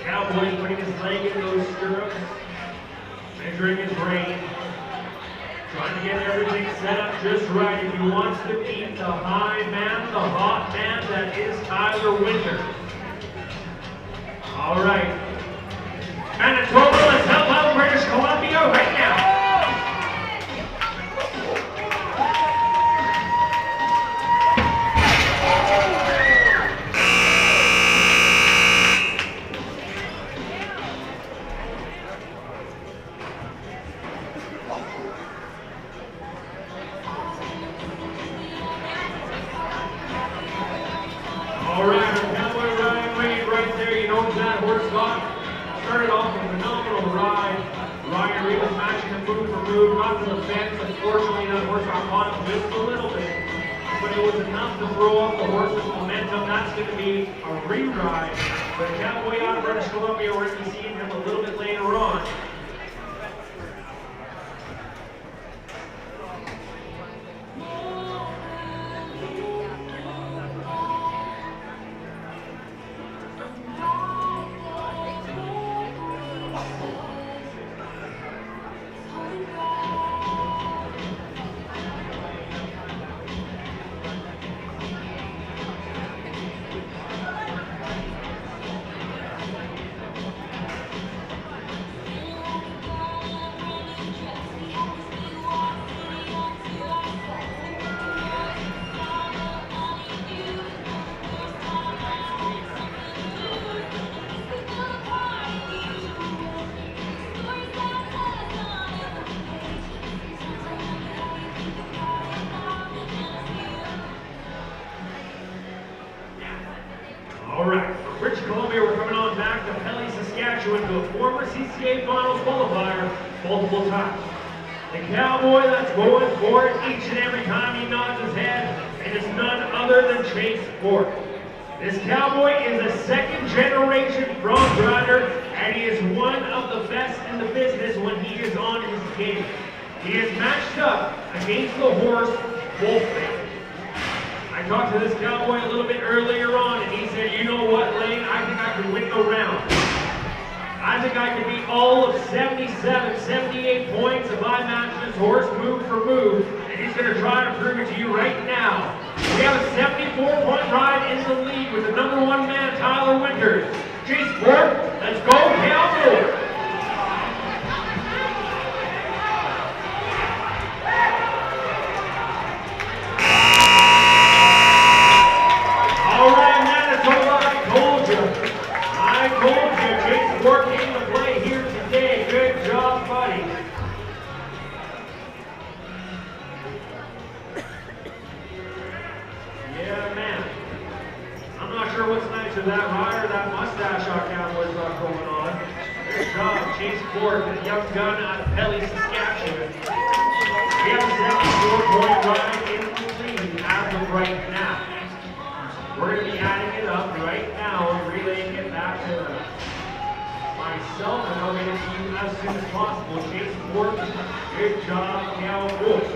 Cowboy putting his leg in those stirrups, measuring his rein, trying to get everything set up just right if he wants to beat the high man, the hot man that is Tyler Winter. All right. Manitoba, let's help out British Columbia right now. All right, our cowboy Ryan Reed right there. You know that horse started off a phenomenal ride. Ryan Reed was matching him move for move, not to the fence. Unfortunately, that horse got caught up just a little bit, but it was enough to throw off the horse's momentum. That's going to be a re-ride. But cowboy out of British Columbia, we're going to be seeing him a little bit later on. All right, for British Columbia, we're coming on back to Pelly, Saskatchewan, to a former CCA Finals qualifier multiple times. The cowboy that's going for it each and every time he nods his head, and it's none other than Chase Ford. This cowboy is a second-generation bronc rider, and he is one of the best in the business when he is on his game. He is matched up against the horse Wolfman. I talked to this cowboy a little bit earlier on, and he said, you know what, Lane, I think I could win the round. I think I could beat all of 77, 78 points if I match this horse move for move, and he's going to try to prove it to you right now. We have a 74-point ride in the lead with the number 1 man, Tyler Winters. Chase Ford, let's go, cowboy! All right, Manitoba, I told you, Chase Ford came to play here today. Good job, buddy. Yeah, man. I'm not sure what's nicer, that ride or that mustache our cowboys got going on. Good job, Chase Ford, the young gun out of Pelly, Saskatchewan. We have a 74-point ride in the lead as of right now. We're going to be adding it up right now and relaying it back to myself, and I'll get it to you as soon as possible. Chase Ford, good job, cowboys.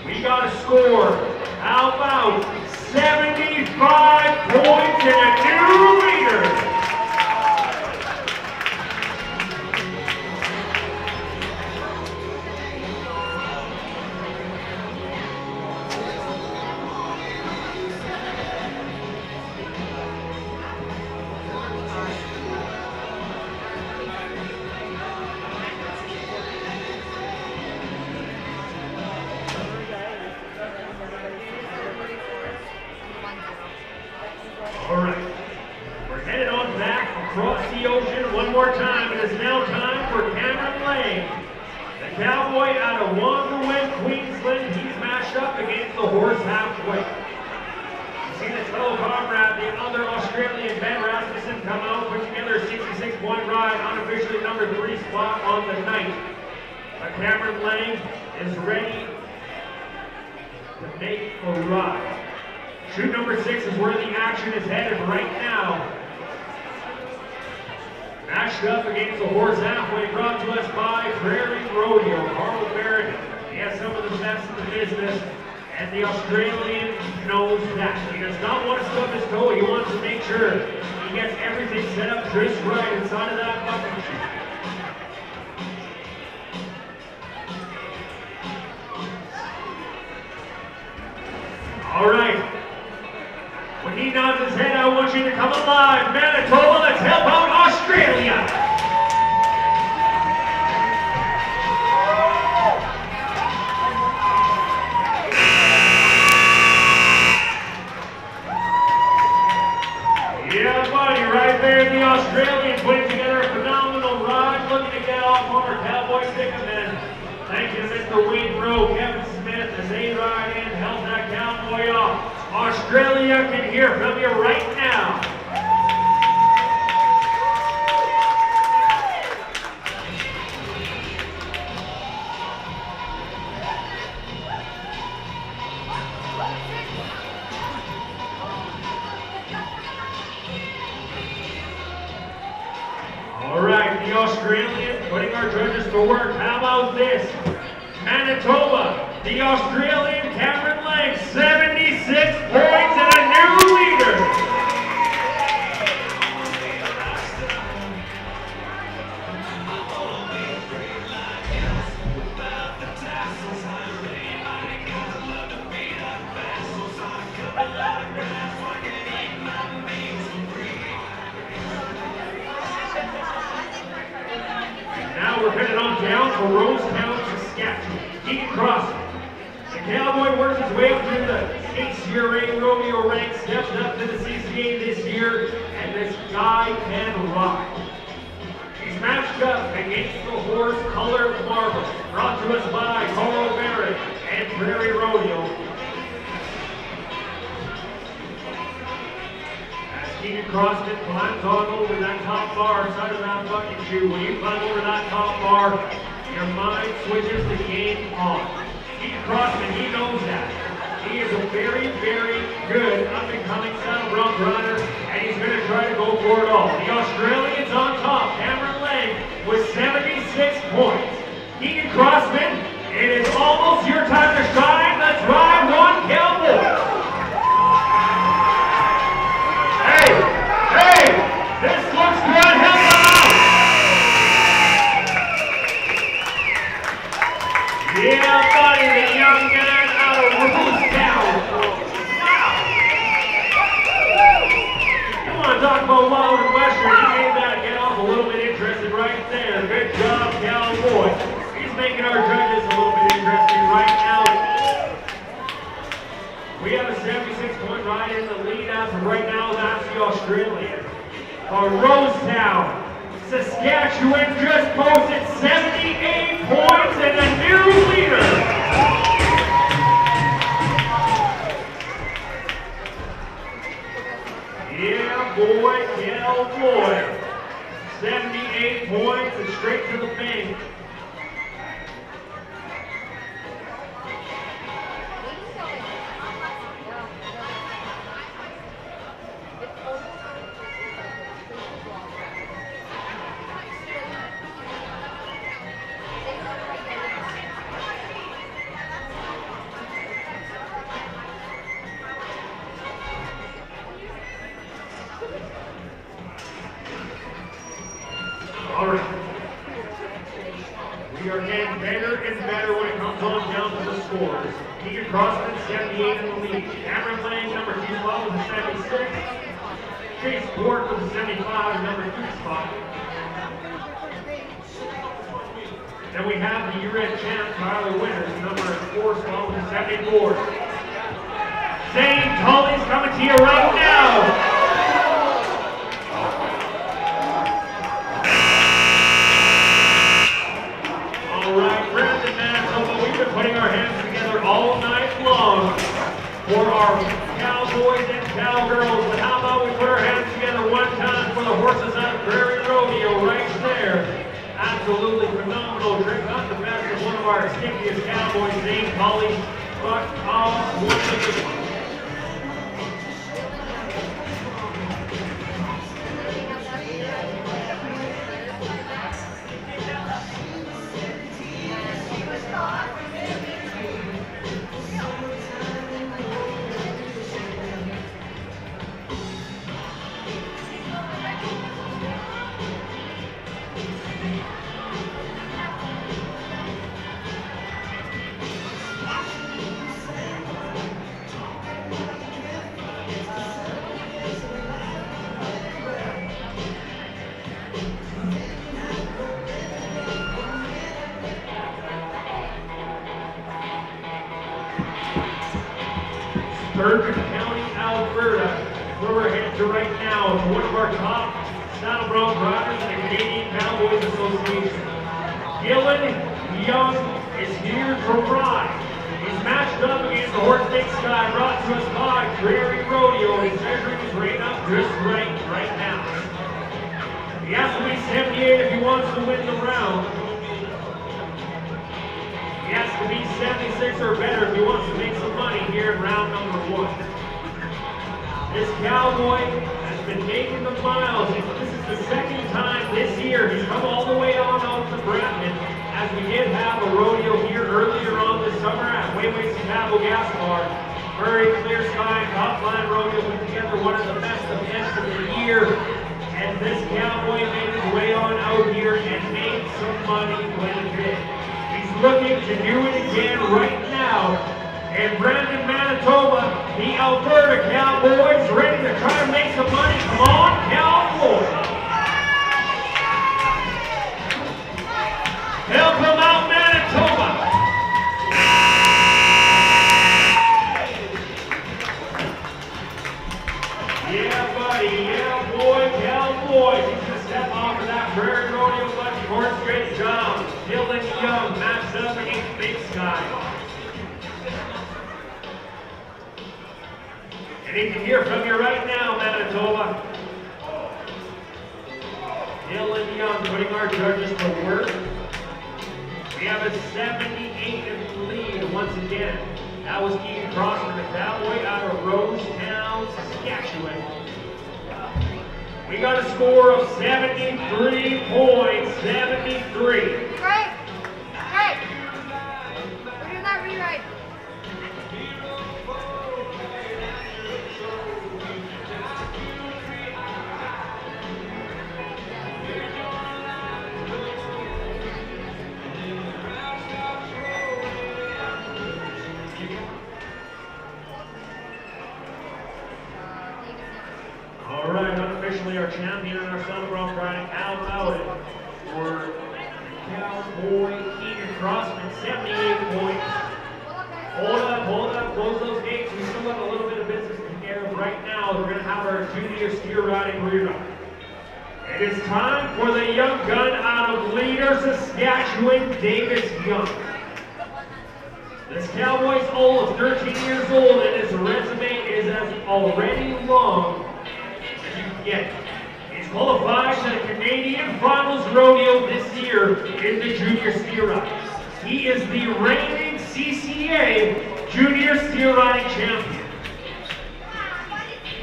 We got a score. How about 75 points and a new leader? across the ocean one more time. It is now time for Cameron Lane. The cowboy out of Wanderwin, Queensland. He's matched up against the horse halfway. You see this fellow comrade, the other Australian Ben Rasmussen, come out, put together a 66-point ride, unofficially number 3 spot on the night. But Cameron Lane is ready to make a ride. Chute number 6 is where the action is headed right now. Matched up against the horse halfway, brought to us by Prairie Rodeo. Carl Barrett, he has some of the best in the business, and the Australian knows that. He does not want to stub his toe, he wants to make sure he gets everything set up just right inside of that bucket chute. All right. When he nods his head, I want you to come alive. Manitoba, let's help out Australia. Yeah, buddy, right there, the Australian putting together a phenomenal ride, looking to get off on our cowboy stick of men. Thank you to Mr. Windrow, Kevin Smith, as they ride in, held that cowboy off. Australia can hear from you right now. All right, the Australian putting our judges to work. How about this? Manitoba, the Australian Cameron Lane, 76 points and a new leader. Now we're headed on down to Rosetown, Saskatchewan. Keegan Cross. The cowboy works his way up through the HCRA Rodeo ranks, steps up to the CCA this year, and this guy can ride. He's matched up against the horse Color Marble, brought to us by Carl Barrett and Prairie Rodeo. As Keegan Crossman climbs on over that top bar inside of that bucket chute, when you climb over that top bar, your mind switches the game on. Keegan Crossman, he knows that. He is a very, very good up-and-coming saddle bronc rider, and he's going to try to go for it all. The Australian's on top, Cameron Lane, with 76 points. Keegan Crossman, it is almost your time to shine. Let's ride one cowboy. Hey, this looks good. Help him out. Yeah, buddy, the young man out of Rodeo. Wow. You want to talk about Wild and Western? He made that get off a little bit interested right there. Good job, cowboy. He's making our judges a little bit interested right now. We have a 76-point ride in the lead as of right now. That's the Australian. Rosetown, Saskatchewan just posted 78 points and a new leader. Yeah, boy, cowboy. 78 points and straight to the bank. All right. We are getting better and better when it comes on down to the scores. Keegan Crossman, 78 in the lead. Cameron Lane, number 2 spot with a 76. Chase Bork with a 75, number 2 spot. Then we have the year-end champ, Tyler Winters, number 4 spot with a 74. Zane Tully's coming to you right now. stickiest cowboy's name, Polly, but one of the good ones. Sturgeon County, Alberta, where we're headed to right now to one of our top saddle bronc riders in the Canadian Cowboys Association. Gillen Young is here to ride. He's matched up against the horse Big Sky, brought to us by Prairie Rodeo. He's measuring his weight up just right now. He has to be 78 if he wants to win the round. He has to be 76 or better if he wants to make some money here in round number 1. This cowboy has been making the miles. This is the second time this year he's come all the way on out to Brampton, as we did have a rodeo here earlier on this summer at Wayway Cabo Gas Bar. Murray, Clear Sky, and Top Line Rodeo put together one of the best events of the year. And this cowboy made his way on out here and made some money when he did. Looking to do it again right now. And Brandon, Manitoba, the Alberta Cowboys, ready to try to make some money. Come on, Cowboys! Help him out, Manitoba! Yeah, buddy, yeah, boy, Cowboys. He's gonna step off of that Prairie Rodeo bunch horse. Great job. Dylan Young matched up against Big Sky. And he can hear from you right now, Manitoba. Dylan Young putting our judges to work. We have a 78 in the lead once again. That was Ian Crossman, the cowboy out of Rosetown, Saskatchewan. We got a score of 73 points, 73. Right. Hey. We're doing that rewrite. All right, unofficially our champion in our saddle bronc riding out loud for Cowboy Keegan Crossman, 78 points. Hold up, close those gates. We still have a little bit of business to take care of right now. We're going to have our junior steer riding rear. It is time for the young gun out of Leader, Saskatchewan, Davis Young. This cowboy's old, 13 years old, and his resume is as already long as you can get. He's qualified to the Canadian Finals Rodeo this year in the junior steer riding. He is the reigning CCA junior steer riding champion.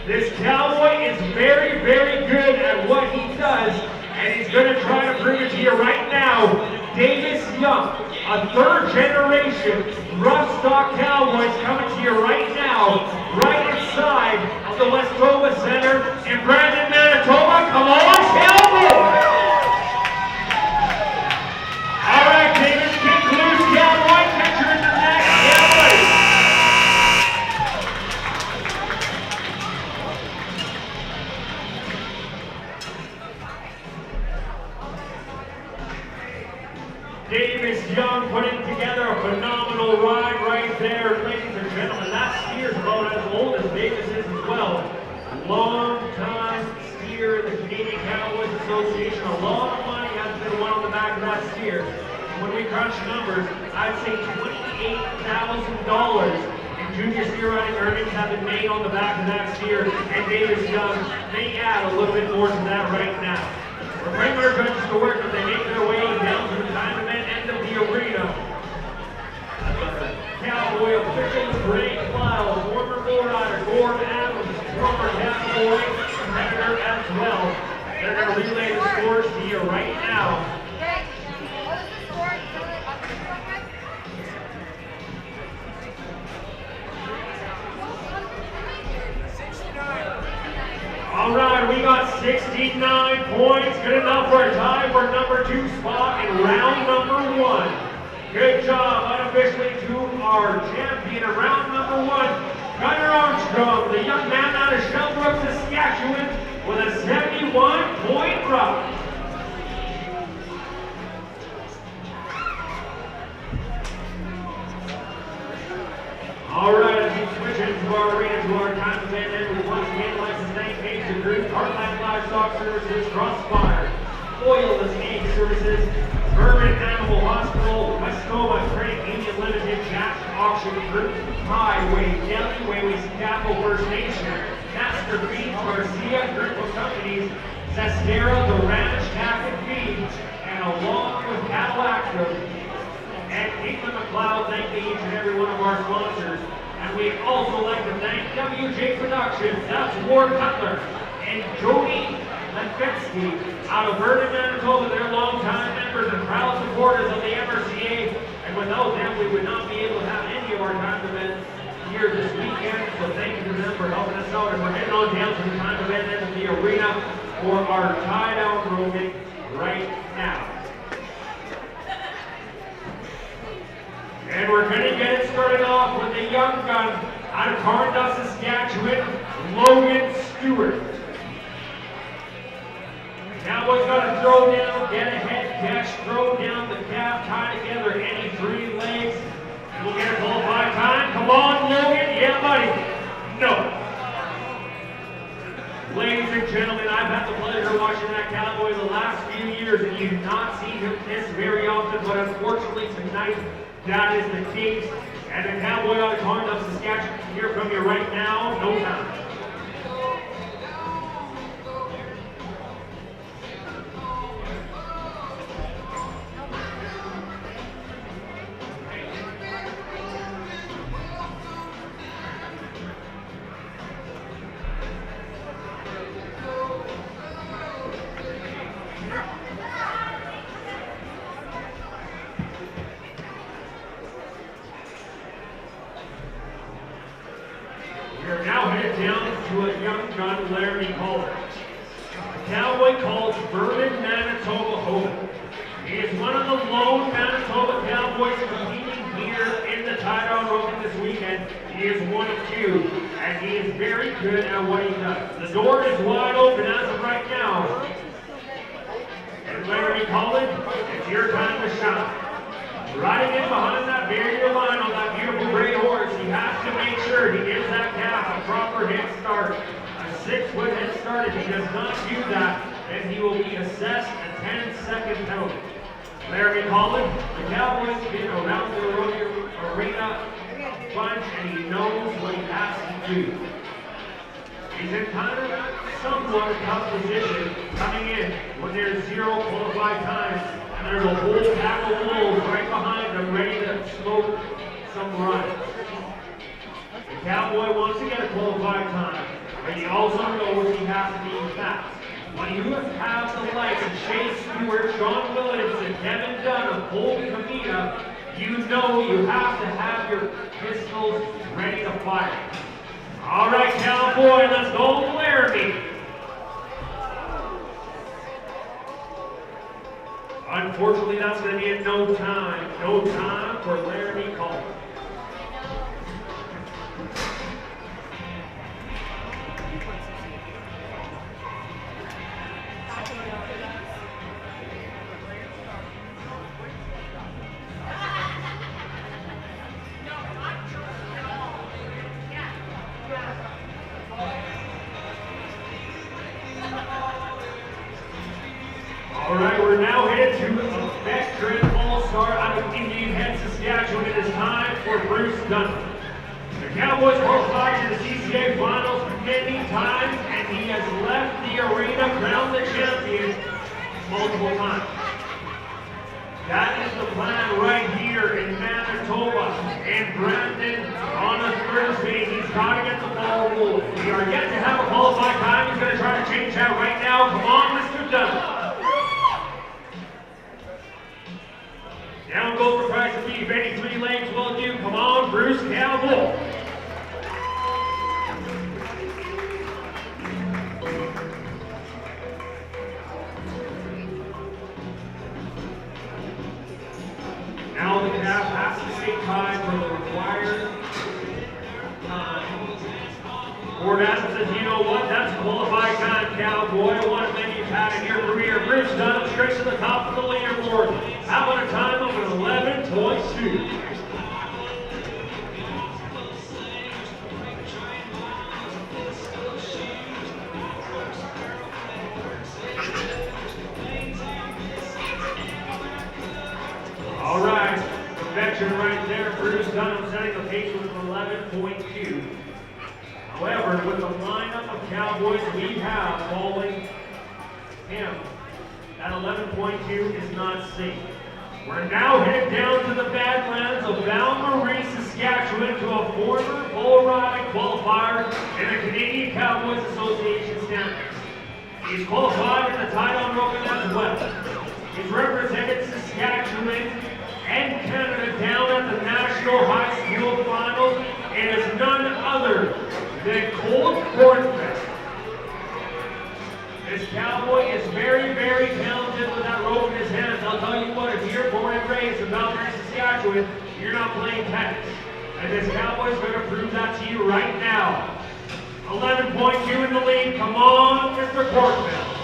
This cowboy is very, very good at what he does, and he's going to try to prove it to you right now. Davis Young, a third generation rough stock cowboy, is coming to you right now, right inside of the Westoba Center in Brandon, Manitoba. Come on, cowboy! All right, Davis, kick loose, cowboy, picture in the neck, cowboy. Davis Young putting together a phenomenal ride right there, ladies and gentlemen. That steer's about as old as Davis is as well. Long-time steer in the Canadian Cowboys Association. A lot of money has been won on the back of that steer. When we crunch numbers, I'd say $28,000 in junior steer riding earnings have been made on the back of that steer, and Davis Young may add a little bit more to that right now. We're bringing our judges to work as they make their way down to the time event end of the arena. scores to you right now. Greg, what is the score? Tell it up to real quick. All right, we got 69 points. Good enough for a tie for number 2 spot in round number 1. Good job unofficially to our champion in round number 1, Gunnar Armstrong, the young man out of Shelbrook, Saskatchewan, with a 71-point round. All right, as we switch into our arena to our time event, and we once again like to thank Keystone Group, Heartland Livestock Services, Crossfire, Oilless Egg Services, Urban Animal Hospital, Manitoba Credit Union Limited, Jack's Auction Group, Highway, Deli, Scapple First Nation, Master Feed, Garcia Group of Companies, Zestera, the Ranch Tack and Feed, and along with Cadillac Group and Caitlin McLeod, thank each and every one of our sponsors. And we'd also like to thank WJ Productions, that's Ward Cutler, and Jody Lefetsky out of Vernon, Manitoba. They're longtime members and proud supporters of the MRCA. And without them, we would not be able to have any of our time events here this weekend. So thank you to them for helping us out. And we're heading on down to the time event end of the arena for our tie-down roving right now. And we're going to get it started off with a young gun out of Carndale, Saskatchewan, Logan Stewart. Cowboy's got to throw down, get a head catch, throw down the calf, tie together any 3 legs. We'll get a qualified time. Come on, Logan. Yeah, buddy. No. Ladies and gentlemen, I've had the pleasure of watching that cowboy the last few years, and you do not see him miss very often, but unfortunately tonight, that is the case. And the cowboy out of Carndale, Saskatchewan, can hear from you right now. No time. We're now headed down to a young gun, Laramie Calder. A cowboy called Vernon, Manitoba home. He is one of the lone Manitoba cowboys competing here in the tie-down roping this weekend. He is one of 2, and he is very good at what he does. The door is wide open as of right now. And Laramie Calder, it's your time to shine. Riding in behind that barrier line on that beautiful gray horse, he has to make sure he gives that calf a proper head start. A 6-foot head start. If he does not do that, then he will be assessed a 10-second penalty. Laramie Calder, the cowboy's been around the rodeo arena bunch, and he knows what he has to do. He's in kind of somewhat tough position coming in when there's 0 qualified times. And there's a whole pack of wolves right behind him ready to smoke some runs. The cowboy wants to get a qualified time, but he also knows he has to be fast. When you have the likes of Chase Stewart, Sean Williamson, Kevin Dunn, and Colby Kamita, you know you have to have your pistols ready to fire. All right, cowboy, let's go Laramie. Unfortunately, that's going to be a no time for Laramie Calder. All right, we're now headed to a veteran all-star out of Indian Head, Saskatchewan. It is time for Bruce Dunn. The Cowboys qualified to the CCA finals many times, and he has left the arena, crowned the champion multiple times. That is the plan right here in Manitoba. And Brandon, on a Thursday, he's got to get the ball rolling. We are yet to have a qualified time. He's going to try to change that right now. Come on, Mr. Dunn. Ford Aspen says, you know what, that's qualified time, Cowboy. What a thing you've had in your career. Bruce Dunham straight to the top of the leaderboard. How about a time of an 11.2? All right, perfection right there. Bruce Dunham setting the pace with 11.2. However, with the lineup of Cowboys we have following him, that 11.2 is not safe. We're now headed down to the Badlands of Val-Marie, Saskatchewan to a former bull riding qualifier in the Canadian Cowboys Association standings. He's qualified in the tie-down roping as well. He's represented Saskatchewan and Canada down at the National High School Finals and is none other than Colt Kornfeld. This cowboy is very, very talented with that rope in his hands. I'll tell you what, if you're born and raised in Val-Marie, Saskatchewan, you're not playing tennis. And this cowboy's going to prove that to you right now. 11.2 in the lead. Come on, Mr. Kornfeld.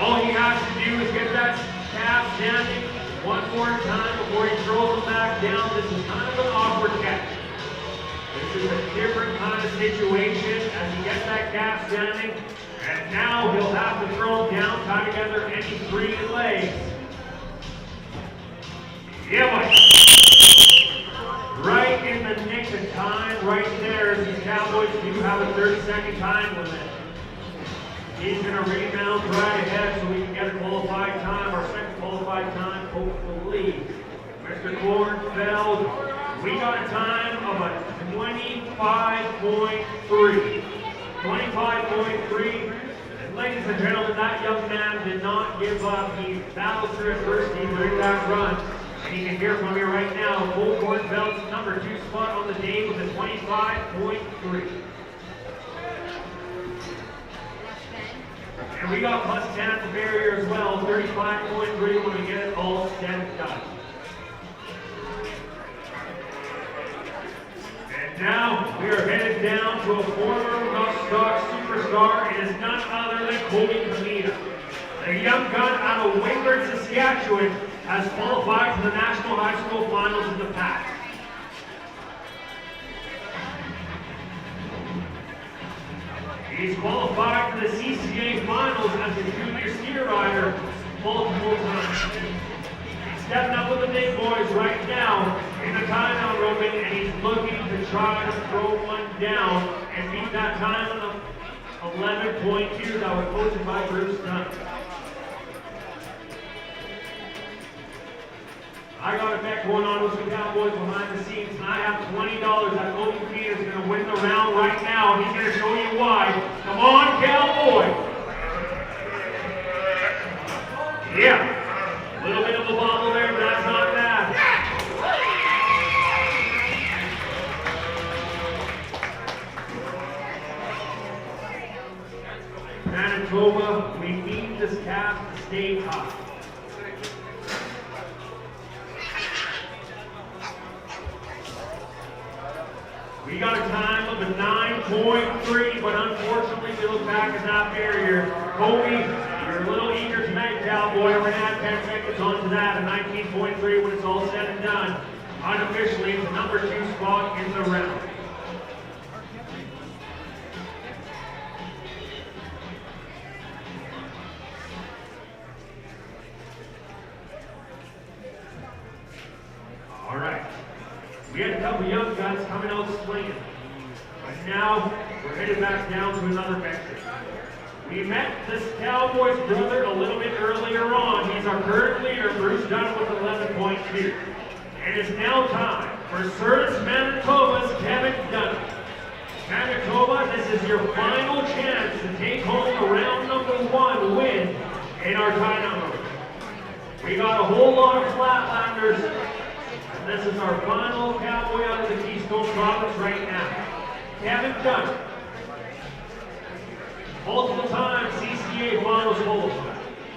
All he has to do is get that calf standing one more time before he throws him back down. This is kind of an awkward catch. This is a different kind of situation as he gets that calf standing. And now he'll have to throw him down, tie together any three legs. Yeah, boy. Right in the nick of time, right there. These Cowboys do have a 30-second time limit. He's going to rebound right ahead so we can get a qualified time, our second qualified time, hopefully. Mr. Kornfeld, we got a time of a 25.3. 25.3. And ladies and gentlemen, that young man did not give up. He battled through adversity during that run. And you can hear from me right now, Colt Kornfeld's number 2 spot on the day with a 25.3. And we got plus 10 at the barrier as well, 35.3 when we get it all said and done. And now we are headed down to a former Rough superstar. It is none other than Cody Kamita. The young gun out of Wingford, Saskatchewan, has qualified for the National High School Finals in the past. He's qualified for the CCA Finals as a junior ski rider multiple times. He's stepping up with the big boys right now in the tie-down roping, and he's looking to try to throw one down and beat that time of 11.2 that was posted by Bruce Dunn. I got a bet going on with some Cowboys behind the scenes, and I have $20 that Cody Kamita is going to win the round right now. He's going to show you why. Come on, Cowboy! Yeah, a little bit of a bobble there, but that's not bad. Manitoba, we need this calf to stay high. We got a time of a 9.3, but unfortunately, if you look back at that barrier, Kobe, you're a little eager tonight, Cowboy. We're going to add 10 seconds onto that, a 19.3 when it's all said and done. Unofficially, it's the number 2 spot in the round. All right. We had a couple young guys coming out swinging. But now, we're headed back down to another victory. We met this Cowboys brother a little bit earlier on. He's our current leader, Bruce Dunn, with 11.2. It is now time for Certus Manitoba's Kevin Dunn. Manitoba, this is your final chance to take home the round number 1 win in our tie number. We got a whole lot of flatlanders. This is our final Cowboy out of the Keystone province right now. Kevin Dunn. Multiple time CCA Finals qualifier.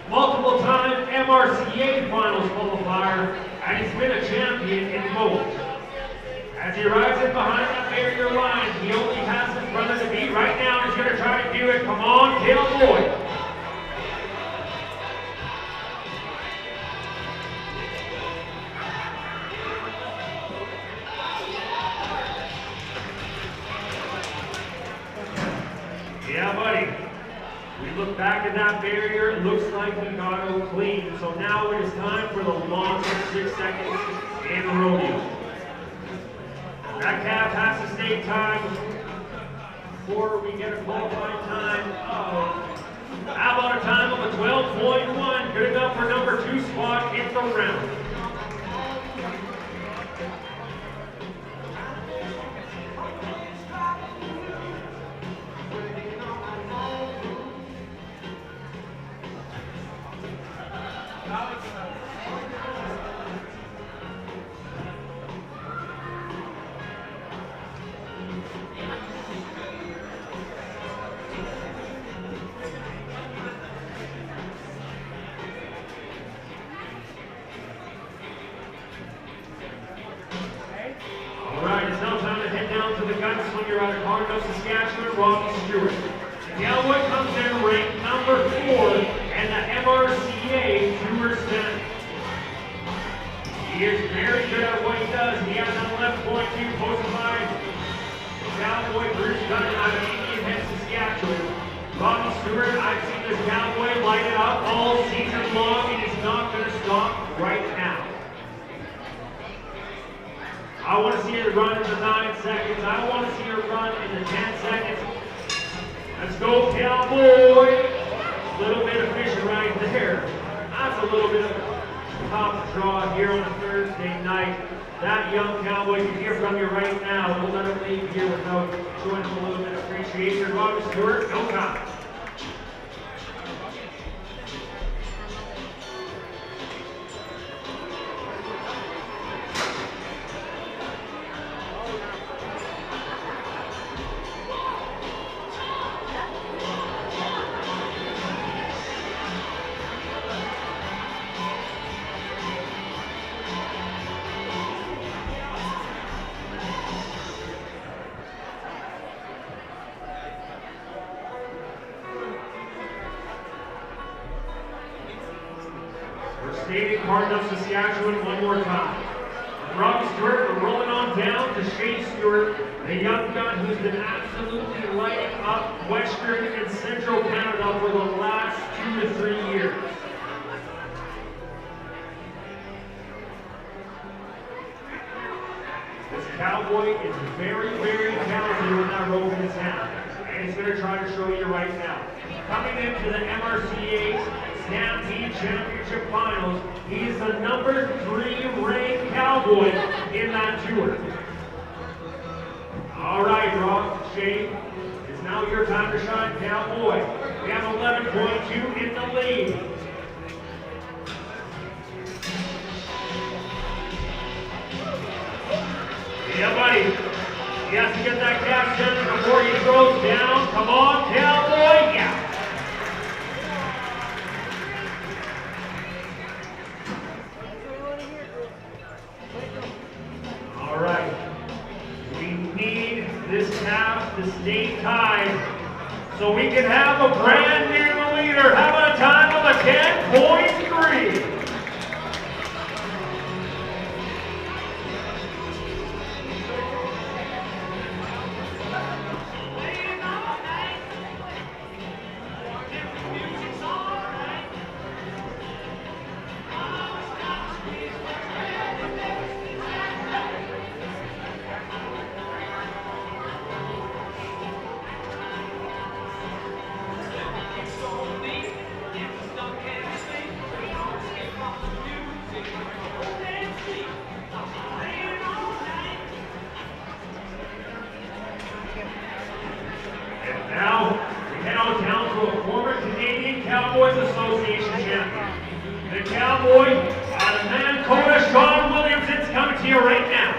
Multiple time MRCA Finals qualifier. And he's been a champion in both. As he rides in behind that barrier line. He only has his brother to beat right now. He's going to try to do it. Come on, Cowboy. Yeah, buddy. We look back at that barrier. It looks like he got it clean. So now it is time for the longest 6 seconds in the rodeo. That calf has to stay tied before we get a qualifying time of, how about a time of a 12.1? Good enough for number 2 spot in the round. Robbie Stewart. Now what comes in ranked number 4 and the MRCA Tour Center. He is very good at what he does. He has an 11.2 posted by Cowboy Bruce Gunner out of Indian Head, Saskatchewan. Robbie Stewart, I've seen this cowboy light it up all season long and is not going to stop right now. I want to see her run in the 9 seconds. I want to see her run in the 10 seconds. Let's go, Cowboy. A little bit of fishing right there. That's a little bit of a tough draw here on a Thursday night. That young cowboy, you can hear from you right now. Don't let him leave here without showing him a little bit of appreciation. Robbie Stewart, no comment. Of Saskatchewan one more time. Robbie Stewart, we're rolling on down to Shane Stewart, the young gun who's been absolutely lighting up Western and Central Canada for the last 2 to 3 years. This cowboy is very, very talented with that rope in his hand, and he's going to try to show you right now. Coming into the MRCA Stampede Championship Finals, he is the number 3 ranked cowboy in that tour. All right, Rob, Shane, it's now your time to shine, cowboy. We have 11.2 in the lead. Yeah, buddy. He has to get that calf centered before he throws down. Come on, cowboy. Yeah. All right. We need this calf to stay tied so we can have a brand new leader. How about a time of a 10.3? Cowboys Association champion. The cowboy out of Manitoba, Sean Williamson's coming to you right now.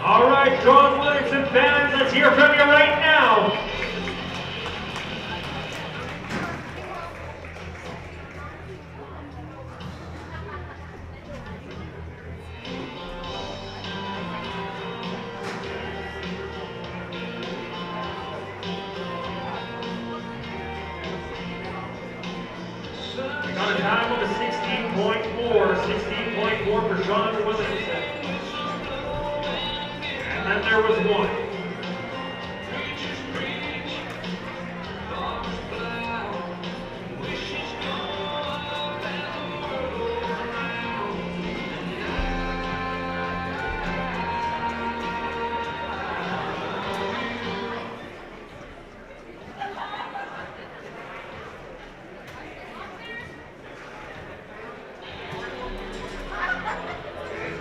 All right, Sean Williamson fans, let's hear from you right now. score, 16.4 for Sean Williamson. And then there was one.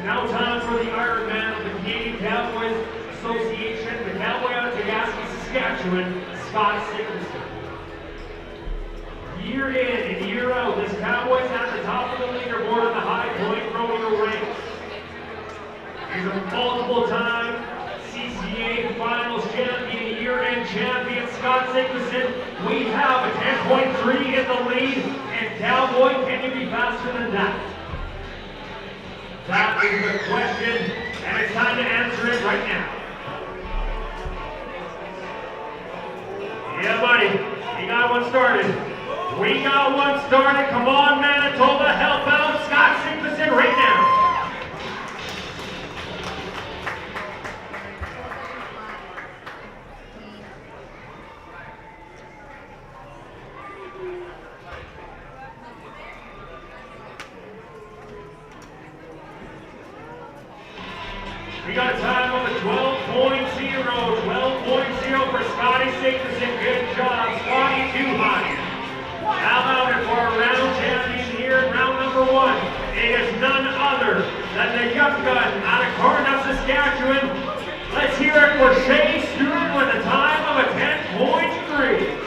Now time for the Ironman of the Canadian Cowboys Association, the cowboy out of Tagaski, Saskatchewan, Scott Sickerson. Year in and year out, this cowboy's at the top of the leaderboard on the High Point Rodeo ranks. He's a multiple-time CCA Finals champion, year-end champion, Scott Sickerson. We have a 10.3 in the lead, and cowboy, can you be faster than that? That is the question, and it's time to answer it right now. Yeah, buddy, you got one started. We got one started. Come on, Manitoba, help out Scott Sickerson right now. We got a time of a 12.0 for Scotty Sickerson. Good job, Scotty, too high. How about it for our round champion here in round number one? It is none other than the young gun out of Cornell, Saskatchewan. Let's hear it for Shay Stewart with a time of a 10.3.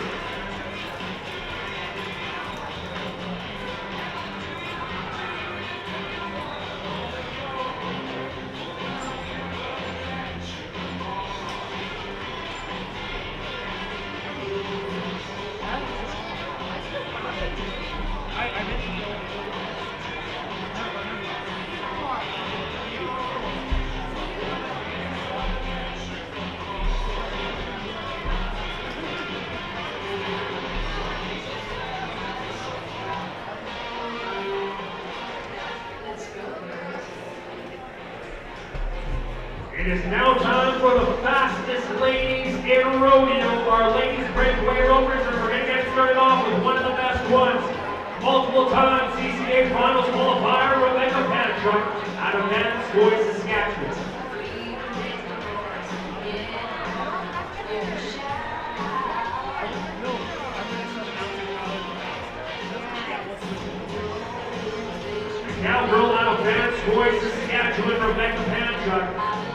It is now time for the fastest ladies in rodeo. Our ladies breakaway ropers, and we're going to get started off with one of the best ones. Multiple-time CCA Finals qualifier, Rebecca Panchuk, out of Manitoba, Saskatchewan. Cowgirl out of Manitoba, Saskatchewan, Rebecca Panchuk.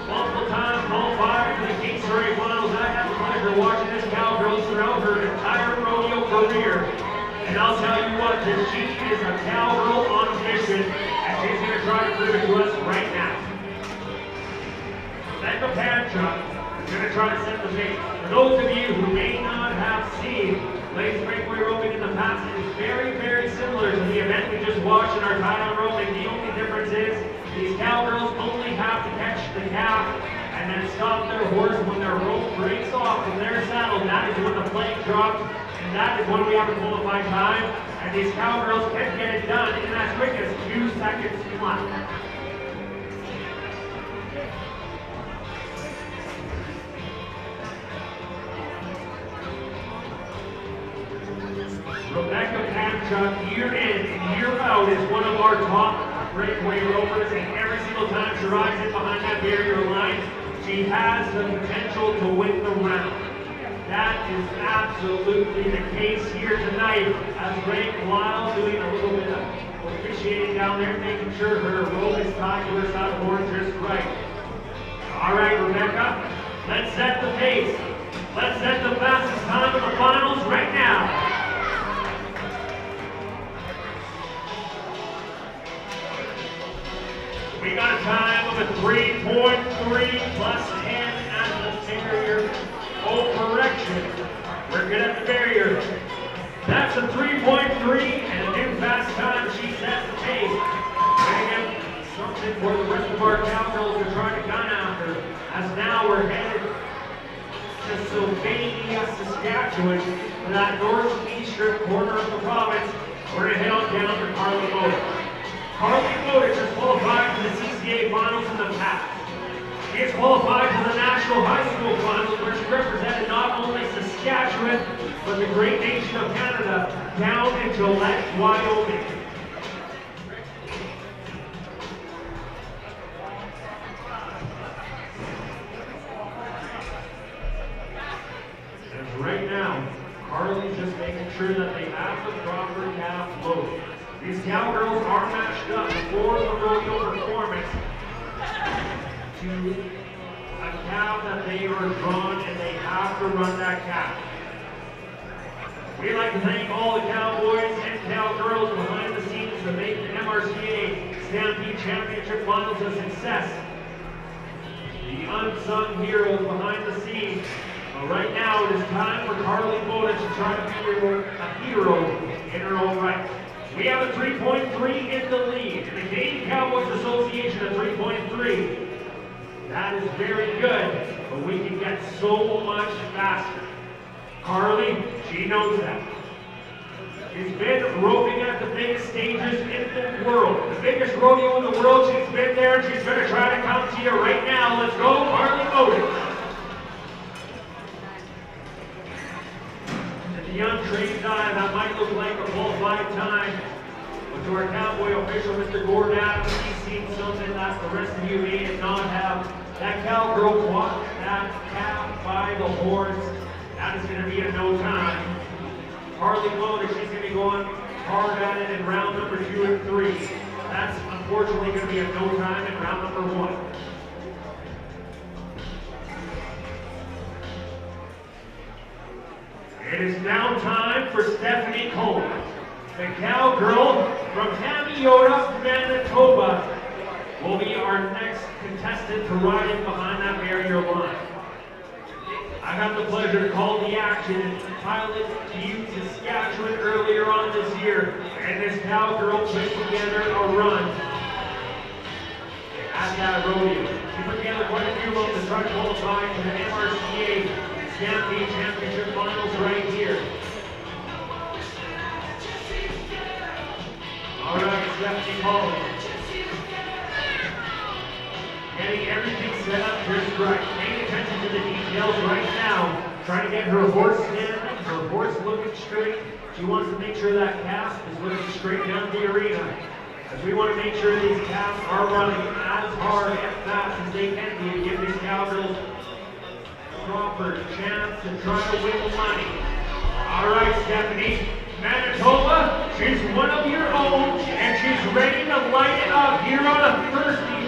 Multiple-time qualifier for the Keystone Finals. I have the pleasure of watching this cowgirl throughout her entire rodeo career. And I'll tell you what, that she is a cowgirl on a mission, and she's going to try to prove it to us right now. Rebecca Panchuk is going to try to set the pace. For those of you who may not have seen ladies breakaway roping in the past, it is very, very similar to the event we just watched in our tie-down roping. The only difference is these cowgirls only have to catch the calf and then stop their horse when their rope breaks off from their saddle. That is when the flank drops, and that is when we have a qualifying time. And these cowgirls can get it done in as quick as 2 seconds flat. Rebecca Panchuk, year in and year out, is one of our top breakaway ropers, and every single time she rides in behind that barrier line, she has the potential to win the round. That is absolutely the case here tonight, as Greg Lyle doing a little bit of officiating down there, making sure her rope is tied to her saddleboard just right. All right, Rebecca, let's set the pace. Let's set the fastest time in the finals right now. We got a time of a 3.3 plus 10 at the barrier. Oh, correction. We're good at the barrier. That's a 3.3 and a new fast time. She sets the pace. Bringing something for the rest of our cowgirls to try to gun after. As now we're headed to Sylvania, Saskatchewan, for that northeastern corner of the province. We're going to head on down to Carly Motor. Carly Bowditch has qualified for the CCA finals in the past. She has qualified for the National High School Finals, where she represented not only Saskatchewan, but the great nation of Canada down in Gillette, Wyoming. And right now, Carly's just making sure that they have the proper calf load. These cowgirls are matched up for the rodeo performance to a calf that they are drawn, and they have to run that calf. We'd like to thank all the cowboys and cowgirls behind the scenes to make the MRCA Stampede Championship Finals a success. The unsung heroes behind the scenes. Right now, it is time for Carly Bowditch to try to be a hero in her own right. We have a 3.3 in the lead. In the Canadian Cowboys Association, a 3.3. That is very good, but we can get so much faster. Carly, she knows that. She's been roping at the biggest stages in the world. The biggest rodeo in the world, she's been there, and she's going to try to come to you right now. Let's go, Carly Bowditch. The untrained eye, that might look like a qualified time. But to our cowboy official, Mr. Gordon Adams, he's seen something that the rest of you may not have. That cowgirl walked that calf by the horns. That is going to be in no time. Harley Bowditch, she's going to be going hard at it in round number 2 and 3. That's unfortunately going to be in no time in round number 1. It is now time for Stephanie Coleman, the cowgirl from Tamiota, Manitoba, will be our next contestant to ride in behind that barrier line. I had the pleasure to call the action in Pilot Butte, Saskatchewan earlier on this year, and this cowgirl put together a run at that rodeo. She put together quite a few of them to try to qualify for the MRCA Stampede Championship Finals right here. All right, Stephanie Collins. Getting everything set up just right. Paying attention to the details right now. Trying to get her horse standing, her horse looking straight. She wants to make sure that calf is looking straight down the arena. As we want to make sure these calves are running as hard and fast as they can be to give these cowgirls proper chance to try to win the money. All right, Stephanie. Manitoba, she's one of your own, and she's ready to light it up here on a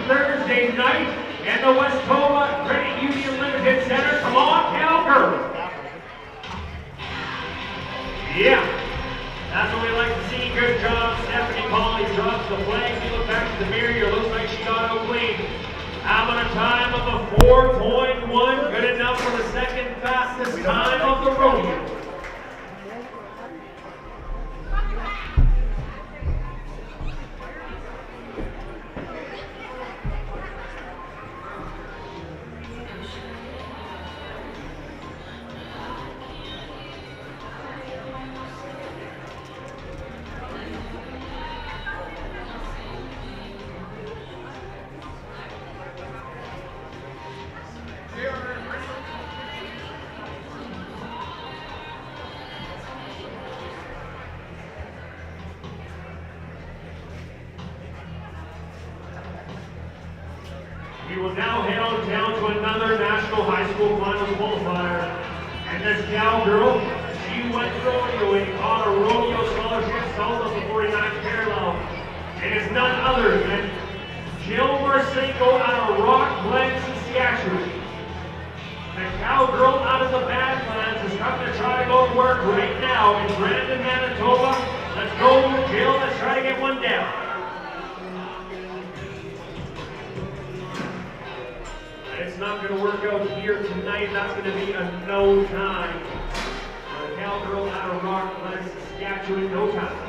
Thursday night in the Westoba Credit Union Limited Center. Come on, cowgirl. Yeah, that's what we like to see. Good job, Stephanie Polly. Drops the flag. You look back to the mirror. Looks like she got out clean. Having a time of a 4.1, good enough for the second fastest time of the rodeo. We will now head on down to another National High School Finals qualifier. And this cowgirl, she went rodeoing on a rodeo scholarship south of the 49th parallel. It is none other than Jill Mrca out of Rock Glen, Saskatchewan. The cowgirl out of the Badlands is coming to try to go to work right now in Brandon, Manitoba. Let's go, Jill. Let's try to get one down. It's not going to work out here tonight. That's going to be a no time. The cowgirl out of Rock Glen, Saskatchewan, no time.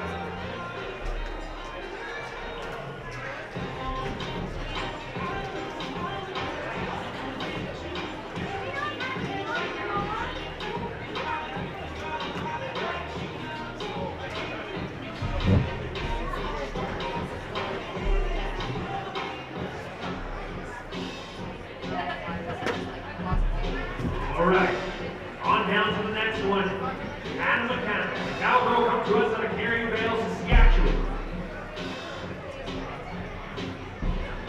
All right, on down to the next one. Hannah McCann. The cowgirl comes to us out of Carryvale, Saskatchewan.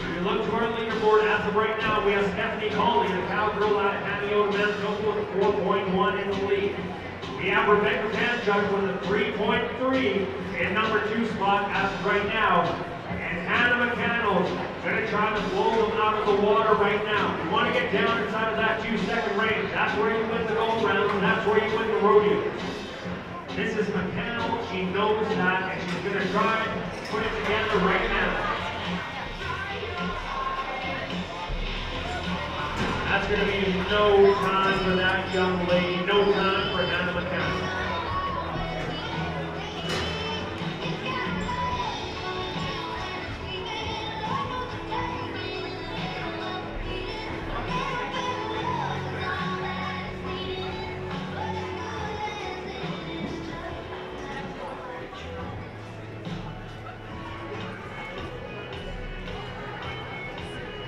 If you look to our leaderboard as of right now, we have Stephanie Hawley, the cowgirl out of Manitoba, Manitoba, with a 4.1 in the lead. We have Rebecca Panchuk with a 3.3 in number 2 spot as of right now. And Hannah McCannell's going to try to blow them out of the water right now. You want to get down inside of that 2-second range. That's where you win the gold round, and that's where you win the rodeo. This is McCannell. She knows that, and she's going to try and put it together right now. That's going to be no time for that young lady, no time for Hannah McCannell.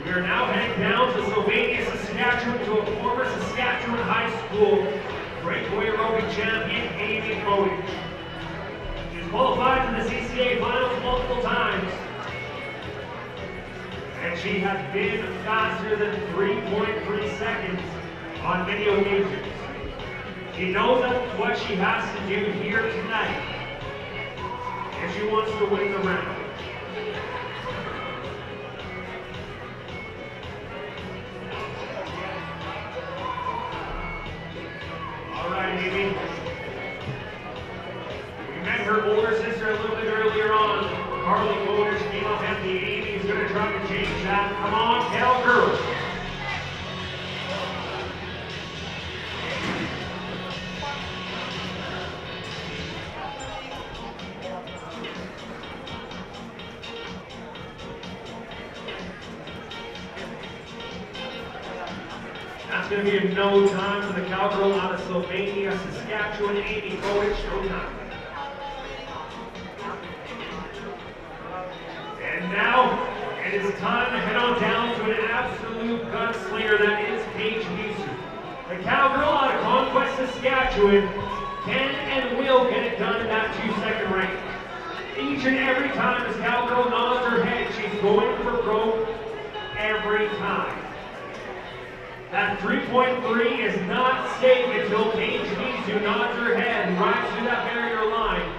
We are now heading down to Sylvania, Saskatchewan, to a former Saskatchewan High School breakaway aerobic champion, Amy Bowditch. She's qualified for the CCA finals multiple times, and she has been faster than 3.3 seconds on video gauges. She knows that's what she has to do here tonight, and she wants to win the round. Amy. We met her older sister a little bit earlier on. Carly Bowditch came up empty. Amy's going to try to change that. Come on, cowgirl. That's going to be a no time for the cowgirl out of Sylvania, Saskatchewan, Amy Bowditch, no time. And now, it is time to head on down to an absolute gunslinger that is Paige Buser. The cowgirl out of Conquest, Saskatchewan can and will get it done in that 2-second range. Each and every time this cowgirl nods her head, she's going for broke every time. That 3.3 is not safe until Paige Buser nods her head and rides through that barrier line.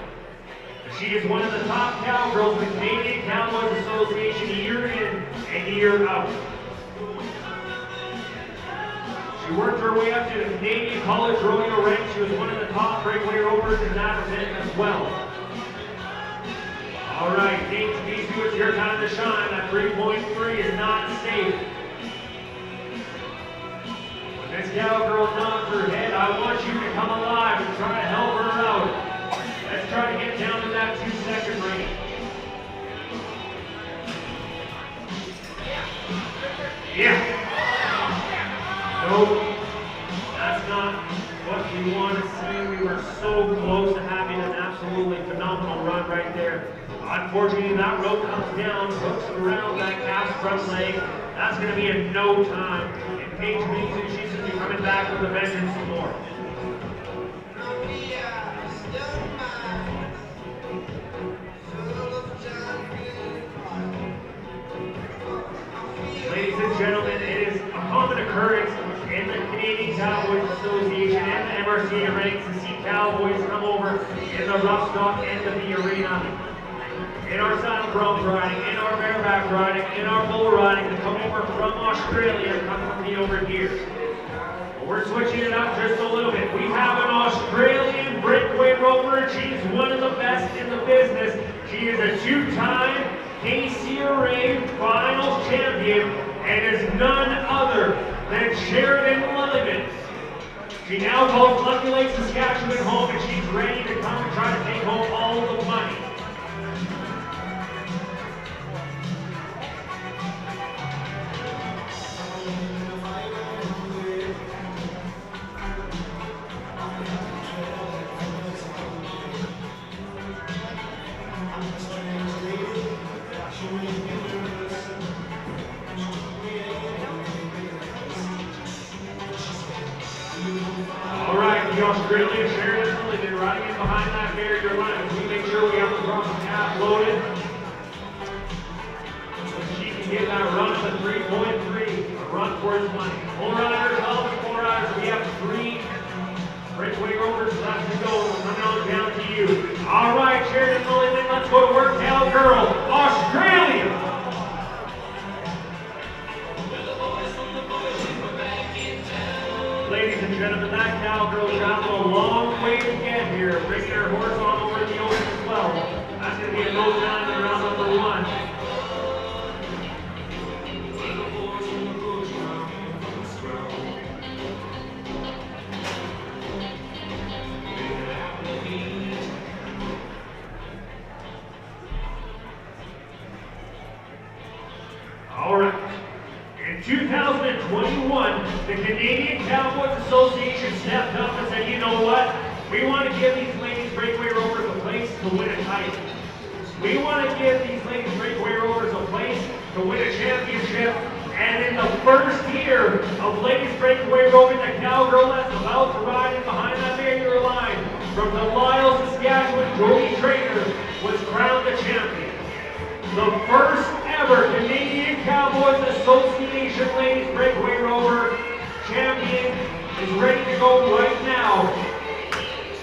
She is one of the top cowgirls in the Canadian Cowboys Association year in and year out. She worked her way up to the Canadian College Rodeo ranks. She was one of the top breakaway ropers in that event as well. All right, Paige Buser, it's your time to shine. That 3.3 is not safe. When this cowgirl nods her head, I want you to come alive and try to help her out. Let's try to get down to that 2-second range. Yeah. Nope. That's not what we want to see. We were so close to having an absolutely phenomenal run right there. Unfortunately, that rope comes down, hooks around that calf's front leg. That's going to be a no time. And Paige Buser, she's going to be coming back with a vengeance some more. Ladies and gentlemen, it is a common occurrence in the Canadian Cowboys Association and the Mrca ranks to see cowboys come over in the rough stock end of the arena. In our saddle bronc riding, in our bareback riding, in our bull riding, to come over from Australia, come from me over here. But we're switching it up just a little bit. We have an Australian breakaway roper. She's one of the best in the business. She is a 2-time KCRA Finals champion and is none other than Sheridan Lilligan. She now calls Lucky Lake, Saskatchewan home, and she's ready to come and try to take home all the money. the Australian Sheridan Lilligan riding in behind that barrier line as we make sure we have the bronc calf loaded. So she can get that run to 3.3, a run for his money. Full riders, all the full riders, we have 3 breakaway rovers left to go. Coming on down to you. All right, Sheridan Lilligan, let's go to work, cowgirl, Australia. Ladies and gentlemen, that cowgirl traveled a long way to get here, bringing her horse on over the ocean as well. That's going to be a no time in round number 1. All right. In 2021, the Canadian Cowboys Association stepped up and said, you know what? We want to give these ladies breakaway rovers a place to win a title. We want to give these ladies breakaway rovers a place to win a championship. And in the first year of ladies breakaway roving, the cowgirl that's about to ride in behind that barrier line from Delisle, Saskatchewan, Jody Trainer was crowned the champion. The first ever Canadian Cowboys Association Ladies Breakaway Rover champion is ready to go right now.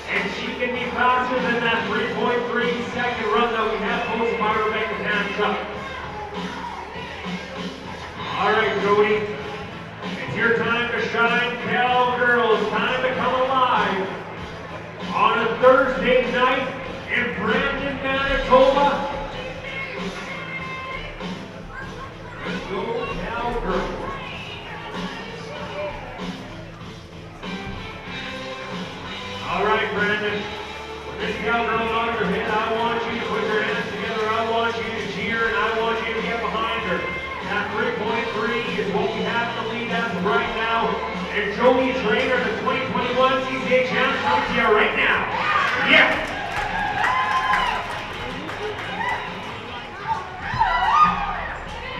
And she can be faster than that 3.3 second run that we have posted by Rebecca Tanchuck. All right, Jody. It's your time to shine, cowgirls. Time to come alive. On a Thursday night in Brandon, Manitoba. Go cowgirl. All right, Brandon. With this cowgirl on her head, I want you to put your hands together. I want you to cheer, and I want you to get behind her. That 3.3 is what we have to lead as of right now. And Jody Trainer, the 2021 CCA champ, comes here right now. Yeah.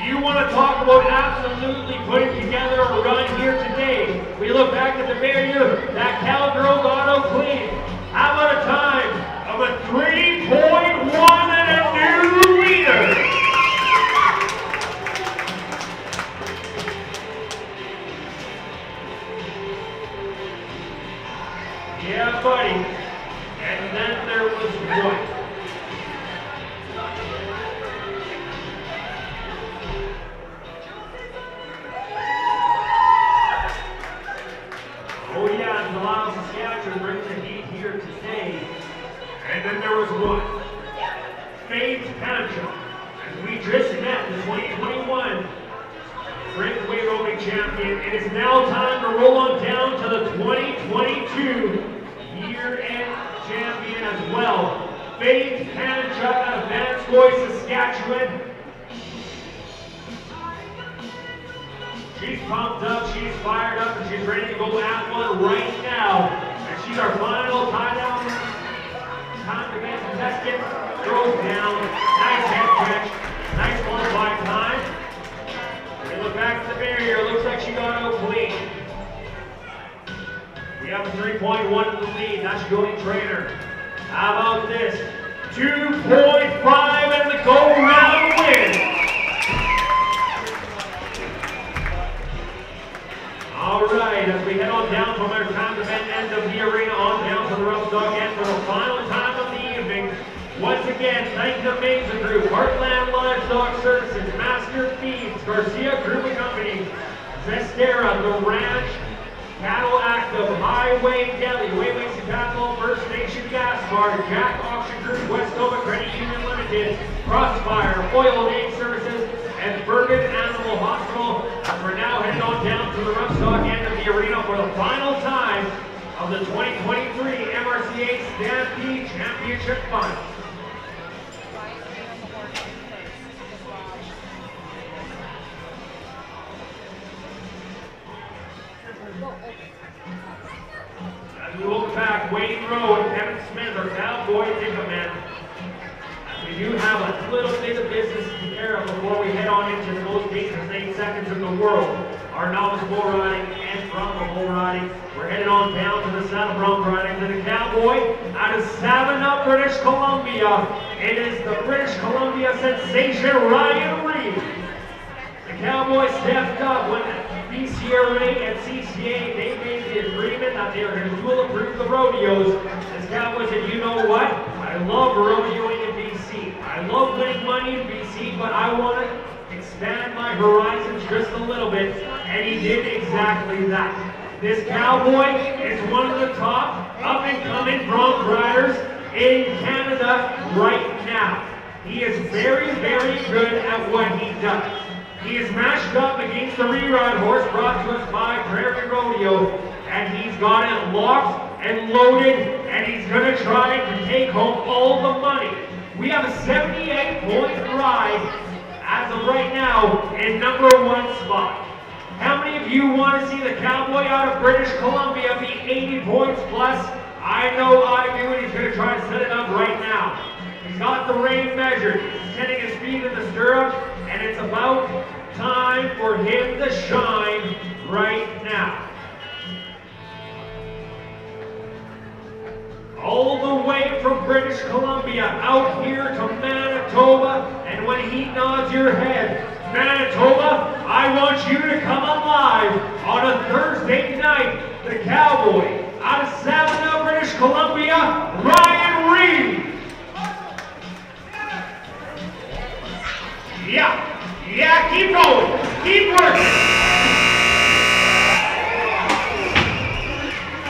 You want to talk about absolutely putting together a run here today. We look back at the barrier, that cowgirl got out clean. How about a time of a 3.1 and a new leader? Yeah, buddy. And then there was one. Oh yeah, Delisle, Saskatchewan brings the heat here today. And then there was one. Faith Tanchuck. As we just met the 2021 breakaway roving champion, it is now time to roll on down to the 2022 year-end champion as well. Faith Tanchuck out of Vanscoy, Saskatchewan. She's pumped up, she's fired up, and she's ready to go at one right now. And she's our final tie-down. Time to get contestant. Throws down. Nice head catch. Nice qualified time. We look back at the barrier. Looks like she got out clean. We have a 3.1 in the lead. That's Jody Trainer. How about this? 2.5 and the go-round win. All right, as we head on down from our time event end of the arena on down to the rough dog end for the final time of the evening. Once again, thank the Mason Group, Heartland Livestock Services, Master Feeds, Garcia Group and Company, Zestera, The Ranch, Cattle Active, Highway Deli, Wayways and Capital, First Nation Gas Bar, Jack Auction Group, Westover Credit Union Limited, Crossfire, Oil and Aid Services, and Bergen Animal Hospital. We're now heading on down to the rough stock end of the arena for the final time of the 2023 MRCA Stampede Championship Final. As we look back, Wayne Rowe and Kevin Smith are cowboy pickup men. We do have a little bit of business to take care of before we head on into the most dangerous 8 seconds in the world. our novice bull riding and bronco bull riding. We're headed on down to the saddle bronc riding to the cowboy out of Savannah, British Columbia. It is the British Columbia sensation, Ryan Reed. The cowboy stepped up when BCRA and CCA, they made the agreement that they were going to dual approve the rodeos. This cowboy said, you know what? I love rodeoing in BC. I love winning money in BC, but I want to expand my horizons just a little bit. And he did exactly that. This cowboy is one of the top up-and-coming bronc riders in Canada right now. He is very, very good at what he does. He is matched up against the re-ride horse brought to us by Prairie Rodeo, and he's got it locked and loaded, and he's going to try to take home all the money. We have a 78-point ride as of right now in #1 spot. How many of you want to see the cowboy out of British Columbia be 80 points plus? I know I do, and he's going to try to set it up right now. He's got the rein measured. He's setting his feet in the stirrup, and it's about time for him to shine right now. All the way from British Columbia out here to Manitoba, and when he nods your head, Manitoba, I want you to come alive on a Thursday night. The cowboy out of Savannah, British Columbia, Ryan Reed. Yeah, keep going, keep working.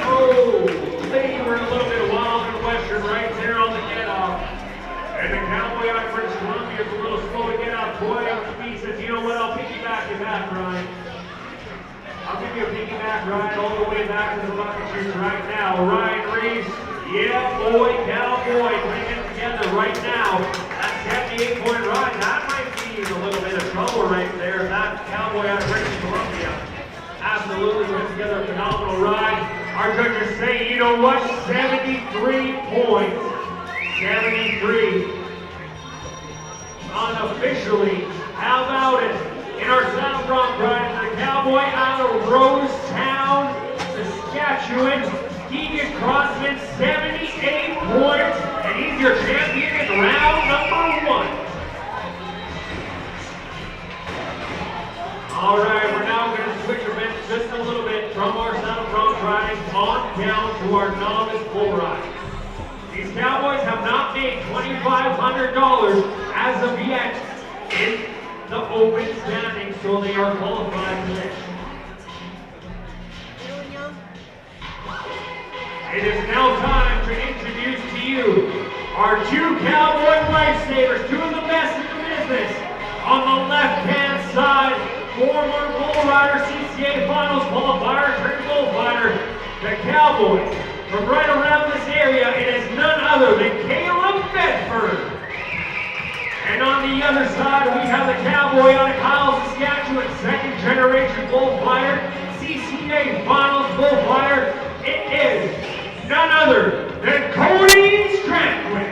Oh, they were a little bit wild and western right there on the get off. And the cowboy out of British Columbia is a little slow to get off. Boy, he says, you know what, I'll piggyback you back, Ryan. I'll give you a piggyback ride all the way back to the bucket shoes right now. Ryan Reed, yeah, boy, cowboy, putting it together right now. That 78-point ride, that might be a little bit of trouble right there. That cowboy out of British Columbia absolutely put together a phenomenal ride. Our judges say, you know what, 73 points. 73. Unofficially, how about it? In our saddle bronc ride, the cowboy out of Rosetown, Saskatchewan, Keegan Crossman, 78 points, and he's your champion in round #1. All right, we're now going to switch events just a little bit from our saddle bronc riding on down to our novice bull riding. These cowboys have not made $2,500 as of yet in the open standings, so they are qualified today. It is now time to introduce to you our two cowboy lifesavers, two of the best in the business. On the left-hand side, former bull rider, CCA finals qualifier, turned bullfighter, the cowboy. From right around this area, it is none other than Caleb Bedford. And on the other side, we have the cowboy out of Kyle, Saskatchewan, second-generation bullfighter, CCA finals bullfighter. It is none other than Cody Strachan.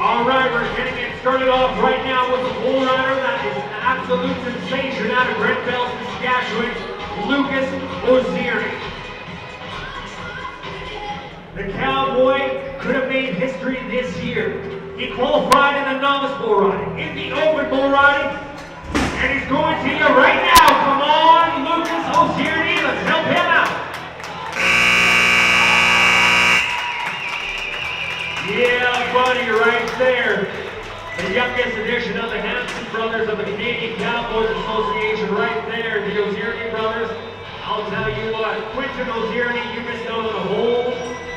All right, we're getting it started off right now with a bull rider that is an absolute sensation out of Grenfell, Saskatchewan, Lucas Oziri. The cowboy could have made history this year. He qualified in the novice bull riding, in the open bull riding, and he's going to you right now. Come on, Lucas Oziri, let's help him out. Yeah, buddy, right there. The youngest edition of the Hanson Brothers of the Canadian Cowboys Association right there, the Oziri brothers. I'll tell you what, Quentin Oziri, you missed out on a whole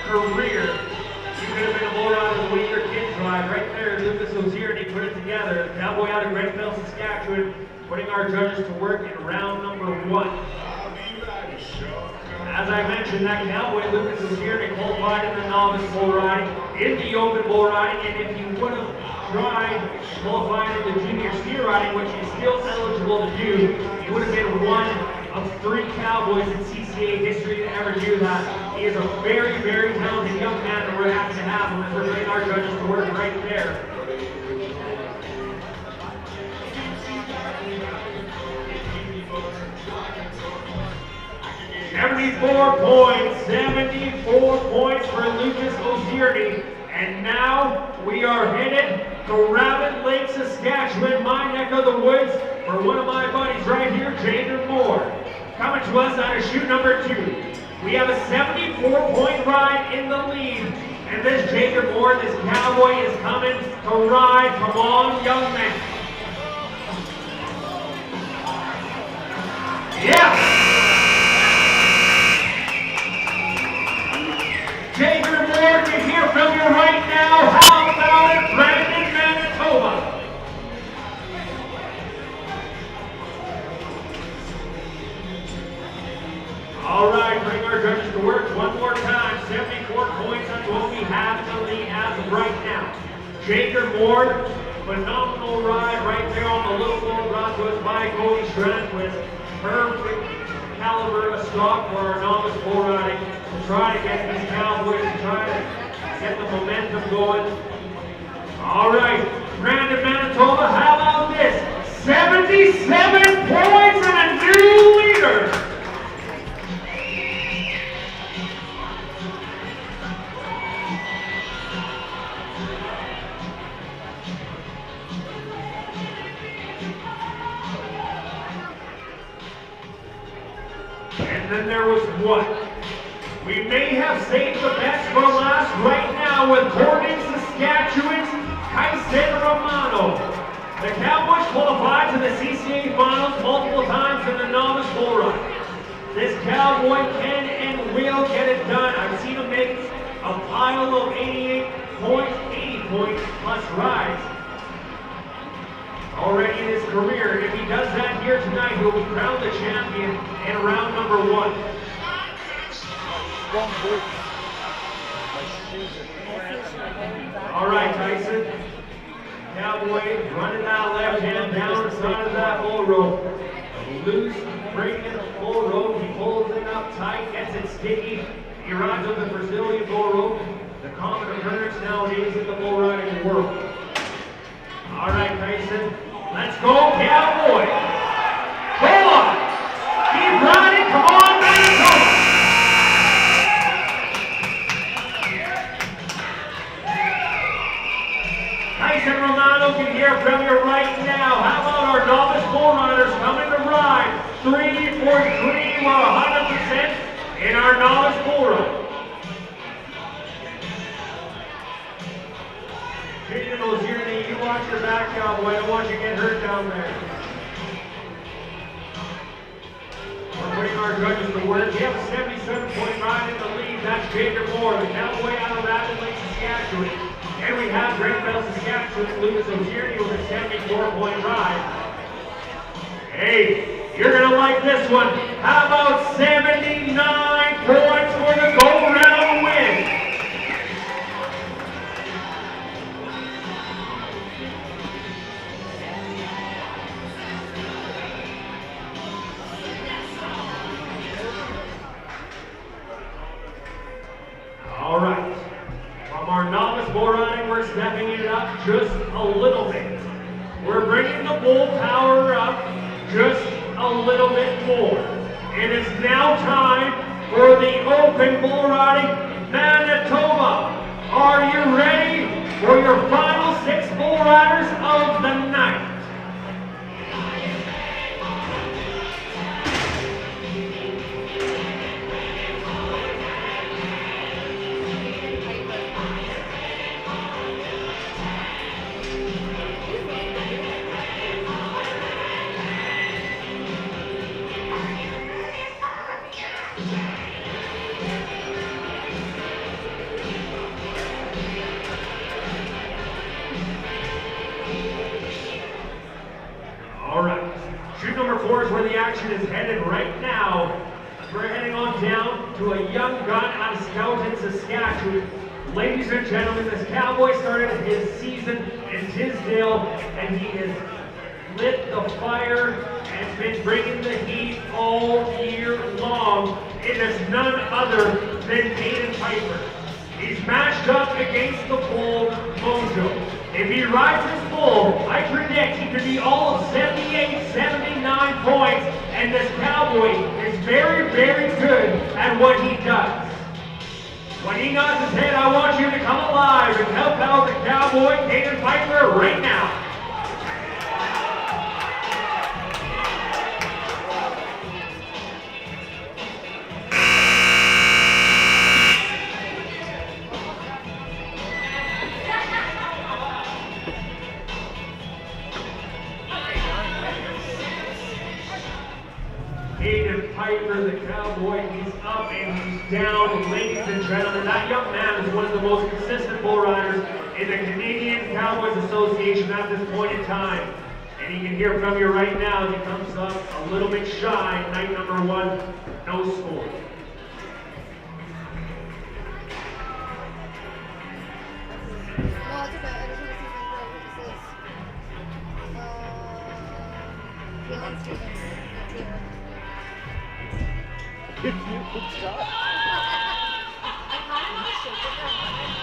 career. You could have been a bull rider the way your kids ride. Right there, Lucas Oziri put it together. The cowboy out of Grenfell, Saskatchewan, putting our judges to work in round #1. As I mentioned, that cowboy, Lucas Oziri, qualified in the novice bull riding, in the open bull riding, and if he would have tried qualifying in the junior steer riding, which he's still eligible to do, he would have been one of 3 cowboys in CCA history to ever do that. He is a very, very talented young man, and we're happy to have him as we're putting our judges to work right there. 74 points. 74 points for Lucas Osierne. And now we are headed to Rabbit Lake, Saskatchewan, my neck of the woods, for one of my buddies right here, Jacob Moore. Coming to us out of chute number 2. We have a 74-point ride in the lead. And this Jacob Moore, this cowboy, is coming to ride. Come on, young man. Yeah! Jacob Moore, to hear from you right now. How about it, Brandon, Manitoba? All right, bring our judges to work one more time. 74 points, that's what we have in the lead as of right now. Jacob Moore, phenomenal ride right there on the little bull brought to us by Cody Strand with perfect caliber of stock for our novice bull riding to try to get these cowboys, to try to get the momentum going. All right, Brandon, Manitoba, how about this? 77 points and a new leader. And then there was what? We may have saved the best for last right now with Corning, Saskatchewan's Keystone Romano. The Cowboys qualified to the CCA finals multiple times in the novice bull ride. This cowboy can and will get it done. I've seen him make a pile of 80 points plus rides already in his career. If he does that here tonight, he'll be crowned the champion in round number 1. All right, Tyson. Cowboy running that left hand down the side of that bull rope. Loose, breaking the bull rope. He pulls it up tight, gets it sticky. He rides up the Brazilian bull rope. The common occurrence nowadays in the bull riding world. All right, Tyson. Let's go, cowboy! Hold on! Keep riding, come on, Manitoba! Tyson Romano can hear from you right now. How about our novice bull riders coming to ride? 3 for 3, we're 100% in our novice bull ride. Jaden Osierne, you watch your back, cowboy. I don't want you to get hurt down there. We're putting our judges to work. We have a 77-point ride in the lead. That's Jacob Moore, the cowboy out of Rabbit Lake, Saskatchewan. And we have Grenfell, Saskatchewan, Lucas Osierne with a 74-point ride. Hey, you're going to like this one. How about 79 points for the go-round win? All right, from our novice bull riding, we're stepping it up just a little bit. We're bringing the bull power up just a little bit more. It is now time for the open bull riding. Manitoba, are you ready for your final 6 bull riders of the night? All right, chute number 4 is where the action is headed right now. We're heading on down to a young gun out of Skeleton, Saskatchewan. Ladies and gentlemen, this cowboy started his season in Tisdale, and he has lit the fire and been bringing the heat all year long. It is none other than Aiden Piper. He's matched up against the bull, Mojo. If he rides his bull, I predict he could be all of 78, 79 points and this cowboy is very, very good at what he does. When he nods his head, I want you to come alive and help out the cowboy, Caden Piper, right now. Caden Piper, the cowboy, he's up and he's down. Ladies and gentlemen, that young man is one of the most consistent bull riders in the Canadian Cowboys Association at this point in time. And you can hear from you right now as he comes up a little bit shy, night number 1, no score. No, it's okay. I just want to see something real. This is Stevens. Good shot. I kind of want to shake it for a moment,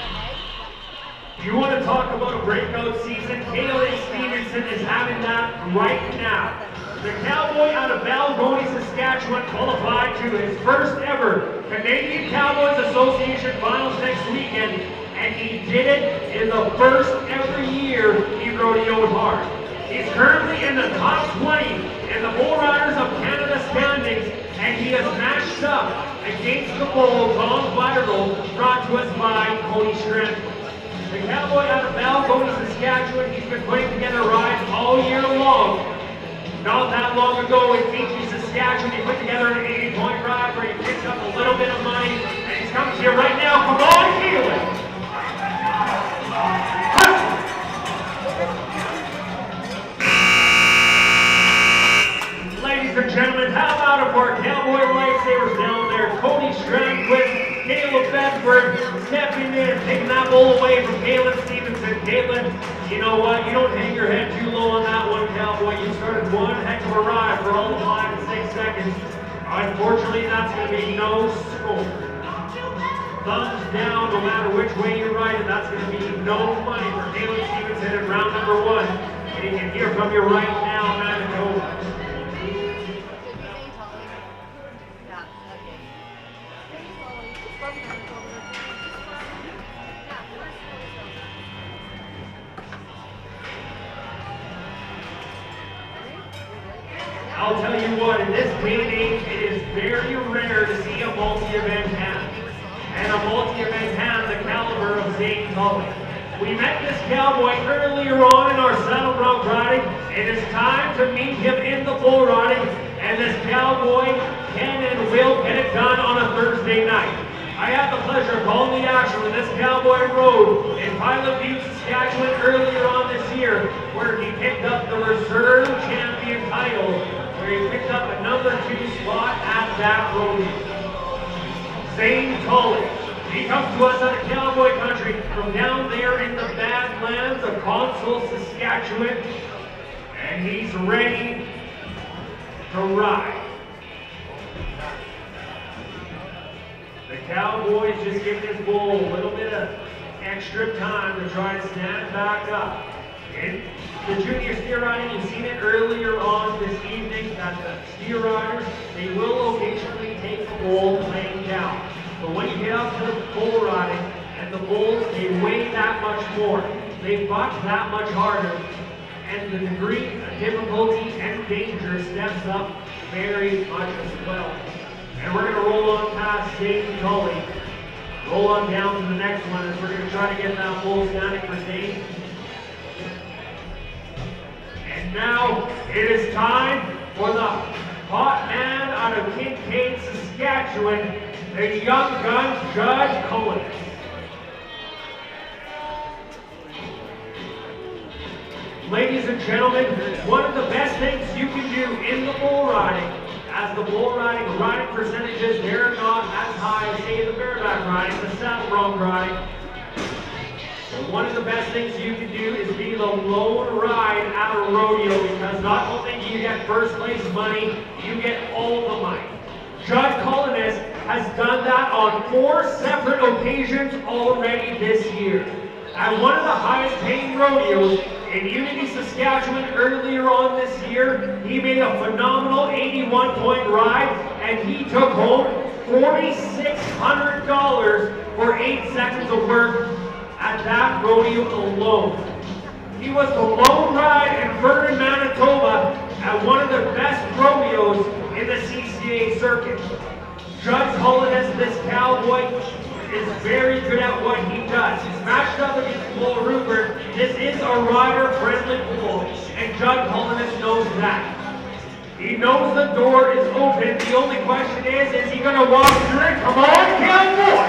but You want to talk about a breakout season? Kaylin Stevenson is having that right now. The cowboy out of Balgonie, Saskatchewan qualified to his first ever Canadian Cowboys Association Finals next weekend, and he did it in the first ever year he rodeoed hard. He's currently in the top 20 in the Bull Riders of Canada standings, and he has matched up against the bull, Tom Viral, brought to us by Cody Strength. The cowboy out of Balgonie, Saskatchewan, he's been putting together rides all year long. Not that long ago in Keystone, Saskatchewan, he put together an 80-point ride where he picked up a little bit of money, and he's coming here right now. Come on, Keelan! Ladies and gentlemen, how about it for our cowboy lifesavers down there? Cody Strandquist, Caleb Bedford stepping in, taking that bull away from Kaylin Stevenson. Kaylin, you know what? You don't hang your head too low on that one, cowboy. You started one heck of a ride for all of 5 and 6 seconds. Unfortunately, that's going to be no score. Thumbs down, no matter which way you ride it, that's going to be no money for Kaylin Stevenson in round number 1. And you can hear from you right now, Manitoba. I'll tell you what, in this day and age, it is very rare to see a multi-event hand. And a multi-event hand the caliber of Zane Tully. We met this cowboy earlier on in our saddle bronc riding. It is time to meet him in the bull riding. And this cowboy can and will get it done on a Thursday night. I had the pleasure of calling the action when this cowboy rode in Pilot Butte, Saskatchewan earlier on this year, where he picked up the reserve champion title, where he picked up a number 2 spot at that rodeo. Zane Tully. He comes to us out of cowboy country from down there in the Badlands of Console, Saskatchewan, and he's ready to ride. The Cowboys just give this bull a little bit of extra time to try to stand back up. In the junior steer riding, you've seen it earlier on this evening that the steer riders, they will occasionally take the bull laying down. But when you get up to the bull riding, and the bulls, they weigh that much more. They buck that much harder. And the degree of difficulty and danger steps up very much as well. And we're going to roll on past Zane Tully. Roll on down to the next one as we're going to try to get that bull standing for Zane. And now it is time for the hot man out of Kincaid, Saskatchewan, the young gun, Judge Cohen. Ladies and gentlemen, one of the best things you can do in the bull riding, as the bull riding percentages, they're not as high as, say, the bareback riding, the saddle bronc riding. But one of the best things you can do is be the lone ride at a rodeo, because not only do you get first place money, you get all the money. Judge Collinus has done that on 4 separate occasions already this year. At one of the highest paying rodeos, in Unity, Saskatchewan earlier on this year. He made a phenomenal 81-point ride, and he took home $4,600 for 8 seconds of work at that rodeo alone. He was the lone ride in Vernon, Manitoba at one of the best rodeos in the CCA circuit. Judge Holiness, this cowboy, is very good at what he does. He's matched up against Bull Rupert. This is a rider-friendly bull, and Judge Holiness knows that. He knows the door is open. The only question is he going to walk through it? Come on, cowboy!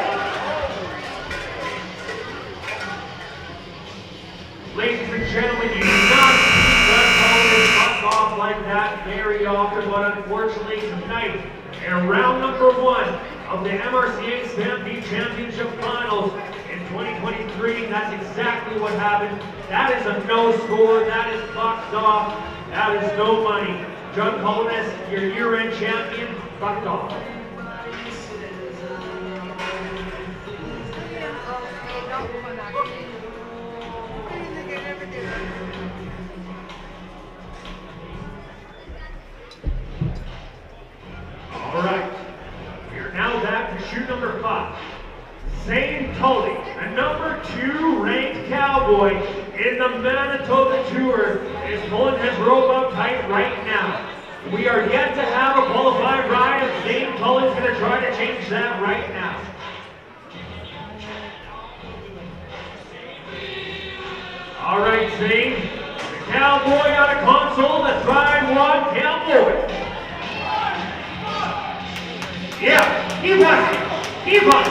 Ladies and gentlemen, you do not see Judge Holiness buck off like that very often, but unfortunately tonight, in round number 1 of the Mrca Stampede Championship Finals in 2023, that's exactly what happened. That is a no score, that is bucked off, that is no money. Judge Holiness, your year-end champion, bucked off. All right, we are now back to shoot number 5. Zane Tully, the number 2 ranked cowboy in the Manitoba Tour, is pulling his rope up tight right now. We are yet to have a qualified ride, and Zane Tully's going to try to change that right now. All right, Zane, the cowboy on a console, the ride 1 cowboy. Yeah, keep on, keep on.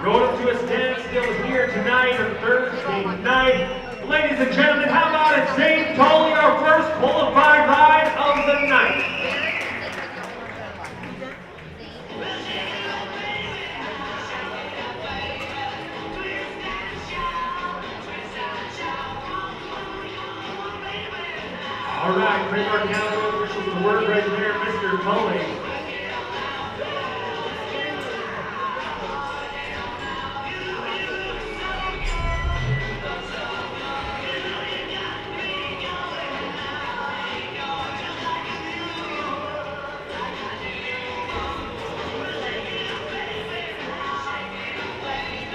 Rode up to a standstill here tonight on Thursday night. Ladies and gentlemen, how about it? Zane Tully, our first qualified ride of the night. All right, bring our county officials to work right there, Mr. Tully.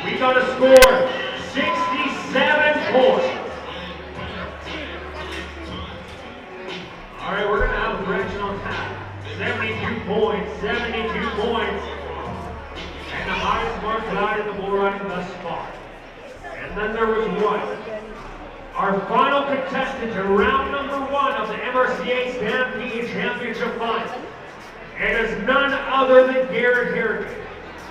We got a score, 67 points. All right, we're going to have a correction on that. 72 points, 72 points. And the highest mark out in the bull riding thus far. And then there was one. Our final contestant in round number 1 of the Mrca Stampede Championship Finals. It is none other than Garrett Harrigan.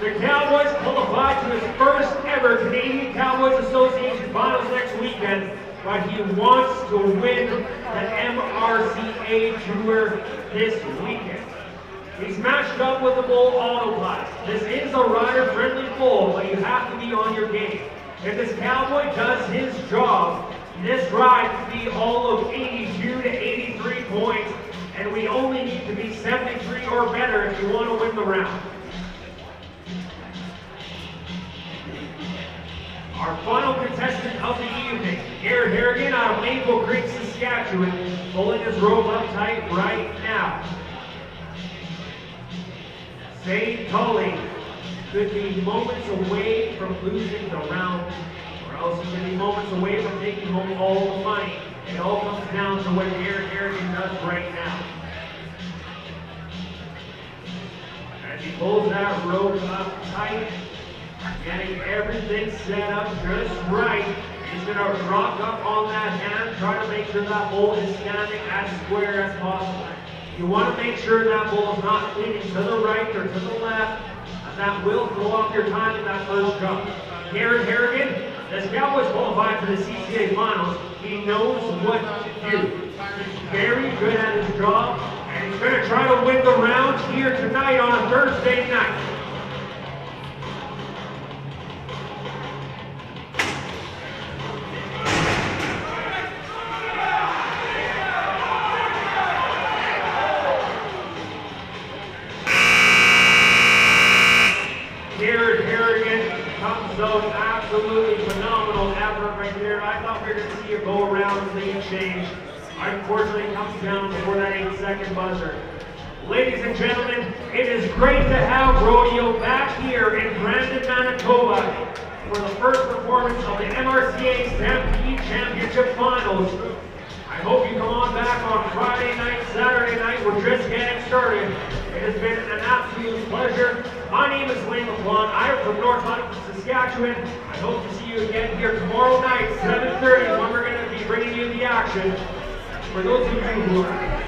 The Cowboys qualified to his first ever Canadian Cowboys Association Finals next weekend, but he wants to win the Mrca Tour this weekend. He's matched up with the bull Autopilot. This is a rider-friendly bull, but you have to be on your game. If this cowboy does his job, this ride could be all of 82 to 83 points, and we only need to be 73 or better if you want to win the round. Our final contestant of the evening, Garrett Harrigan out of Maple Creek, Saskatchewan, pulling his rope up tight right now. Zane Tully could be moments away from losing the round, or else he could be moments away from taking home all the money. It all comes down to what Garrett Harrigan does right now. As he pulls that rope up tight, getting everything set up just right. He's going to rock up on that hand, try to make sure that bull is standing as square as possible. You want to make sure that bull is not leaning to the right or to the left, and that will throw off your time in that first jump. Garrett Harrigan, as Cowboys qualified for the CCA Finals, he knows what to do. He's very good at his job, and he's going to try to win the round here tonight on a Thursday night. Garrett Harrigan comes up there. I thought we were going to see a go around lead change. Unfortunately, it comes down before that 8-second buzzer. Ladies and gentlemen, it is great to have Rodeo back here in Brandon, Manitoba for the first performance of the Mrca Stampede Championship Finals. I hope you come on back on Friday night, Saturday night. We're just getting started. It has been an absolute pleasure. My name is Wayne LaPlante. I am from North Huntington, Saskatchewan. I hope to see you again here tomorrow night, 7:30, when we're going to be bringing you the action. For those of you who are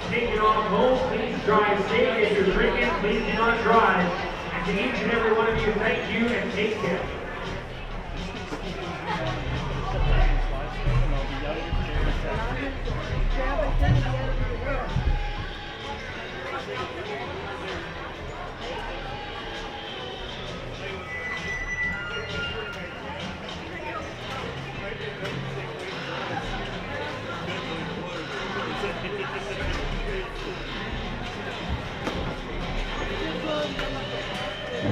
taking off home, please drive safe. If you're drinking, please do not drive. And to each and every one of you, thank you and take care.